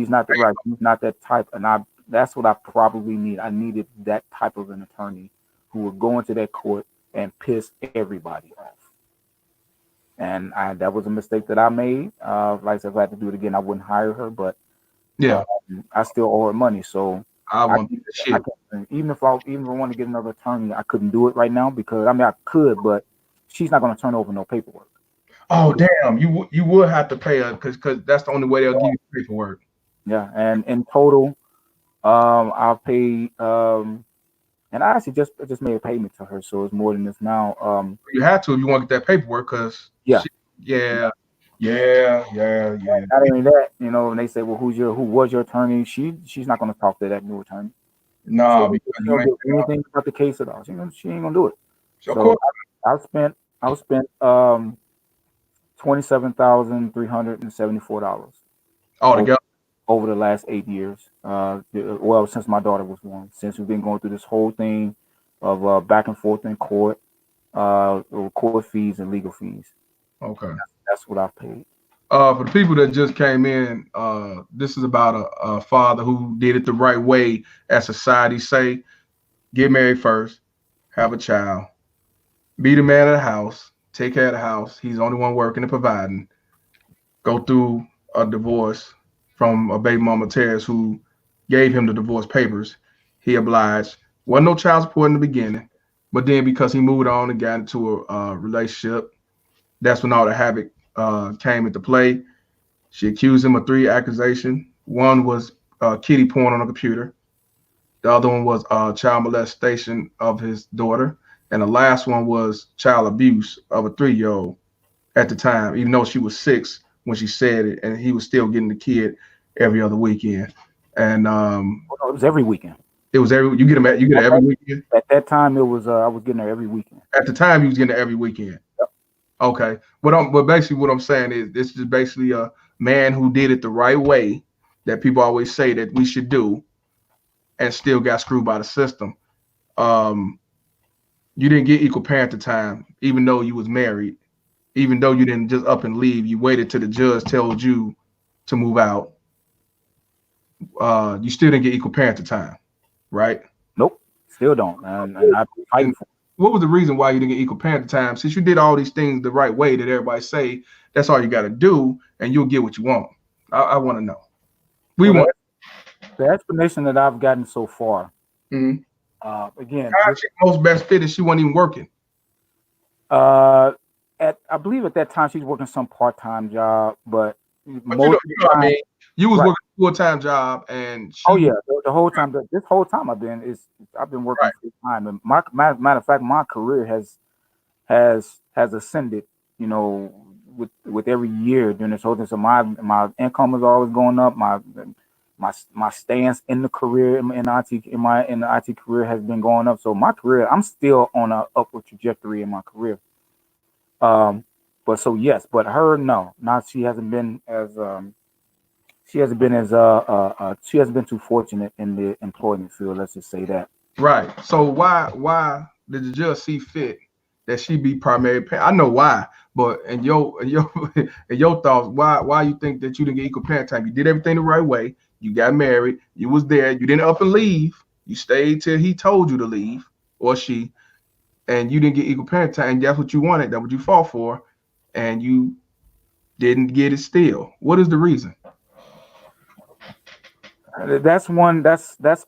not that type, and that's what I probably need. I needed that type of an attorney who would go into that court and piss everybody off. And that was a mistake that I made. Like I said, if I had to do it again, I wouldn't hire her, but I still owe her money. So even if I want to get another attorney, I couldn't do it right now, because I could, but she's not going to turn over no paperwork. Oh damn! You would have to pay her, because that's the only way they'll give you paperwork. Yeah, and in total, I'll pay, and I actually just made a payment to her, so it's more than this now. You have to if you want to get that paperwork, because yeah. Not only that, and they say, well, who was your attorney? She's not going to talk to that new attorney. No, because she don't do anything about the case at all. She ain't gonna do it. So I spent $27,374 altogether over the last 8 years. Well, since my daughter was born, since we've been going through this whole thing of back and forth in court, court fees and legal fees. Okay, that's what I've paid. For the people that just came in, this is about a father who did it the right way, as society say: get married first, have a child, be the man of the house, take care of the house. He's the only one working and providing. Go through a divorce from a baby mama Terrori who gave him the divorce papers. He obliged. Wasn't no child support in the beginning, but then because he moved on and got into a relationship, that's when all the havoc came into play. She accused him of 3 accusations. One was kiddie porn on a computer. The other one was child molestation of his daughter. And the last one was child abuse of a 3-year-old at the time, even though she was 6 when she said it, and he was still getting the kid every other weekend. And it was every weekend. It was you get it every weekend. At that time, it was I was getting her every weekend. At the time, he was getting it every weekend. Yep. Okay, but basically what I'm saying is this is basically a man who did it the right way that people always say that we should do, and still got screwed by the system. Um, you didn't get equal parenting time, even though you was married, even though you didn't just up and leave. You waited till the judge told you to move out. You still didn't get equal parenting time, right? Nope, still don't. And I'm fighting for it. What was the reason why you didn't get equal parenting time? Since you did all these things the right way that everybody say, that's all you got to do, and you'll get what you want. I want to know. We Well, want. the explanation that I've gotten so far. Mm-hmm. Again, most best fit is she wasn't even working. I believe at that time she's working some part-time job, but most I mean, you was working a full-time job, and the whole time this whole time I've been working full time, and matter of fact, my career has ascended, you know, with every year during this whole thing. So my income is always going up. My stance in the career in the IT career has been going up. So my career, I'm still on an upward trajectory in my career. But so yes, but her no, not she hasn't been too fortunate in the employment field. Let's just say that. Right. So why did the judge see fit that she be primary parent? I know why, but in your thoughts, why you think that you didn't get equal parent time? You did everything the right way. You got married. You was there. You didn't up and leave. You stayed till he told you to leave, or she, and you didn't get equal parent time. That's what you wanted. That's what you fought for, and you didn't get it still. What is the reason? That's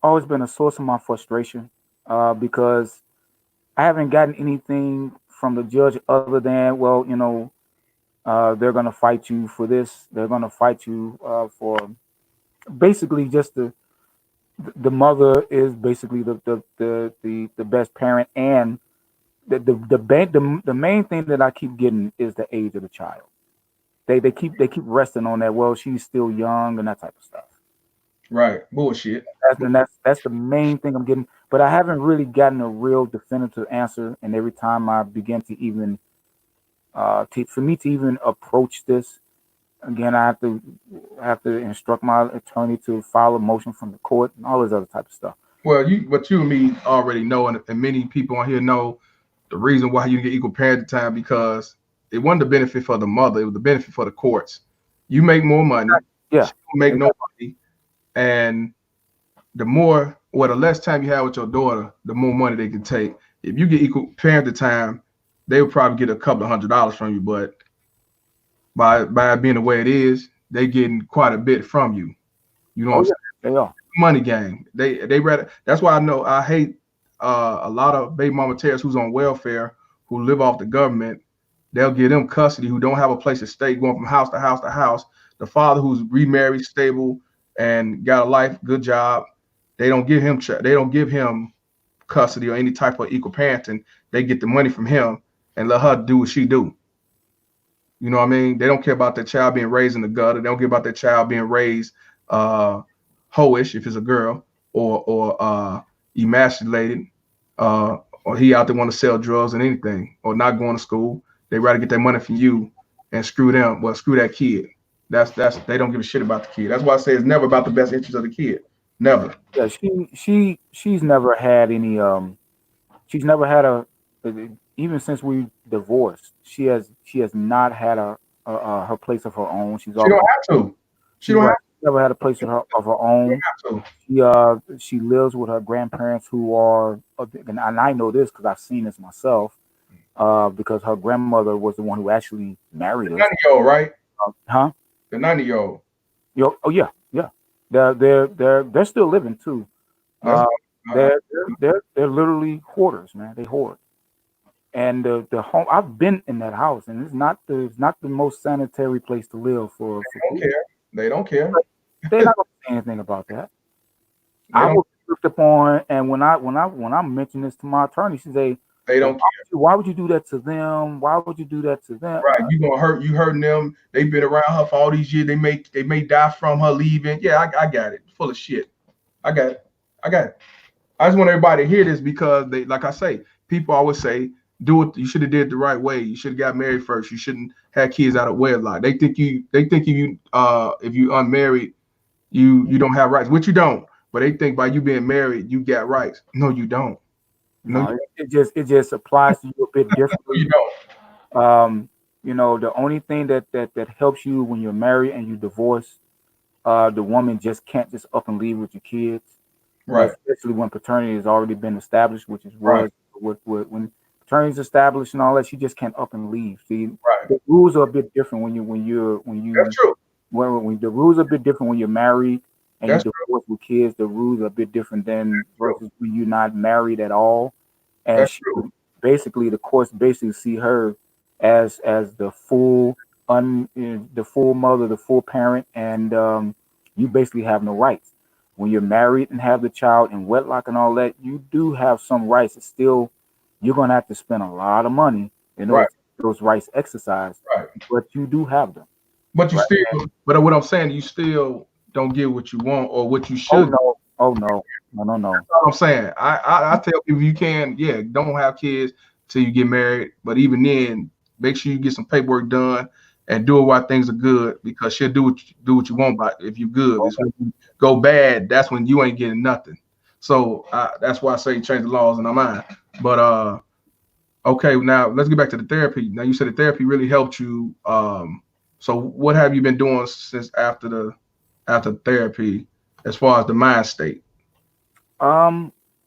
always been a source of my frustration, because I haven't gotten anything from the judge other than, well, you know, they're going to fight you for this. They're going to fight you for basically just the mother is basically the best parent, and the main thing that I keep getting is the age of the child. They keep resting on that. Well, she's still young and that type of stuff. Right, bullshit. That's the main thing I'm getting, but I haven't really gotten a real definitive answer. And every time I begin to even, for me to even approach this again, I have to instruct my attorney to file a motion from the court and all this other type of stuff. Well, you and me already know, and many people on here know the reason why you get equal parenting time, because it wasn't the benefit for the mother; it was the benefit for the courts. You make more money, yeah, she don't make no money. And the less time you have with your daughter, the more money they can take. If you get equal parenting time, they would probably get a couple of $100s from you. But by being the way it is, they getting quite a bit from you. You know what I'm saying? They are. Money game. They rather. That's why I hate a lot of baby mama terrorists who's on welfare, who live off the government. They'll give them custody, who don't have a place to stay, going from house to house to house. The father who's remarried, stable, and got a life, good job, they don't give him custody or any type of equal parenting. They get the money from him and let her do what she do. You know what I mean? They don't care about that child being raised in the gutter. They don't care about that child being raised hoish if it's a girl, or emasculated, or he out there want to sell drugs and anything, or not going to school. They rather get that money from you and screw them. Well, screw that kid. That's they don't give a shit about the kid. That's why I say it's never about the best interest of the kid. Never. Yeah, she's never had any she's never had even since we divorced, she has not had her place of her own. She don't have to. She never had a place of her own. She lives with her grandparents, who are, and I know this because I've seen this myself, because her grandmother was the one who actually married her. 90-year-old, right? Huh? The 90-year-old. Oh yeah. They're still living too. They're literally hoarders, man. They hoard. And the home, I've been in that house, and it's not the most sanitary place to live for. They don't care. They're not gonna say anything about that. I was looked upon, and when I mention this to my attorney, she say, they don't care. Why would you do that to them? Why would you do that to them? Right, you hurting them. They've been around her for all these years. They may die from her leaving. Yeah, I got it. Full of shit. I got it. I just want everybody to hear this, because they, like I say, people always say do it. You should have did it the right way. You should have got married first. You shouldn't have kids out of wedlock. They think if you unmarried, you don't have rights, which you don't. But they think by you being married, you got rights. No, you don't. No, No, it just applies to you a bit differently. you don't. The only thing that helps you when you're married and you divorce, the woman just can't just up and leave with your kids. Right. Especially when paternity has already been established, which is Right. when paternity is established and all that, she just can't up and leave. See, Right. the rules are a bit different when That's true. when the rules are a bit different when you're married and That's you divorce with kids. The rules are a bit different than versus when you're not married at all. And That's she true. basically the courts basically see her as the full the full mother, the full parent, and you basically have no rights. When you're married and have the child in wedlock and all that, you do have some rights. It's still you're gonna have to spend a lot of money in order Right. to get those rights exercised, Right. but you do have them. But you Right. still, but what I'm saying, you still don't get what you want or what you Oh should. no, oh no, no. That's what I'm saying. I tell people you can, yeah, don't have kids till you get married. But even then, make sure you get some paperwork done and do it while things are good, because she'll do what you want. But if you good, it's when you go bad, that's when you ain't getting nothing. So that's why I say change the laws in our mind. But okay, now let's get back to the therapy. Now you said the therapy really helped you. So what have you been doing since after therapy, as far as the mind state?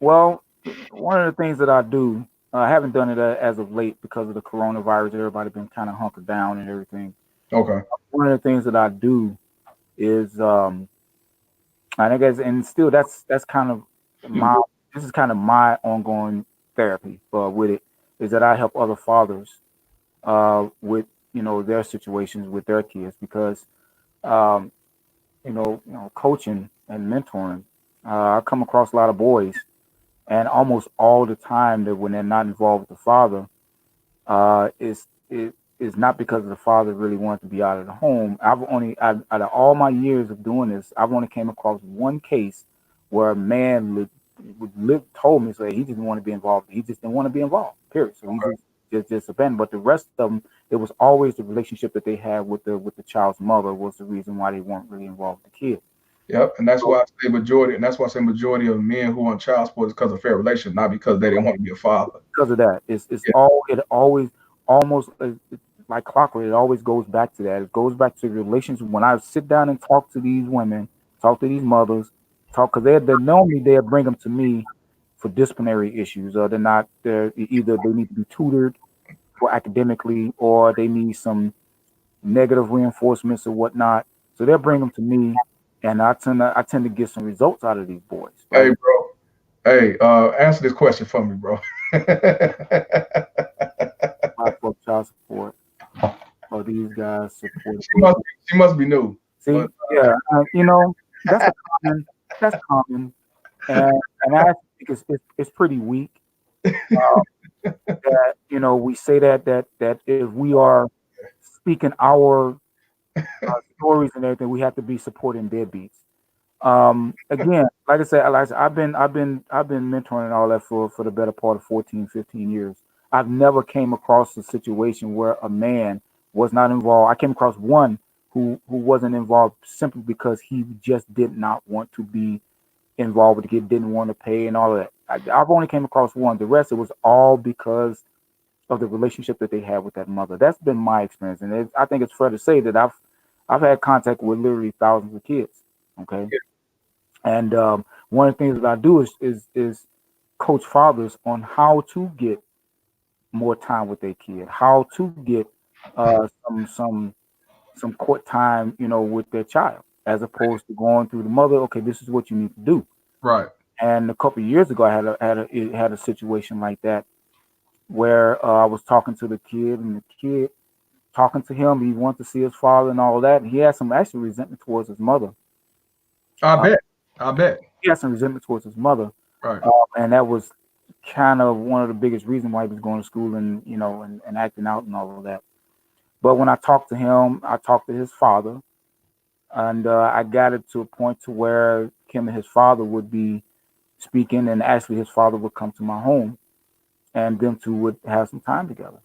Well, one of the things that I do, I haven't done it as of late because of the coronavirus. Everybody been kind of hunkered down and everything. Okay. One of the things that I do is, and I guess, and still that's kind of my this is kind of my ongoing therapy with it, is that I help other fathers with their situations with their kids because um, coaching and mentoring. I come across a lot of boys, and almost all the time that when they're not involved with the father, it is not because the father really wanted to be out of the home. Out of all my years of doing this, I've only came across one case where a man told me, say he didn't want to be involved. He just didn't want to be involved. Period. So he just abandoned. But the rest of them, it was always the relationship that they had with the child's mother was the reason why they weren't really involved with the kid. Yep, and that's why I say majority, and that's why I say majority of men who are on child support is because of fair relation, not because they didn't want to be a father. Because of that, it always almost like clockwork. It always goes back to that. It goes back to relations. When I sit down and talk to these women, talk to these mothers, because they normally they'll bring them to me for disciplinary issues, or they're either they need to be tutored for academically, or they need some negative reinforcements or whatnot. So they'll bring them to me, and I tend to get some results out of these boys. Hey, Right? bro. Hey, answer this question for me, bro. For child support. Oh, these guys support. She must be new. See, But, yeah, that's that's common, and I think it's pretty weak. That we say that if we are speaking our stories and everything, we have to be supporting deadbeats. Again, like I said, I've been mentoring and all that for the better part of 14, 15 years. I've never came across a situation where a man was not involved. I came across one who wasn't involved simply because he just did not want to be involved with the kid, didn't want to pay and all of that. I've only came across one. The rest, it was all because of the relationship that they had with that mother. That's been my experience, and I think it's fair to say that I've had contact with literally thousands of kids. Okay. And one of the things that I do is coach fathers on how to get more time with their kid, how to get some court time, with their child, as opposed to going through the mother. Okay, this is what you need to do. right. And a couple of years ago, I had a situation like that where I was talking to the kid, and the kid talking to him. He wanted to see his father and all that. And he had some actual resentment towards his mother. I bet. He had some resentment towards his mother. Right. And that was kind of one of the biggest reasons why he was going to school and and acting out and all of that. But when I talked to him, I talked to his father, and I got it to a point to where him and his father would be speaking, and actually his father would come to my home, and them two would have some time together.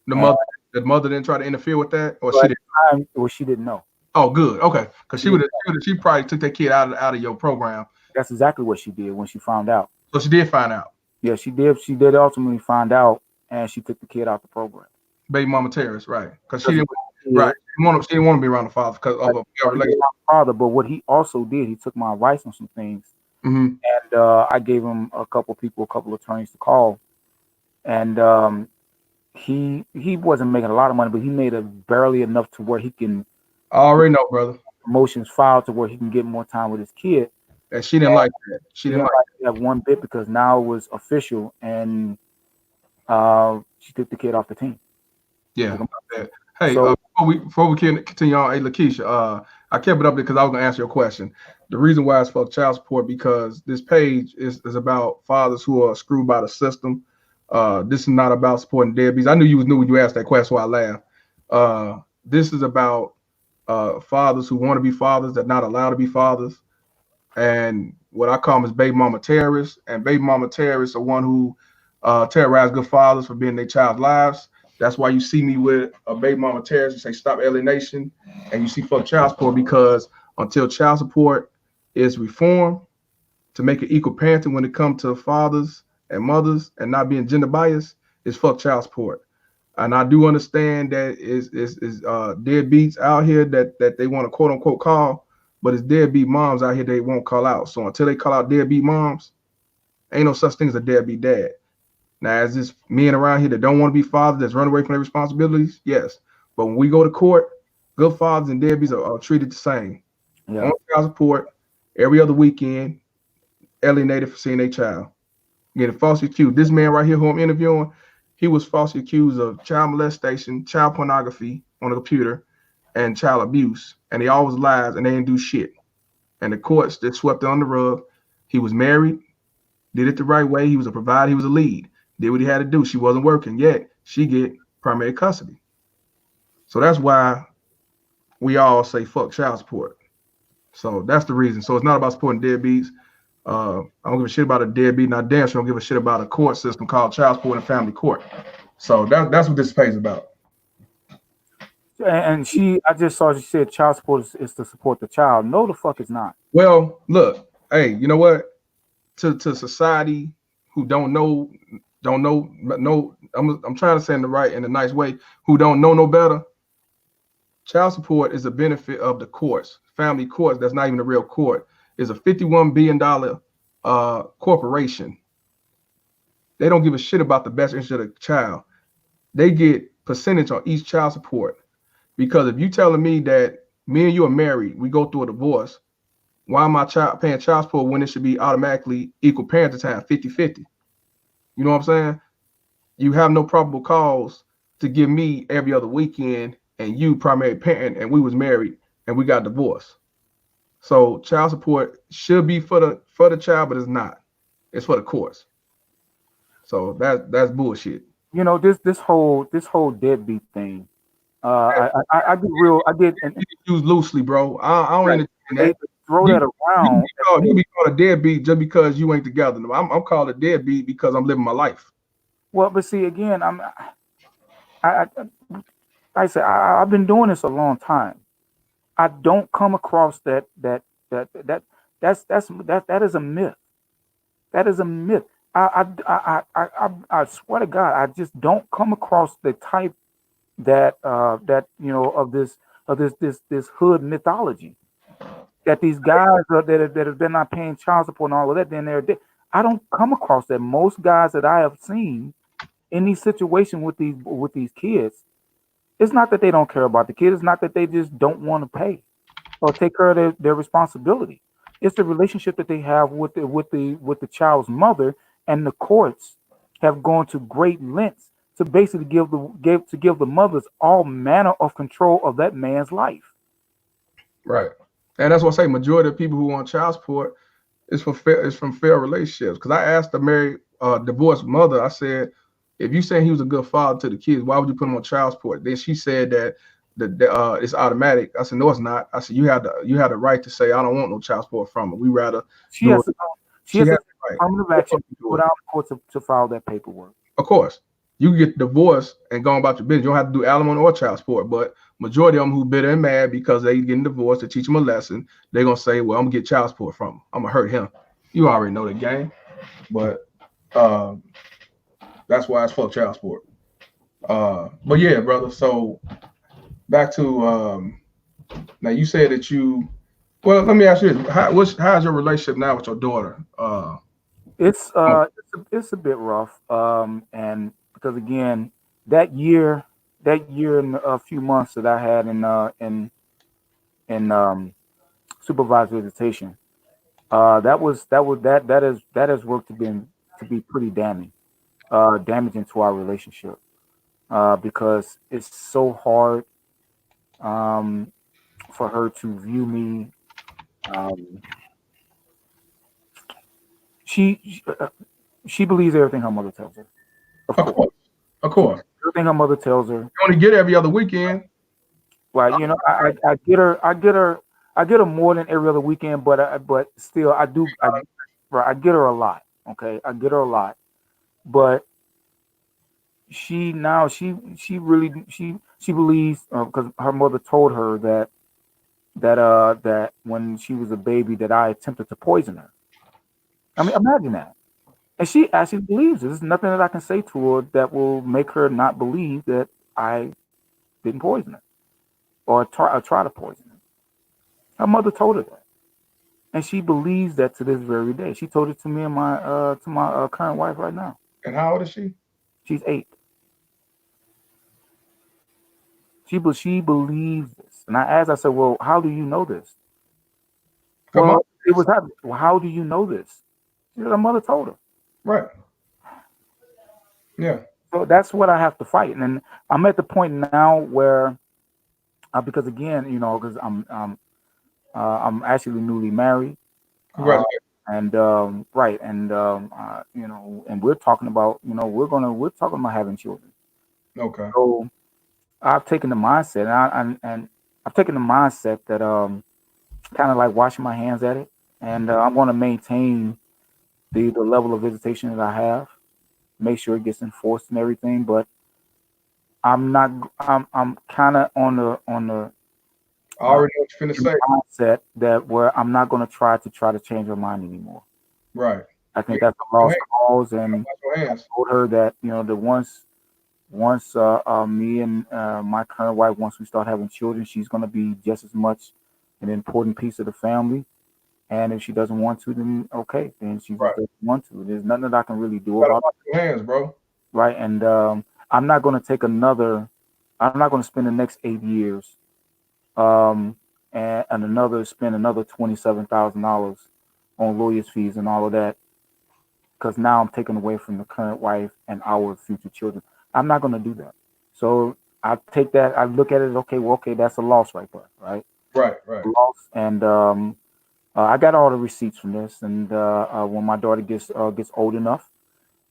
The mother didn't try to interfere with that, or she didn't. Well, she didn't know. Oh, good. Okay, because she probably took that kid out of your program. That's exactly what she did when she found out. So she did find out. Yeah, she did. She did ultimately find out, and she took the kid out the program. Baby Mama Terrori, right? Because she didn't. Right. She didn't want to be around the father because of a relationship. Father, but what he also did, he took my advice on some things, Mm-hmm. and I gave him a couple attorneys to call, and he wasn't making a lot of money, but he made it barely enough to where he can. I already know, brother. Promotions filed to where he can get more time with his kid. And she didn't like that. She didn't like that one bit because now it was official, and she took the kid off the team. Yeah. Hey, so, before we can continue on, hey Lakeisha, I kept it up there because I was gonna answer your question. The reason why it's for child support because this page is about fathers who are screwed by the system. This is not about supporting deadbeats. I knew you was new when you asked that question, so I laughed. This is about fathers who want to be fathers that are not allowed to be fathers, and what I call them is baby mama terrorists. And baby mama terrorists are one who terrorize good fathers for being in their child's lives. That's why you see me with a baby mama terrorist. You say stop alienation, and you see fuck child support because until child support is reformed to make it equal parenting when it comes to fathers and mothers and not being gender biased, is fuck child support. And I do understand that is deadbeats out here that they want to quote unquote call, but it's deadbeat moms out here they won't call out. So until they call out deadbeat moms, ain't no such thing as a deadbeat dad. Now, is this men around here that don't want to be fathers that's run away from their responsibilities? Yes. But when we go to court, good fathers and deadbeats are treated the same. Yeah. On child support, every other weekend, alienated for seeing their child. Getting falsely accused. This man right here who I'm interviewing, he was falsely accused of child molestation, child pornography on the computer, and child abuse. And they always lies and they didn't do shit. And the courts, they swept it on the rug. He was married, did it the right way. He was a provider, he was a lead. Did what he had to do. She wasn't working yet. She get primary custody. So that's why we all say fuck child support. So that's the reason. So it's not about supporting deadbeats. I don't give a shit about a deadbeat. And I damn sure don't give a shit about a court system called child support and family court. So that's what this page is about. And I just saw she said child support is to support the child. No, the fuck it's not. Well, look, hey, you know what? To society who don't know, I'm trying to say in a nice way, who don't know no better. Child support is a benefit of the courts, family courts. That's not even a real court. It's a $51 billion corporation. They don't give a shit about the best interest of the child. They get percentage on each child support. Because if you telling me that me and you are married, we go through a divorce, why am I paying child support when it should be automatically equal parenting time, 50-50? You know what I'm saying? You have no probable cause to give me every other weekend and you primary parent and we was married and we got divorced. So child support should be for the child, but it's not. It's for the courts. So that's bullshit. You know, this whole deadbeat thing. I did use loosely, bro. I don't entertain that. Throw that around. You be called a deadbeat just because you ain't together. I'm called a deadbeat because I'm living my life. Well, but see, again, I've been doing this a long time. I don't come across that is a myth. That is a myth. I swear to God, I just don't come across the type that of this hood mythology that these guys that have been not paying child support and all of that. Then they're dead. I don't come across that. Most guys that I have seen in these situations with these kids, it's not that they don't care about the kids. It's not that they just don't want to pay or take care of their responsibility. It's the relationship that they have with the child's mother, and the courts have gone to great lengths to basically give the mothers all manner of control of that man's life. Right, and that's what I say. Majority of people who want child support is from fair relationships. Because I asked the married divorced mother, I said, if you saying he was a good father to the kids, why would you put him on child support? Then she said that it's automatic. I said, no, it's not. I said, you had the right to say, I don't want no child support from him. We rather she has a affirmative action to put out court to file that paperwork. Of course, you can get divorced and go about your business. You don't have to do alimony or child support. But majority of them who bitter and mad because they getting divorced to teach them a lesson, they're gonna say, "Well, I'm gonna get child support from him. I'm gonna hurt him." You already know the game, but that's why it's for child support. But yeah, brother. So back to now. You said that you. Well, let me ask you this: how's your relationship now with your daughter? It's a bit rough. And because again, that year and a few months that I had in supervised visitation, that has worked to be pretty damaging to our relationship. Because it's so hard for her to view me. Um, she believes everything her mother tells her. Of Of course, course, of course. everything her mother tells her. You only get every other weekend. Well, I get her more than every other weekend, but still, right, I get her a lot. Okay, I get her a lot, but she believes because her mother told her that when she was a baby that I attempted to poison her. I mean, imagine that. And she actually believes it. There's nothing that I can say to her that will make her not believe that I didn't poison her or try to poison her. Her mother told her that, and she believes that to this very day. She told it to me and my current wife right now. And how old is she? She's 8. She believes this, and I asked. I said, "Well, how do you know this?" Come on. Well, it was happening. Well, how do you know this? She said, her mother told her. Right. Yeah. So that's what I have to fight, and then I'm at the point now where, because again, because I'm actually newly married, Congratulations. and right, and and we're talking about, we're talking about having children. Okay. So I've taken the mindset, and I've taken the mindset that kind of like washing my hands at it, and I'm going to maintain the level of visitation that I have, make sure it gets enforced and everything, but I'm not. I'm kind of on the I already know what you're finna say. mindset that where I'm not going to try to change her mind anymore. Right. I think that's a lost cause, and Wash your I hands. told her that that once me and my current wife, once we start having children, she's going to be just as much an important piece of the family. And if she doesn't want to, then okay, then she just Right. doesn't want to. There's nothing that I can really do You gotta about wash your hands, bro. it, right? And I'm not going to take another. I'm not going to spend the next 8 years, and spend another $27,000 on lawyers' fees and all of that, because now I'm taking away from the current wife and our future children. I'm not going to do that. So I take that. I look at it. Okay, that's a loss right there, right? Right. Right. Loss, and I got all the receipts from this. And when my daughter gets old enough,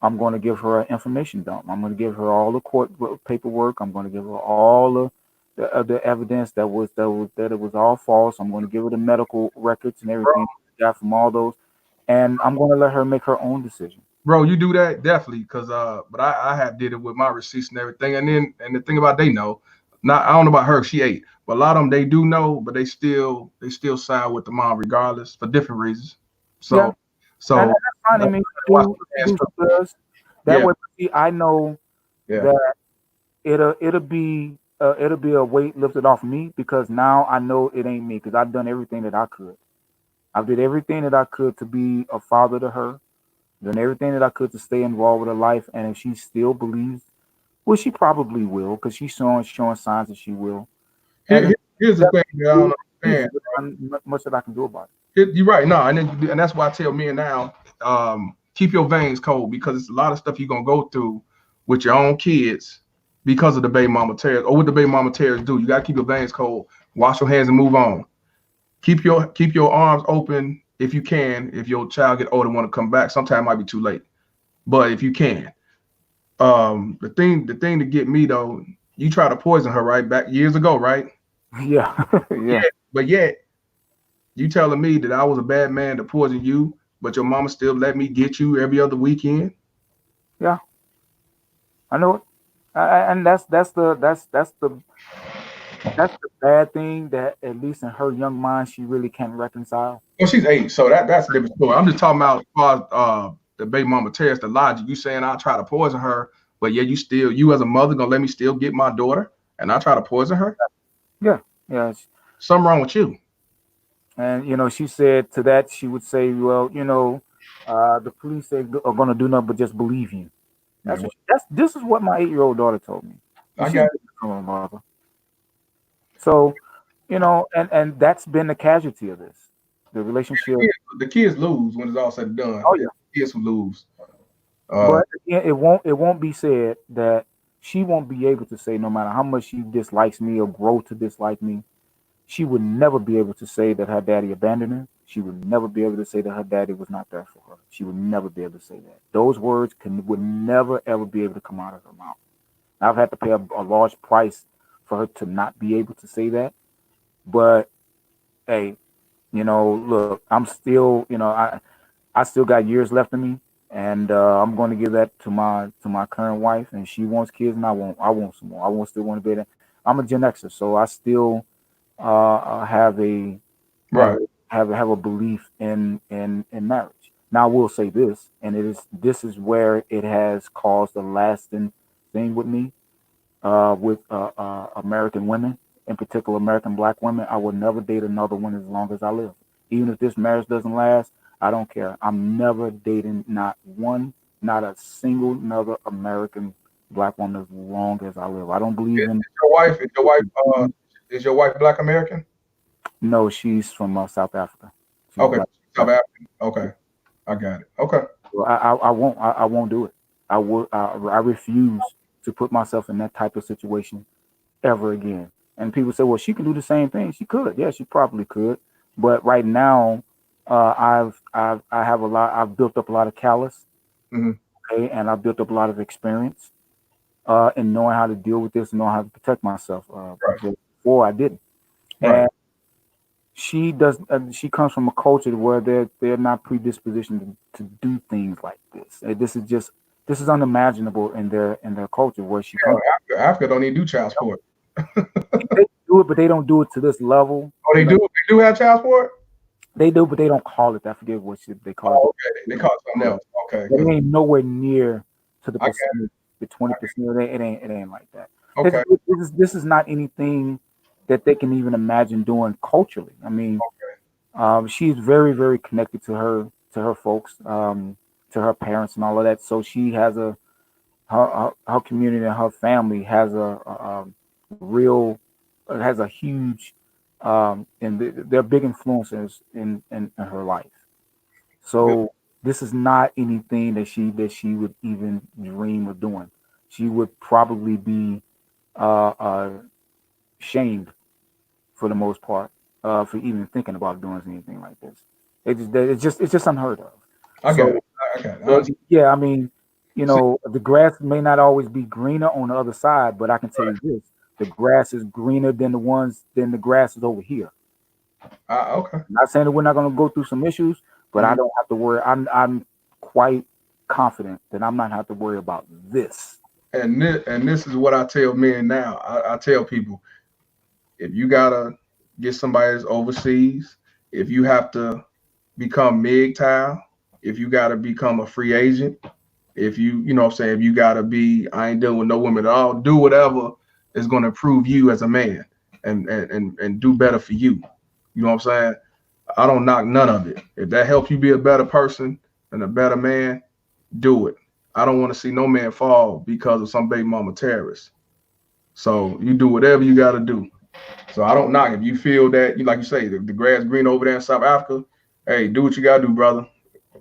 I'm going to give her an information dump. I'm going to give her all the court paperwork. I'm going to give her all the evidence that it was all false. I'm going to give her the medical records and everything I got from all those, and I'm going to let her make her own decision. Bro, you do that definitely, cause but I have did it with my receipts and everything, and the thing about they know, not I don't know about her, she ate, but a lot of them they do know, but they still side with the mom regardless for different reasons. So Yeah. so And that's fine. I mean, watch do your hands, what she does. That Yeah. way, I know Yeah. that it'll be a weight lifted off me, because now I know it ain't me, because I've done everything that I could. I did everything that I could to be a father to her, done everything that I could to stay involved with her life, and if she still believes, well, she probably will, because she's showing signs that she will. And Here's the thing that I don't understand. not much that I can do about it. You're right. No, and that's why I tell men now, keep your veins cold, because it's a lot of stuff you're gonna go through with your own kids because of the baby mama tears, or what the baby mama tears do. You gotta keep your veins cold, wash your hands, and move on. Keep your arms open if you can. If your child get older and want to come back, sometime it might be too late. But if you can, the thing to get me though, you try to poison her right back years ago, right? Yeah, yeah. But yet you telling me that I was a bad man to poison you, but your mama still let me get you every other weekend? Yeah. I know it. And that's the bad thing that at least in her young mind she really can't reconcile. Well, she's 8, so that's a different story. I'm just talking about as far as, the baby mama Terrence, the logic. You saying I try to poison her, but yeah, you as a mother gonna let me still get my daughter, and I try to poison her? Yeah, yeah. Something wrong with you. And she said to that she would say, well, the police are going to do nothing but just believe you. Man, This is what my 8-year-old daughter told me. And I she got didn't get it from her mother. So, and that's been the casualty of this. The relationship. the kids lose when it's all said and done. Oh yeah. The kids who lose. But again, it won't be said that she won't be able to say no matter how much she dislikes me or grow to dislike me, she would never be able to say that her daddy abandoned her. She would never be able to say that her daddy was not there for her. She would never be able to say that. Those words would never ever be able to come out of her mouth. I've had to pay a large price for her to not be able to say that. But hey, look, I'm still, I still got years left in me, and I'm going to give that to my current wife, and she wants kids, and I want some more. Still want to be there. I'm a Gen Xer, so I still have a right. have a belief in marriage. Now I will say this, and this is where it has caused a lasting thing with me, with American women, in particular American black women. I will never date another one as long as I live. Even if this marriage doesn't last, I don't care. I'm never dating not a single another American black woman as long as I live. I don't believe in. Is your wife Black American? No, she's from South Africa. She's Okay, black. South African. Okay, I got it. Okay. Well, I won't do it. I refuse to put myself in that type of situation ever again. And people say, well, she can do the same thing. She could. Yeah, she probably could. But right now, I have a lot. I've built up a lot of callous, Mhm. okay, and I've built up a lot of experience in knowing how to deal with this and knowing how to protect myself. Right. Before I didn't. Right. And she does. She comes from a culture where they're not predispositioned to do things like this. This is unimaginable in their culture where she comes. Africa don't even do child support. They do it, but they don't do it to this level. Oh, they do. They do have child support. They do, but they don't call it. I forget what they call Oh, it. okay. They call it something else. Okay. But it ain't nowhere near to the I got percentage, the 20%. It ain't like that. Okay. This is not anything that they can even imagine doing culturally. I mean, she's very, very connected to her folks, to her parents and all of that. So she has her community and her family has a real has a huge and they're big influencers in her life. So this is not anything that she would even dream of doing. She would probably be shamed for the most part for even thinking about doing anything like this. It's just unheard of. I got it. I got it. Yeah, I mean, the grass may not always be greener on the other side, but I can tell you this: the grass is greener than the grass is over here. Okay. I'm not saying that we're not going to go through some issues, but I don't have to worry. I'm quite confident that I'm not have to worry about this. And this is what I tell men now. I tell people, if you gotta get somebody that's overseas, if you have to become MGTOW, if you gotta become a free agent, if you know what I'm saying, if you gotta be, I ain't dealing with no women at all, do whatever is gonna improve you as a man and do better for you. You know what I'm saying? I don't knock none of it. If that helps you be a better person and a better man, do it. I don't want to see no man fall because of some baby mama terrorist. So you do whatever you got to do. So I don't knock. If you feel that, like you say, the grass green over there in South Africa, hey, do what you got to do, brother.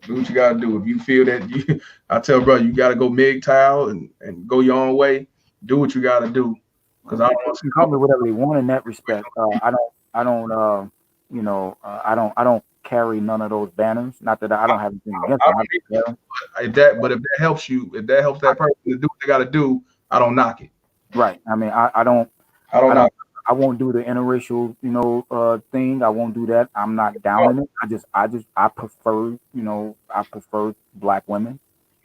Do what you got to do. If you feel that, I tell brother, you got to go MGTOW and go your own way. Do what you got to do. Because I don't want to call me whatever they want in that respect. I don't carry none of those banners. Not that I don't have anything against them. If that helps you, if that helps that person to do what they got to do, I don't knock it. Right. I mean, I don't knock. I won't do the interracial, thing. I won't do that. I'm not down in it. I prefer, I prefer black women.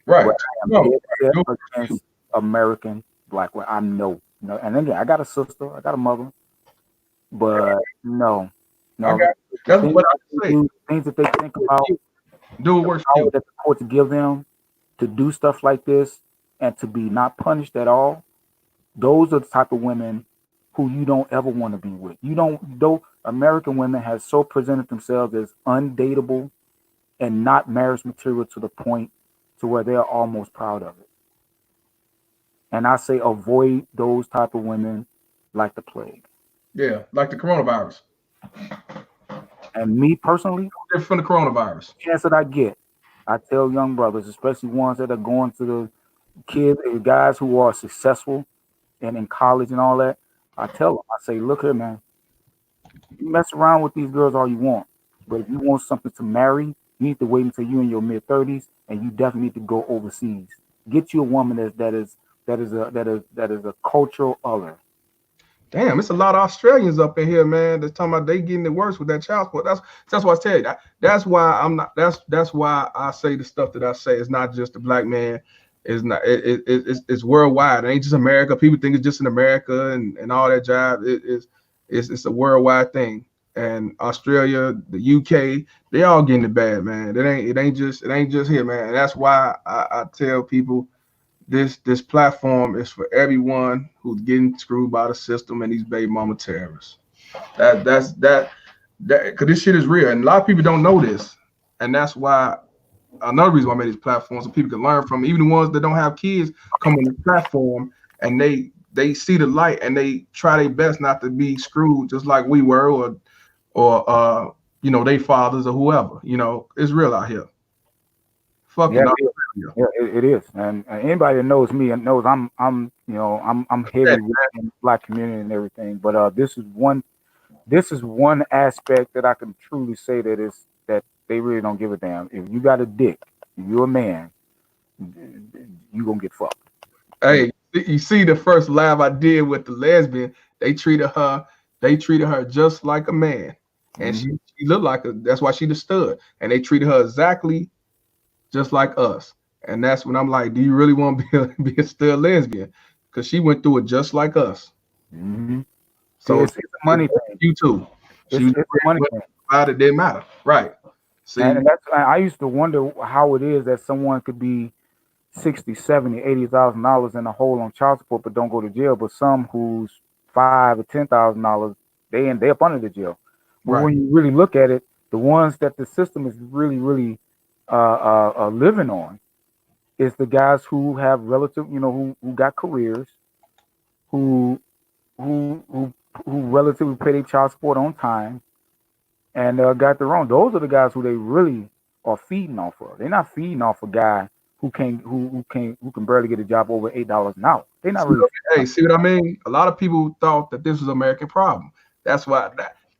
Right. But I am dead set American black women. I know. No, and again, I got a sister, I got a mother, but no, no. That's what I say. Things that they think about, Do it worse power too. that the courts give them to do stuff like this and to be not punished at all. Those are the type of women who you don't ever want to be with. You don't. Though American women have so presented themselves as undateable and not marriage material to the point to where they're almost proud of it. And I say avoid those type of women like the plague. Yeah, like the coronavirus. And me personally, Different from the coronavirus. the chance that I get, I tell young brothers, especially ones that are going to the kids, guys who are successful and in college and all that, I tell them, I say, look here, man, you mess around with these girls all you want, but if you want something to marry, you need to wait until you're in your mid-30s, and you definitely need to go overseas. Get you a woman that is a cultural other. Damn, it's a lot of Australians up in here, man. That's talking about they getting it worse with that child support. That's why I tell you. That's why I'm not. That's why I say the stuff that I say. It's not just the black man. It's not. It's worldwide. It ain't just America. People think it's just in America and all that jive. It's a worldwide thing. And Australia, the UK, they all getting it bad, man. It ain't just here, man. And that's why I tell people. This platform is for everyone who's getting screwed by the system and these baby mama terrorists. That's because this shit is real, and a lot of people don't know this, and that's why another reason why I made these platforms so people can learn from. Even the ones that don't have kids come on the platform and they see the light and they try their best not to be screwed just like we were, or they fathers or whoever. It's real out here. Fucking it is, and anybody that knows me and knows I'm heavy in the black community and everything. But this is one aspect that I can truly say that they really don't give a damn. If you got a dick, if you're a man, you gonna get fucked. Hey, you see the first live I did with the lesbian? They treated her just like a man, and she looked like that's why she the stud, and they treated her exactly just like us. And that's when I'm like, do you really want to be a stud lesbian? Because she went through it just like us. Mm-hmm. So it's a money thing. You too. It's a money thing. It didn't matter, right? See, and that's I used to wonder how it is that someone could be $60,000, $70,000, $80,000 in a hole on child support but don't go to jail, but some who's $5,000 or $10,000 they up under the jail. But right. When you really look at it, the ones that the system is really living on is the guys who have relative, who got careers, who relatively pay their child support on time, and got their own. Those are the guys who they really are feeding off of. They're not feeding off a guy who can barely get a job over $8 an hour. They're not really. Hey, see what I mean? A lot of people thought that this was an American problem. That's why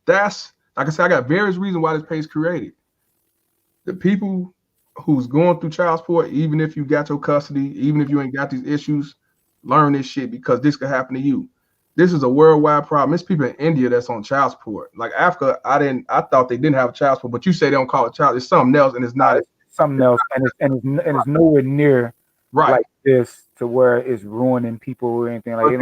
that's like I said, I got various reasons why this page is created. The people who's going through child support, even if you got your custody, even if you ain't got these issues, learn this shit because this could happen to you. This is a worldwide problem. There's people in India that's on child support. Like Africa, I thought they didn't have child support, but you say they don't call it child. It's something else, and it's not. It's something else, and it's nowhere near right like this to where it's ruining people or anything like. I'm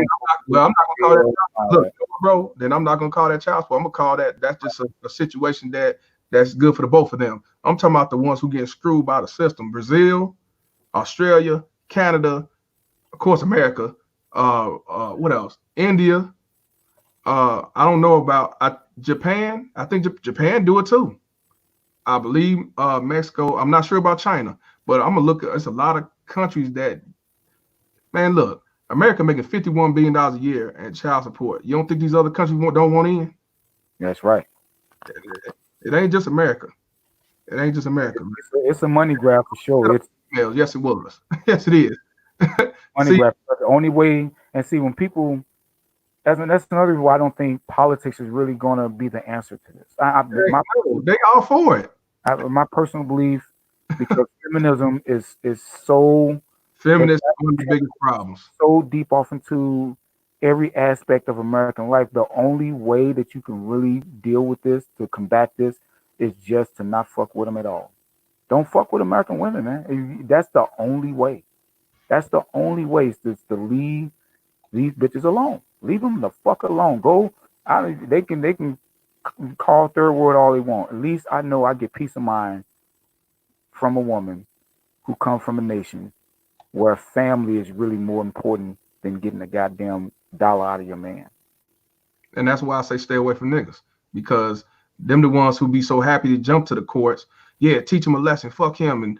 not gonna call that. Look, bro. Then I'm not gonna call that child support. I'm gonna call that's just a situation that's good for the both of them. I'm talking about the ones who get screwed by the system. Brazil, Australia, Canada, of course, America. What else? India. I don't know about Japan. I think Japan do it too. I believe Mexico. I'm not sure about China, but I'm gonna look at. It's a lot of countries that. Man, look, America making $51 billion a year in child support. You don't think these other countries don't want in? That's right. It ain't just America. It ain't just America. It's a money grab for sure. Yes, it was. Yes, it is. Money grab. The only way, and see when people, that's another reason why I don't think politics is really going to be the answer to this. They all for it. My personal belief, because feminism is so. Feminist is one of the biggest problems. So deep off into every aspect of American life. The only way that you can really deal with this, to combat this, is just to not fuck with them at all. Don't fuck with American women, man. That's the only way. That's the only way is to leave these bitches alone. Leave them the fuck alone. Go out. They can call third world all they want. At least I know I get peace of mind from a woman who comes from a nation where family is really more important than getting a goddamn dollar out of your man. And that's why I say stay away from niggas, because them the ones who be so happy to jump to the courts. Yeah, teach him a lesson. Fuck him and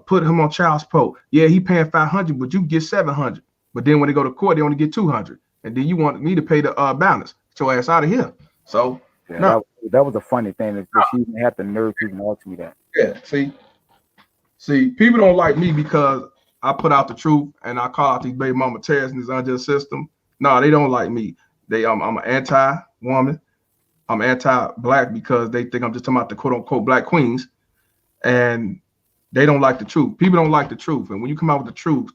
put him on child support. Yeah, he paying $500, but you get $700. But then when they go to court, they only get $200, and then you want me to pay the balance. Get your ass out of here. So yeah, no. that was a funny thing. Is that she even had the nerve to even ask me that. Yeah, see, people don't like me because I put out the truth and I call out these baby mama terrorists in this unjust system. No, they don't like me. I'm an anti-woman. I'm anti-black because they think I'm just talking about the quote-unquote black queens, and they don't like the truth. People don't like the truth, and when you come out with the truth,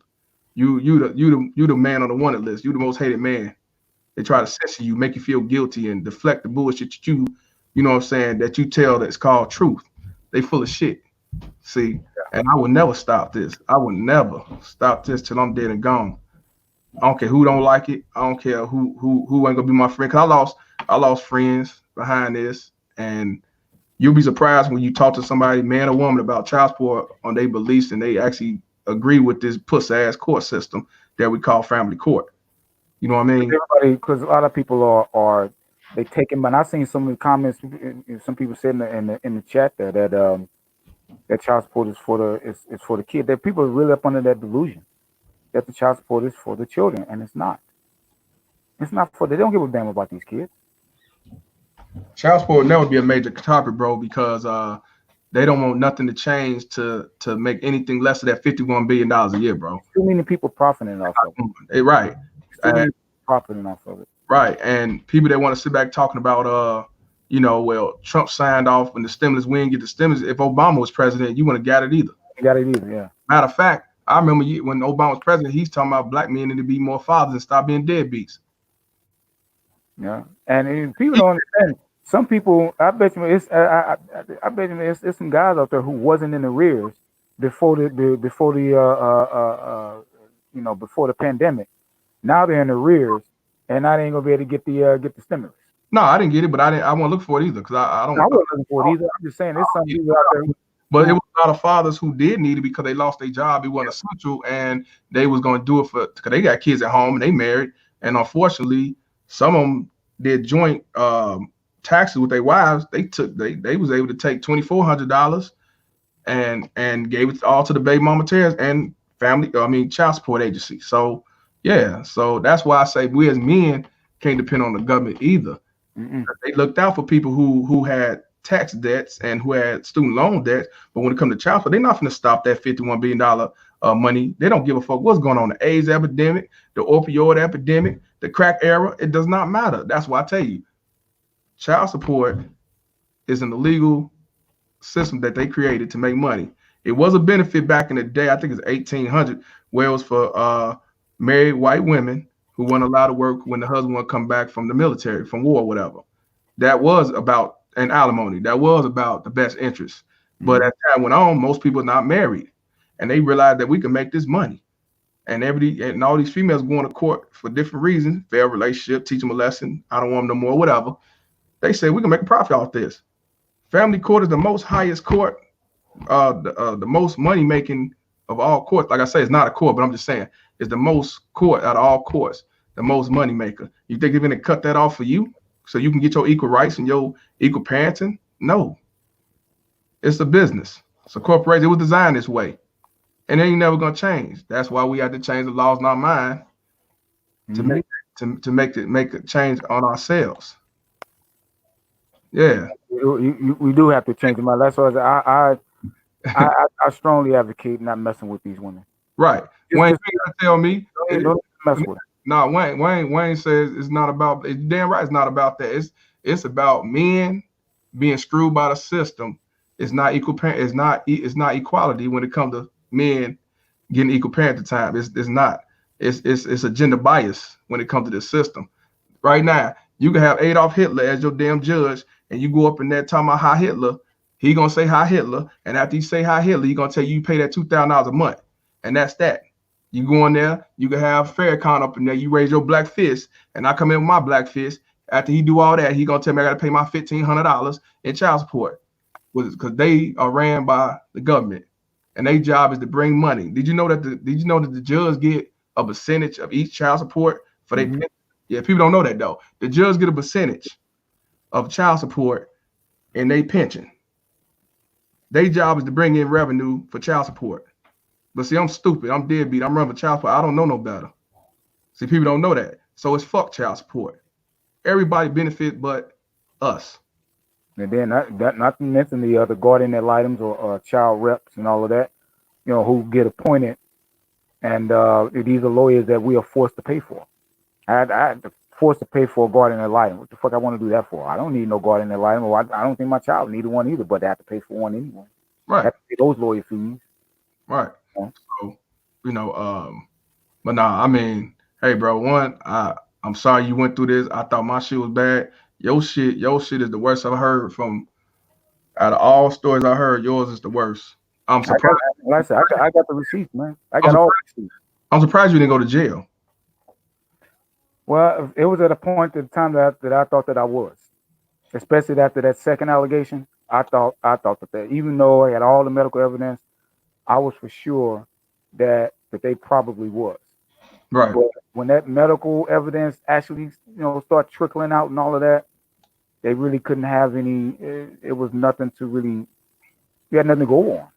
you the man on the wanted list. You the most hated man. They try to censor you, make you feel guilty, and deflect the bullshit that you know what I'm saying, that you tell that's called truth. They full of shit. See, and I will never stop this. I will never stop this till I'm dead and gone. I don't care who don't like it. I don't care who ain't gonna be my friend. Cause I lost friends behind this, and you'll be surprised when you talk to somebody, man or woman, about child support on their beliefs, and they actually agree with this puss ass court system that we call family court. You know what I mean? Everybody, because a lot of people are they taking. But I seen some of the comments. Some people said in the chat there that child support is for the kid. That people are really up under that delusion that the child support is for the children, and it's not. It's not for. They don't give a damn about these kids. Child support will never be a major topic, bro, because they don't want nothing to change to make anything less than that $51 billion a year, bro. Too many people profiting off of it. Right. Profiting off of it. Right. And people that want to sit back talking about well, Trump signed off when the stimulus, we didn't get the stimulus. If Obama was president, you wouldn't have got it either. You got it either, yeah. Matter of fact, I remember when Obama was president, he's talking about black men need to be more fathers and stop being deadbeats. Yeah, and people don't understand. Some people, I bet you, it's some guys out there who wasn't in arrears before the pandemic. Now they're in arrears, and now they ain't gonna be able to get the stimulus. No, I didn't get it, but I won't look for it either because I don't. I wasn't looking for it either. I'm just saying, there's some people out there. But it was a lot of fathers who did need it because they lost their job. It wasn't essential, and they was going to do it because they got kids at home and they married. And unfortunately, some of them did joint taxes with their wives. They was able to take $2,400 and gave it all to the baby mama terrorists and child support agency. So yeah, so that's why I say we as men can't depend on the government either. Mm-mm. They looked out for people who had tax debts and who had student loan debts, but when it comes to child support, they're not going to stop that $51 billion money. They don't give a fuck what's going on. The AIDS epidemic, the opioid epidemic, the crack era, it does not matter. That's why I tell you, child support is an illegal system that they created to make money. It was a benefit back in the day, I think it's 1800, where it was for married white women who weren't allowed to work when the husband would come back from the military, from war, whatever. That was about an alimony. That was about the best interest. But as time went on, most people are not married, and they realized that we can make this money. And all these females going to court for different reasons, fair relationship, teach them a lesson, I don't want them no more, whatever. They say we can make a profit off this. Family court is the most highest court, the most money making of all courts. Like I say, it's not a court, but I'm just saying it's the most court out of all courts, the most money maker. You think they're going to cut that off for you so you can get your equal rights and your equal parenting? No. It's a business. It's a corporation. It was designed this way. And it ain't never going to change. That's why we have to change the laws in our mind to make a change on ourselves. Yeah. We do have to change the mind. That's why I strongly advocate not messing with these women. Right. Wayne tell me don't mess with them. No, Wayne says it's not about. It's damn right. It's not about that. It's about men being screwed by the system. It's not equal. It's not equality when it comes to men getting equal parenting time. It's not. It's a gender bias when it comes to this system. Right now, you can have Adolf Hitler as your damn judge, and you go up in there talking about Heil Hitler. He gonna say Heil Hitler, and after he say Heil Hitler, he gonna tell you pay that $2,000 a month. and that's that. You go in there, you can have Farrakhan up in there. You raise your black fist, and I come in with my black fist. After he do all that, he gonna tell me I gotta pay my $1,500 in child support, because they are ran by the government, and their job is to bring money. Did you know that the judge get a percentage of each child support for their pension? Yeah, people don't know that though. The judge get a percentage of child support in their pension. Their job is to bring in revenue for child support. But see, I'm stupid. I'm deadbeat. I'm running for child support. I don't know no better. See, people don't know that. So it's fuck child support. Everybody benefit but us. And then not to mention the other guardian ad litems or child reps and all of that, who get appointed, and these are lawyers that we are forced to pay for. I had to forced to pay for a guardian ad litem. What the fuck I want to do that for? I don't need no guardian ad litem, or I don't think my child needed one either, but they have to pay for one anyway. Right. I have to pay those lawyer fees. Right. So, but nah, I mean, hey, bro, I'm sorry you went through this. I thought my shit was bad. Your shit is the worst I've heard from. Out of all stories I heard, yours is the worst. I'm surprised. Like I said, I got the receipts, man. I got all the receipts. I'm surprised you didn't go to jail. Well, it was at a point at the time that I thought that I was, especially after that second allegation. I thought that even though I had all the medical evidence, I was for sure that they probably was. Right. But when that medical evidence actually, start trickling out and all of that, they really couldn't have any. It was nothing to really. You had nothing to go on.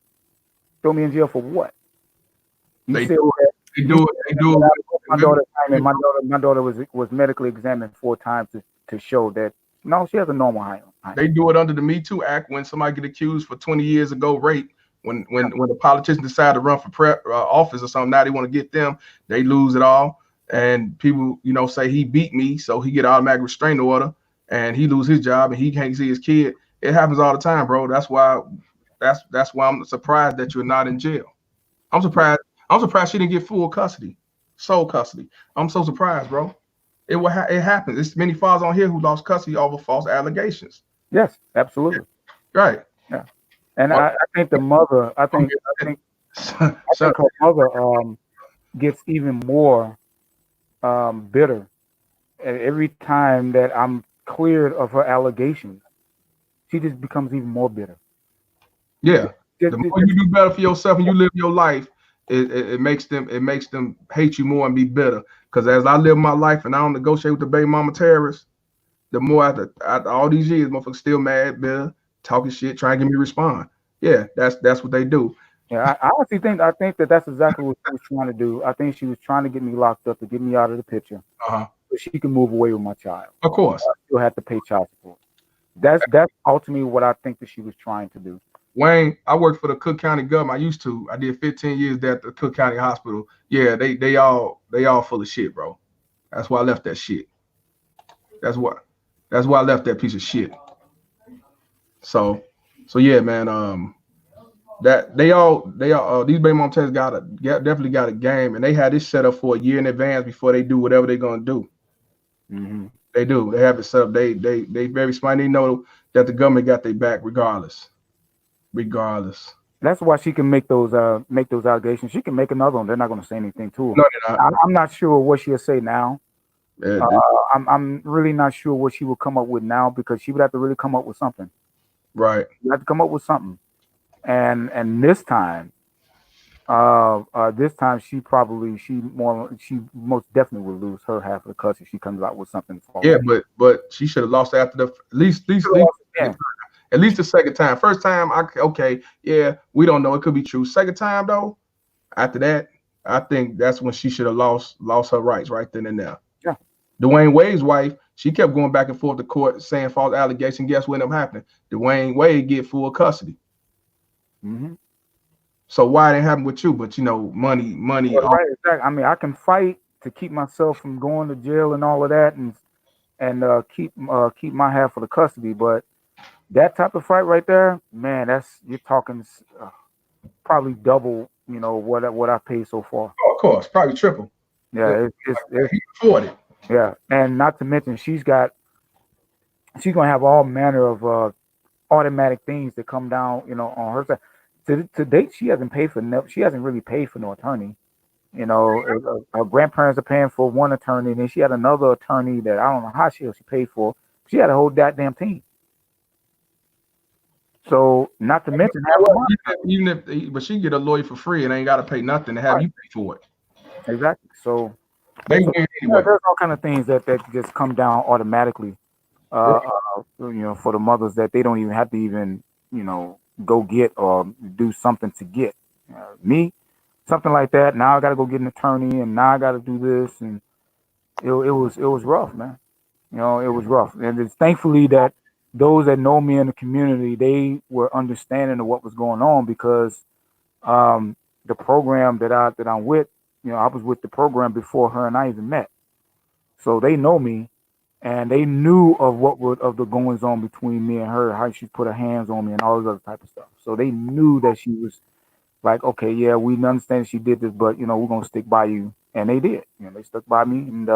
Throw me in jail for what? They do it. My daughter was medically examined 4 times to show that no, she has a normal height. They do it under the Me Too Act when somebody get accused for 20 years ago rape. When the politicians decide to run for office or something, now they want to get them. They lose it all, and people say he beat me, so he get automatic restraining order, and he lose his job, and he can't see his kid. It happens all the time, bro. That's why I'm surprised that you're not in jail. I'm surprised she didn't get full custody, sole custody. I'm so surprised, bro. It happens. There's many fathers on here who lost custody over false allegations. Yes, absolutely. Right. Yeah. And I think the mother, I think her mother gets even more bitter every time that I'm cleared of her allegations. She just becomes even more bitter. Yeah. The more you do better for yourself and you live your life, it makes them hate you more and be bitter. Because as I live my life and I don't negotiate with the baby mama terrorists, the more after all these years, motherfuckers still mad, bitter, talking shit, trying to get me to respond. Yeah, that's what they do. Yeah, I honestly think that's exactly what she was trying to do. I think she was trying to get me locked up to get me out of the picture, so she can move away with my child. Of course, I still have to pay child support. That's ultimately what I think that she was trying to do. Wayne, I worked for the Cook County government. I used to. I did 15 years there at the Cook County Hospital. Yeah, they all full of shit, bro. That's why I left that shit. That's why I left that piece of shit. So yeah, man. That they all these baby mom tests definitely got a game, and they had this set up for a year in advance before they do whatever they're gonna do. Mm-hmm. They do. They have it set up. They very smart. They know that the government got their back regardless. That's why she can make those allegations. She can make another one. They're not going to say anything to her. No, they're not. I'm not sure what she'll say now. Yeah, I'm really not sure what she will come up with now, because she would have to really come up with something. Right. You have to come up with something. And this time she most definitely will lose her half of the custody. She comes out with something. Yeah, but she should have lost after at least the second time. First time, we don't know. It could be true. Second time though, after that, I think that's when she should have lost her rights right then and there. Yeah. Dwayne Wade's wife, she kept going back and forth to court saying false allegation. Guess what ended up happening? Dwayne Wade get full custody. Mm-hmm. So why it didn't happen with you? But money. Well, right, exactly. I mean, I can fight to keep myself from going to jail and all of that, and keep my half of the custody. But that type of fight right there, man, you're talking probably double, what I paid so far. Oh, of course, probably triple. Yeah, it's he afford it. Yeah, and not to mention she's gonna have all manner of automatic things that come down, on her side. to date, she hasn't paid for no. She hasn't really paid for no attorney. You know, her grandparents are paying for one attorney, and then she had another attorney that I don't know how she paid for. She had a whole goddamn team. So, not to mention having But she can get a lawyer for free and ain't got to pay nothing to have you pay for it. exactly. So They win anyway. there's all kind of things that just come down automatically. You know, for the mothers that they don't even have to even go get or do something to get. Me, something like that. Now I got to go get an attorney, and now I got to do this, and it was rough, man. You know, it was rough, and it's thankfully that those that know me in the community, they were understanding of what was going on because the program that I'm with, I was with the program before her and I even met, so they know me, and they knew of of the goings on between me and her, how she put her hands on me, and all this other type of stuff. So they knew that she was like, okay, yeah, we understand she did this, but we're gonna stick by you, and they did. They stuck by me, and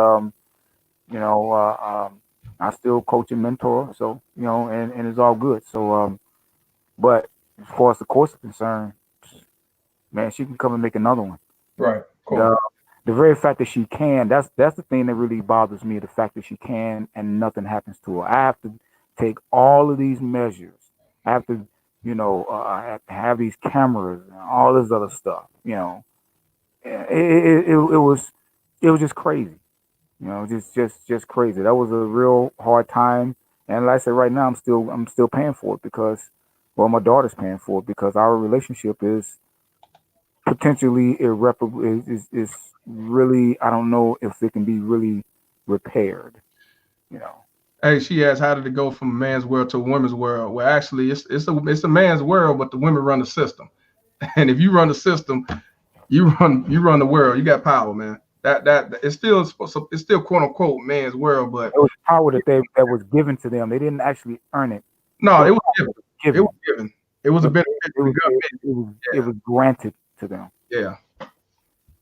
I still coach and mentor, so and it's all good. So, but as far as the course is concerned, man, she can come and make another one. Right. Cool. The very fact that she can, that's the thing that really bothers me. The fact that she can and nothing happens to her. I have to take all of these measures. I have to, I have to have these cameras and all this other stuff. It was just crazy. Just crazy. That was a real hard time. And like I said, right now I'm still paying for it because, well, my daughter's paying for it because our relationship is potentially irreparable. Is really, I don't know if it can be really repaired. Hey, she asked, how did it go from a man's world to a woman's world? Well, actually, it's a man's world, but the women run the system. And if you run the system, you run the world. You got power, man. That it's still quote unquote man's world, but it was power that was given to them. They didn't actually earn it. No, it was given. It was given. It was a benefit. It was granted to them.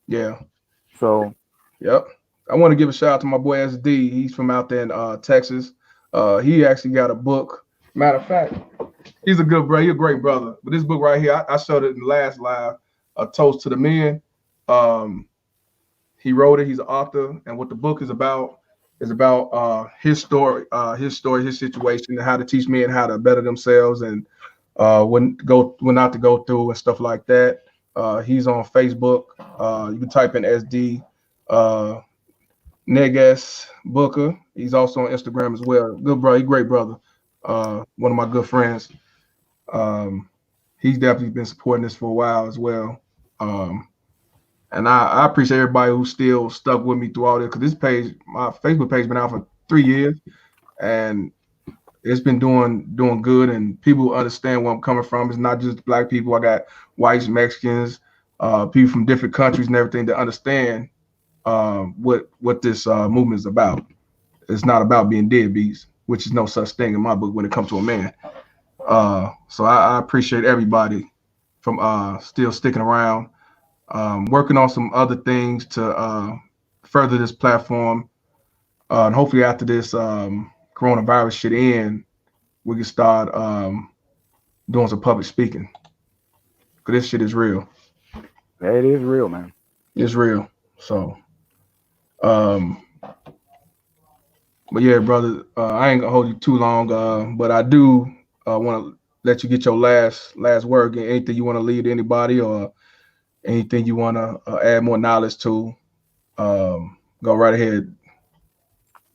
Yeah. So, yep. I want to give a shout out to my boy SD. He's from out there in Texas. He actually got a book. Matter of fact, he's a good brother. He's a great brother. But this book right here, I showed it in the last live, A Toast to the Men. He wrote it. He's an author, and what the book is about his story, his situation, and how to teach men how to better themselves and when not to go through and stuff like that. He's on Facebook. You can type in SD Neges Booker. He's also on Instagram as well. Good brother, great brother. One of my good friends. He's definitely been supporting this for a while as well. And I appreciate everybody who's still stuck with me through all this, because this page, my Facebook page, been out for 3 years, and it's been doing good, and people understand where I'm coming from. It's not just black people. I got whites, Mexicans, people from different countries and everything that understand what this movement is about. It's not about being deadbeats, which is no such thing in my book when it comes to a man. So I appreciate everybody from still sticking around. Working on some other things to further this platform. And hopefully after this coronavirus shit end, we can start doing some public speaking. Because this shit is real. It is real, man. It's real. So, but yeah, brother, I ain't gonna hold you too long, but I do want to let you get your last word. Anything you want to leave to anybody, or anything you want to add more knowledge to, go right ahead.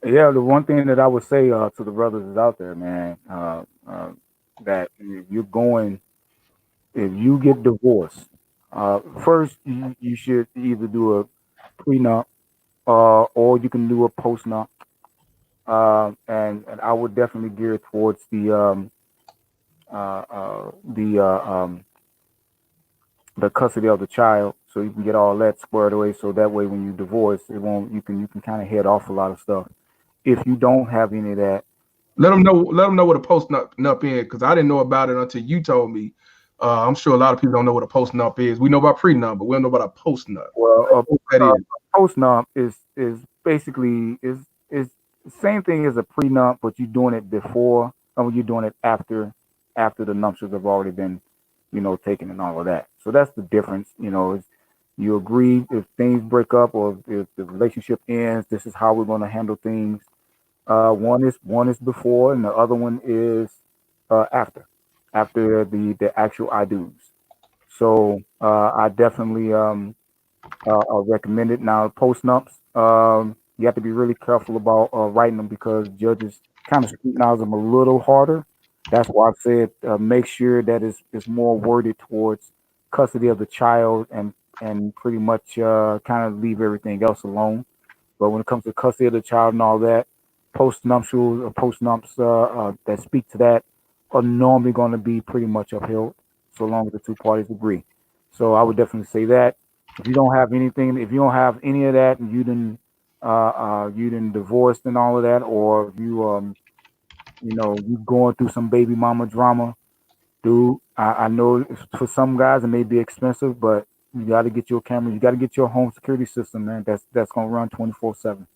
Yeah, the one thing that I would say to the brothers is out there, man, that if you get divorced, first you should either do a prenup or you can do a postnup. And I would definitely gear towards the custody of the child, so you can get all that squared away. So that way, when you divorce, you can kind of head off a lot of stuff. If you don't have any of that, let them know what a postnup is, because I didn't know about it until you told me. I'm sure a lot of people don't know what a postnup is. We know about prenup, but we don't know about a postnup. Well, a postnup is basically is the same thing as a prenup, but you're doing it before, or you're doing it after the nuptials have already been taken and all of that. So that's the difference. Is you agree if things break up or if the relationship ends, this is how we're going to handle things. One is before, and the other one is after the actual I do's. So I definitely recommend it. Now post nups, you have to be really careful about writing them because judges kind of scrutinize them a little harder. That's why I've said make sure that it's more worded towards custody of the child and pretty much kind of leave everything else alone. But when it comes to custody of the child and all that, post-nuptials or post-nups that speak to that are normally going to be pretty much upheld so long as the two parties agree. So I would definitely say that. If you don't have anything, if you don't have any of that, and you didn't divorced and all of that, or you going through some baby mama drama, dude. I know for some guys it may be expensive, but you got to get your camera. You got to get your home security system, man. That's gonna run 24/7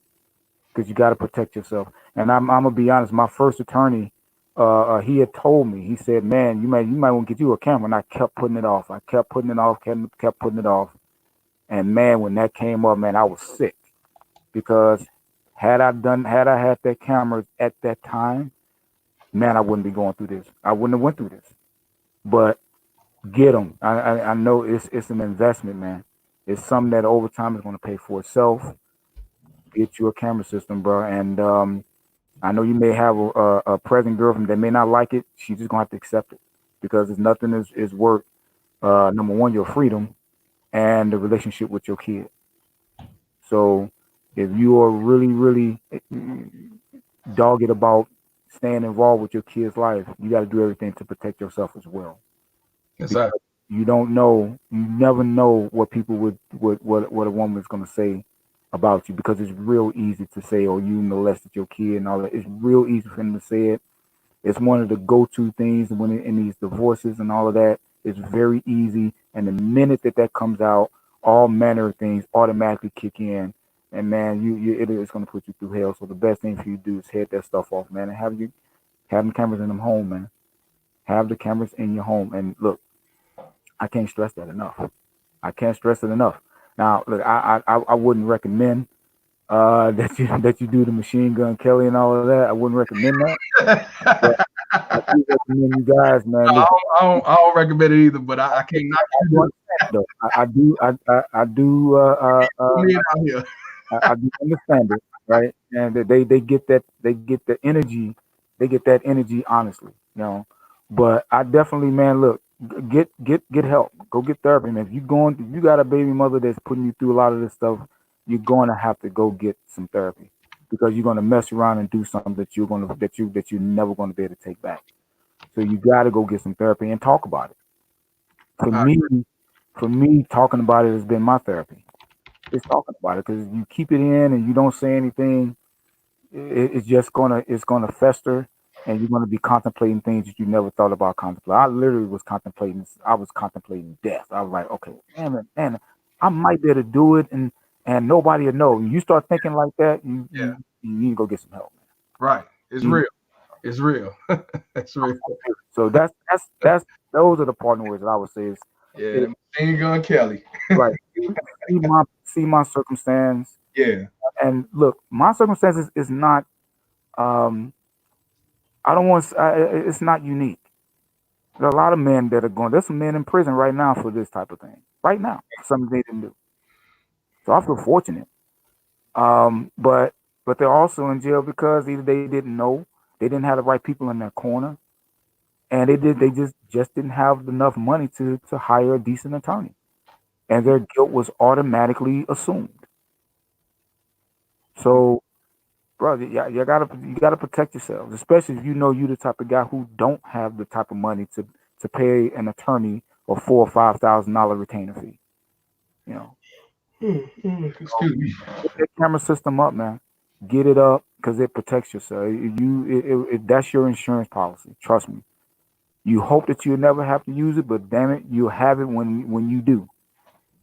because you got to protect yourself. And I'm gonna be honest. My first attorney, he had told me. He said, "Man, you might want to get you a camera." And I kept putting it off. I kept putting it off. Kept putting it off. And man, when that came up, man, I was sick because had I had that camera at that time, man, I wouldn't be going through this. I wouldn't have went through this. But get them. I know it's an investment, man. It's something that over time is going to pay for itself. Get you a camera system, bro. And I know you may have a present girlfriend that may not like it. She's just gonna have to accept it because it's nothing is worth number one, your freedom and the relationship with your kid. So if you are really, really dogged about staying involved with your kid's life, you got to do everything to protect yourself as well. Exactly. You don't know, you never know what people what a woman is going to say about you because it's real easy to say, oh, you molested your kid and all that. It's real easy for them to say it. It's one of the go-to things when in these divorces and all of that. It's very easy, and the minute that comes out, all manner of things automatically kick in, and man, it is going to put you through hell. So the best thing for you to do is head that stuff off, man, and have them cameras in them home, man. Have the cameras in your home, and look, I can't stress that enough. I can't stress it enough. Now, look, I wouldn't recommend that you do the machine gun Kelly and all of that. I wouldn't recommend that. But I do recommend you guys, man. Listen, I don't recommend it either, but I can't knock you. though. I do Me out here. I do understand it, right? And they get the energy, they get that energy honestly. But I definitely, man, look, get help. Go get therapy, man. If you got a baby mother that's putting you through a lot of this stuff, you're going to have to go get some therapy because you're going to mess around and do something that you're never going to be able to take back. So you got to go get some therapy and talk about it. For me, talking about it has been my therapy. It's talking about it because you keep it in and you don't say anything. It's gonna fester, and you're gonna be contemplating things that you never thought about contemplating. I literally was contemplating. I was contemplating death. I was like, okay, man, I might be able to do it, and nobody will know. And you start thinking like that, you need to go get some help, man. Right. It's real. It's real. It's real. So that's those are the partner words that I would say is Machine gun Kelly. right. See my circumstance. Yeah. And look, my circumstances is not. I don't want. It's not unique. There are a lot of men that are going. There's some men in prison right now for this type of thing. Right now, for something they didn't do. So I feel fortunate. But they're also in jail because either they didn't know, they didn't have the right people in their corner, and they just didn't have enough money to hire a decent attorney, and their guilt was automatically assumed. So, brother, you gotta protect yourselves, especially if you know you the type of guy who don't have the type of money to pay an attorney a $4,000 or $5,000 retainer fee. You know, Excuse me. get that camera system up, man. Get it up because it protects yourself. That's your insurance policy. Trust me. You hope that you'll never have to use it, but damn it, you'll have it when you do,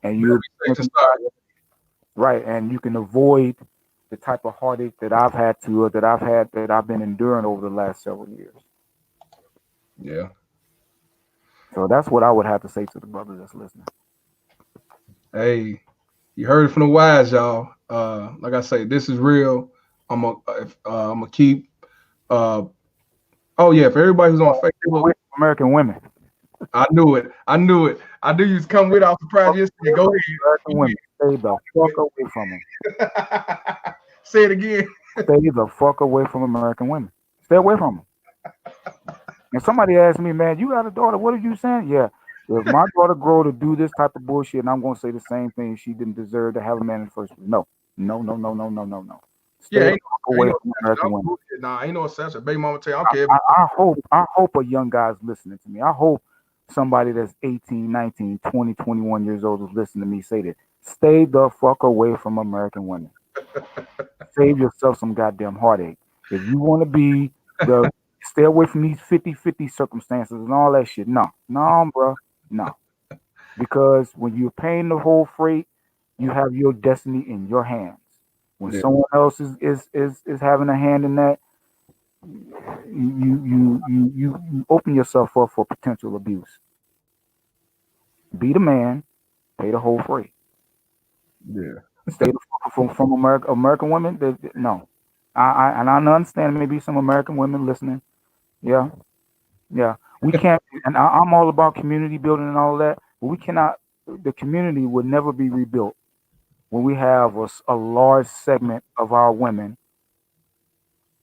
and you right, and you can avoid the type of heartache that I've been enduring over the last several years. Yeah. So that's what I would have to say to the brothers that's listening. Hey, you heard it from the wise, y'all. Like I say, this is real. I'm gonna keep. Uh, oh yeah, for everybody who's on Facebook, American women. I knew it. I knew it. I knew you was coming with. I was surprised yesterday. Go ahead. American women. Stay the fuck away from them. Say it again. Stay the fuck away from American women. Stay away from them. And somebody asked me, man, you got a daughter. What are you saying? Yeah. If my daughter grow to do this type of bullshit, and I'm going to say the same thing, she didn't deserve to have a man in the first place. No. Stay the fuck away from American women. Nah, ain't no assessor. Baby mama tell you, I don't care. I hope a young guy's listening to me. I hope somebody that's 18, 19, 20, 21 years old is listening to me say that. Stay the fuck away from American women. Save yourself some goddamn heartache. If you want to be the stay away from these 50-50 circumstances and all that shit. No, bro. No. Because when you're paying the whole freight, you have your destiny in your hands. When someone else is having a hand in that, you open yourself up for potential abuse. Be the man, pay the whole freight. Yeah. Stay the fuck from American women. No. I understand maybe some American women listening. Yeah. We can't, and I'm all about community building and all that, but we cannot. The community would never be rebuilt when we have a large segment of our women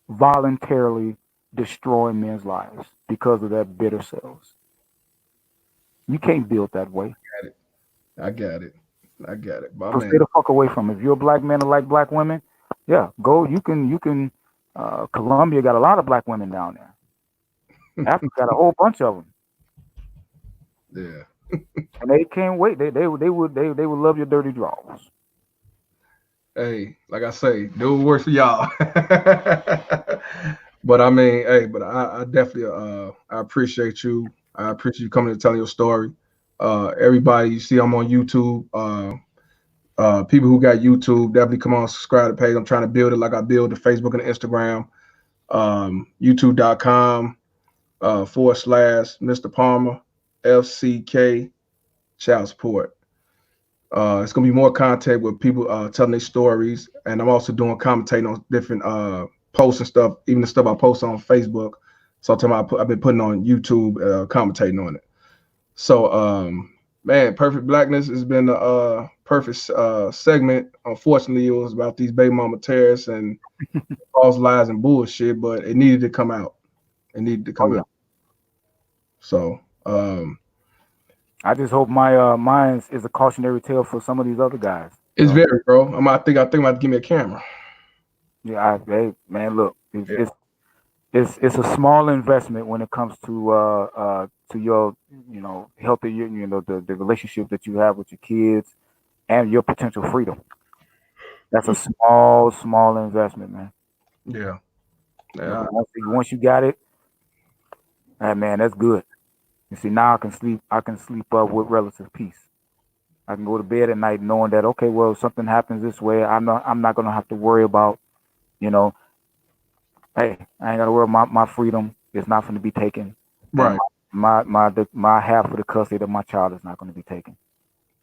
voluntarily destroying men's lives because of their bitter selves. You can't build that way. I got it. So stay the fuck away from it. If you're a black man and like black women, yeah, go. You can. Colombia got a lot of black women down there. Africa got a whole bunch of them. Yeah. And they can't wait. They would love your dirty drawers. Hey, like I say, do what works for y'all. But I mean, hey, but I definitely I appreciate you. I appreciate you coming and telling your story. Everybody, you see, I'm on YouTube. People who got YouTube, definitely come on, subscribe to the page. I'm trying to build it like I build the Facebook and the Instagram. YouTube.com / Mr. Palmer FCK child support. It's gonna be more content with people telling their stories, and I'm also doing commentating on different posts and stuff, even the stuff I post on Facebook. So I've been putting on YouTube, commentating on it. So man, Perfect Blackness has been a perfect segment. Unfortunately, it was about these baby mama terrorists and false lies and bullshit, but it needed to come out. Out. So I just hope my mine is a cautionary tale for some of these other guys. It's very, bro. I think I'm about to give me a camera. Yeah, hey man, look, it's a small investment when it comes to your healthy the relationship that you have with your kids and your potential freedom. That's a small investment, man. Yeah. Once you got it, man, that's good. You see, now I can sleep up with relative peace. I can go to bed at night knowing that, okay, well, if something happens this way, I'm not gonna have to worry about, hey, I ain't gotta worry about my freedom is not gonna be taken. Right. My half of the custody of my child is not gonna be taken.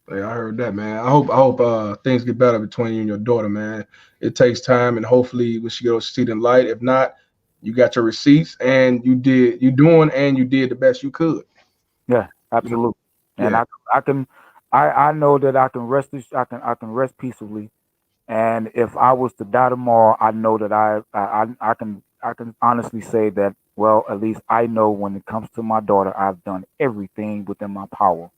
Yeah, I heard that, man. I hope things get better between you and your daughter, man. It takes time, and hopefully when she goes to see the light. If not, you got your receipts, and you did the best you could. Yeah, absolutely. And I know that I can rest rest peacefully. And if I was to die tomorrow, I know that I can honestly say that, well, at least I know when it comes to my daughter, I've done everything within my power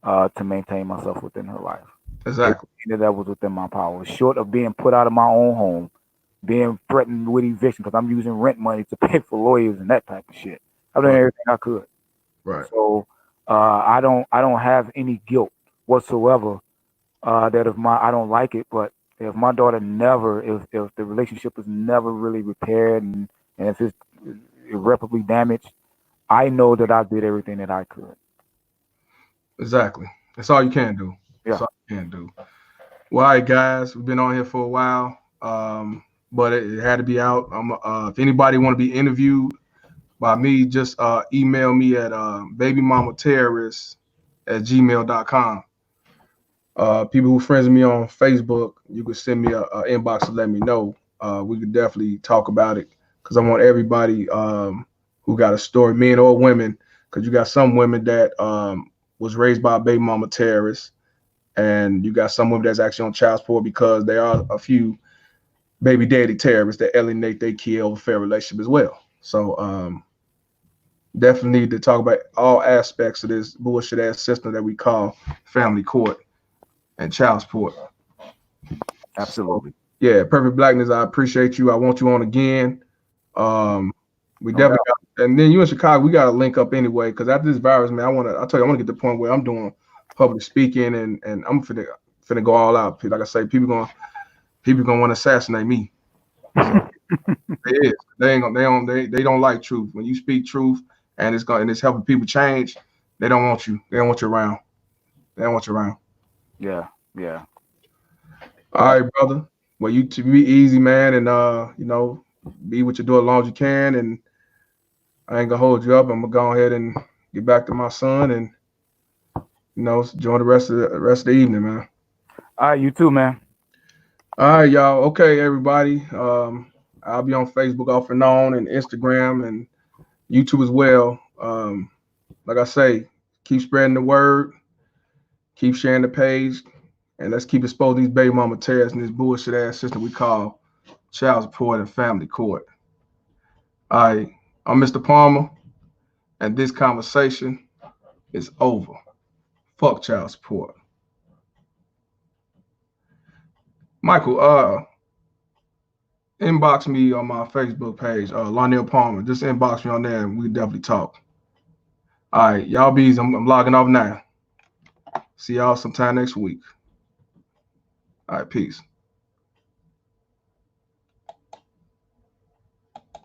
to maintain myself within her life. Exactly. That was within my power. Short of being put out of my own home, being threatened with eviction because I'm using rent money to pay for lawyers and that type of shit. I've done everything I could. Right. So I don't have any guilt whatsoever that if I don't like it, but if my daughter if the relationship is never really repaired and if it's irreparably damaged, I know that I did everything that I could. Exactly. That's all you can do. Yeah. That's all you can do. Well, all right, guys, we've been on here for a while, but it had to be out. If anybody want to be interviewed by me, just email me at babymamaterrorist@gmail.com. People who friends with me on Facebook, you can send me a inbox and let me know. We could definitely talk about it because I want everybody who got a story, men or women, because you got some women that was raised by a baby mama terrorist, and you got some women that's actually on child support because there are a few baby daddy terrorists that alienate their kid over fair relationship as well. So definitely need to talk about all aspects of this bullshit ass system that we call family court and child support. Absolutely. So, yeah, Perfect Blackness, I appreciate you. I want you on again. We definitely got, and then you in Chicago, we got to link up anyway. Because after this virus, man, I tell you, I want to get to the point where I'm doing public speaking and I'm finna go all out. Like I say, people gonna want to assassinate me. So, they don't like truth. When you speak truth and it's helping people change, they don't want you. They don't want you around. They don't want you around. Yeah. All right, brother. Well, you to be easy, man, and be what you do as long as you can. And I ain't gonna hold you up. I'm gonna go ahead and get back to my son and enjoy the rest of the evening, man. All right, you too, man. All right, y'all. Okay, everybody. I'll be on Facebook off and on, and Instagram and YouTube as well. Like I say, keep spreading the word, keep sharing the page, and let's keep exposing these baby mama terrorists and this bullshit ass system we call child support and family court. All right, I'm Mr. Palmer, and this conversation is over. Fuck child support. Michael, inbox me on my Facebook page, Lionel Palmer. Just inbox me on there and we definitely talk. All right, y'all bees, I'm logging off now. See y'all sometime next week. All right, peace.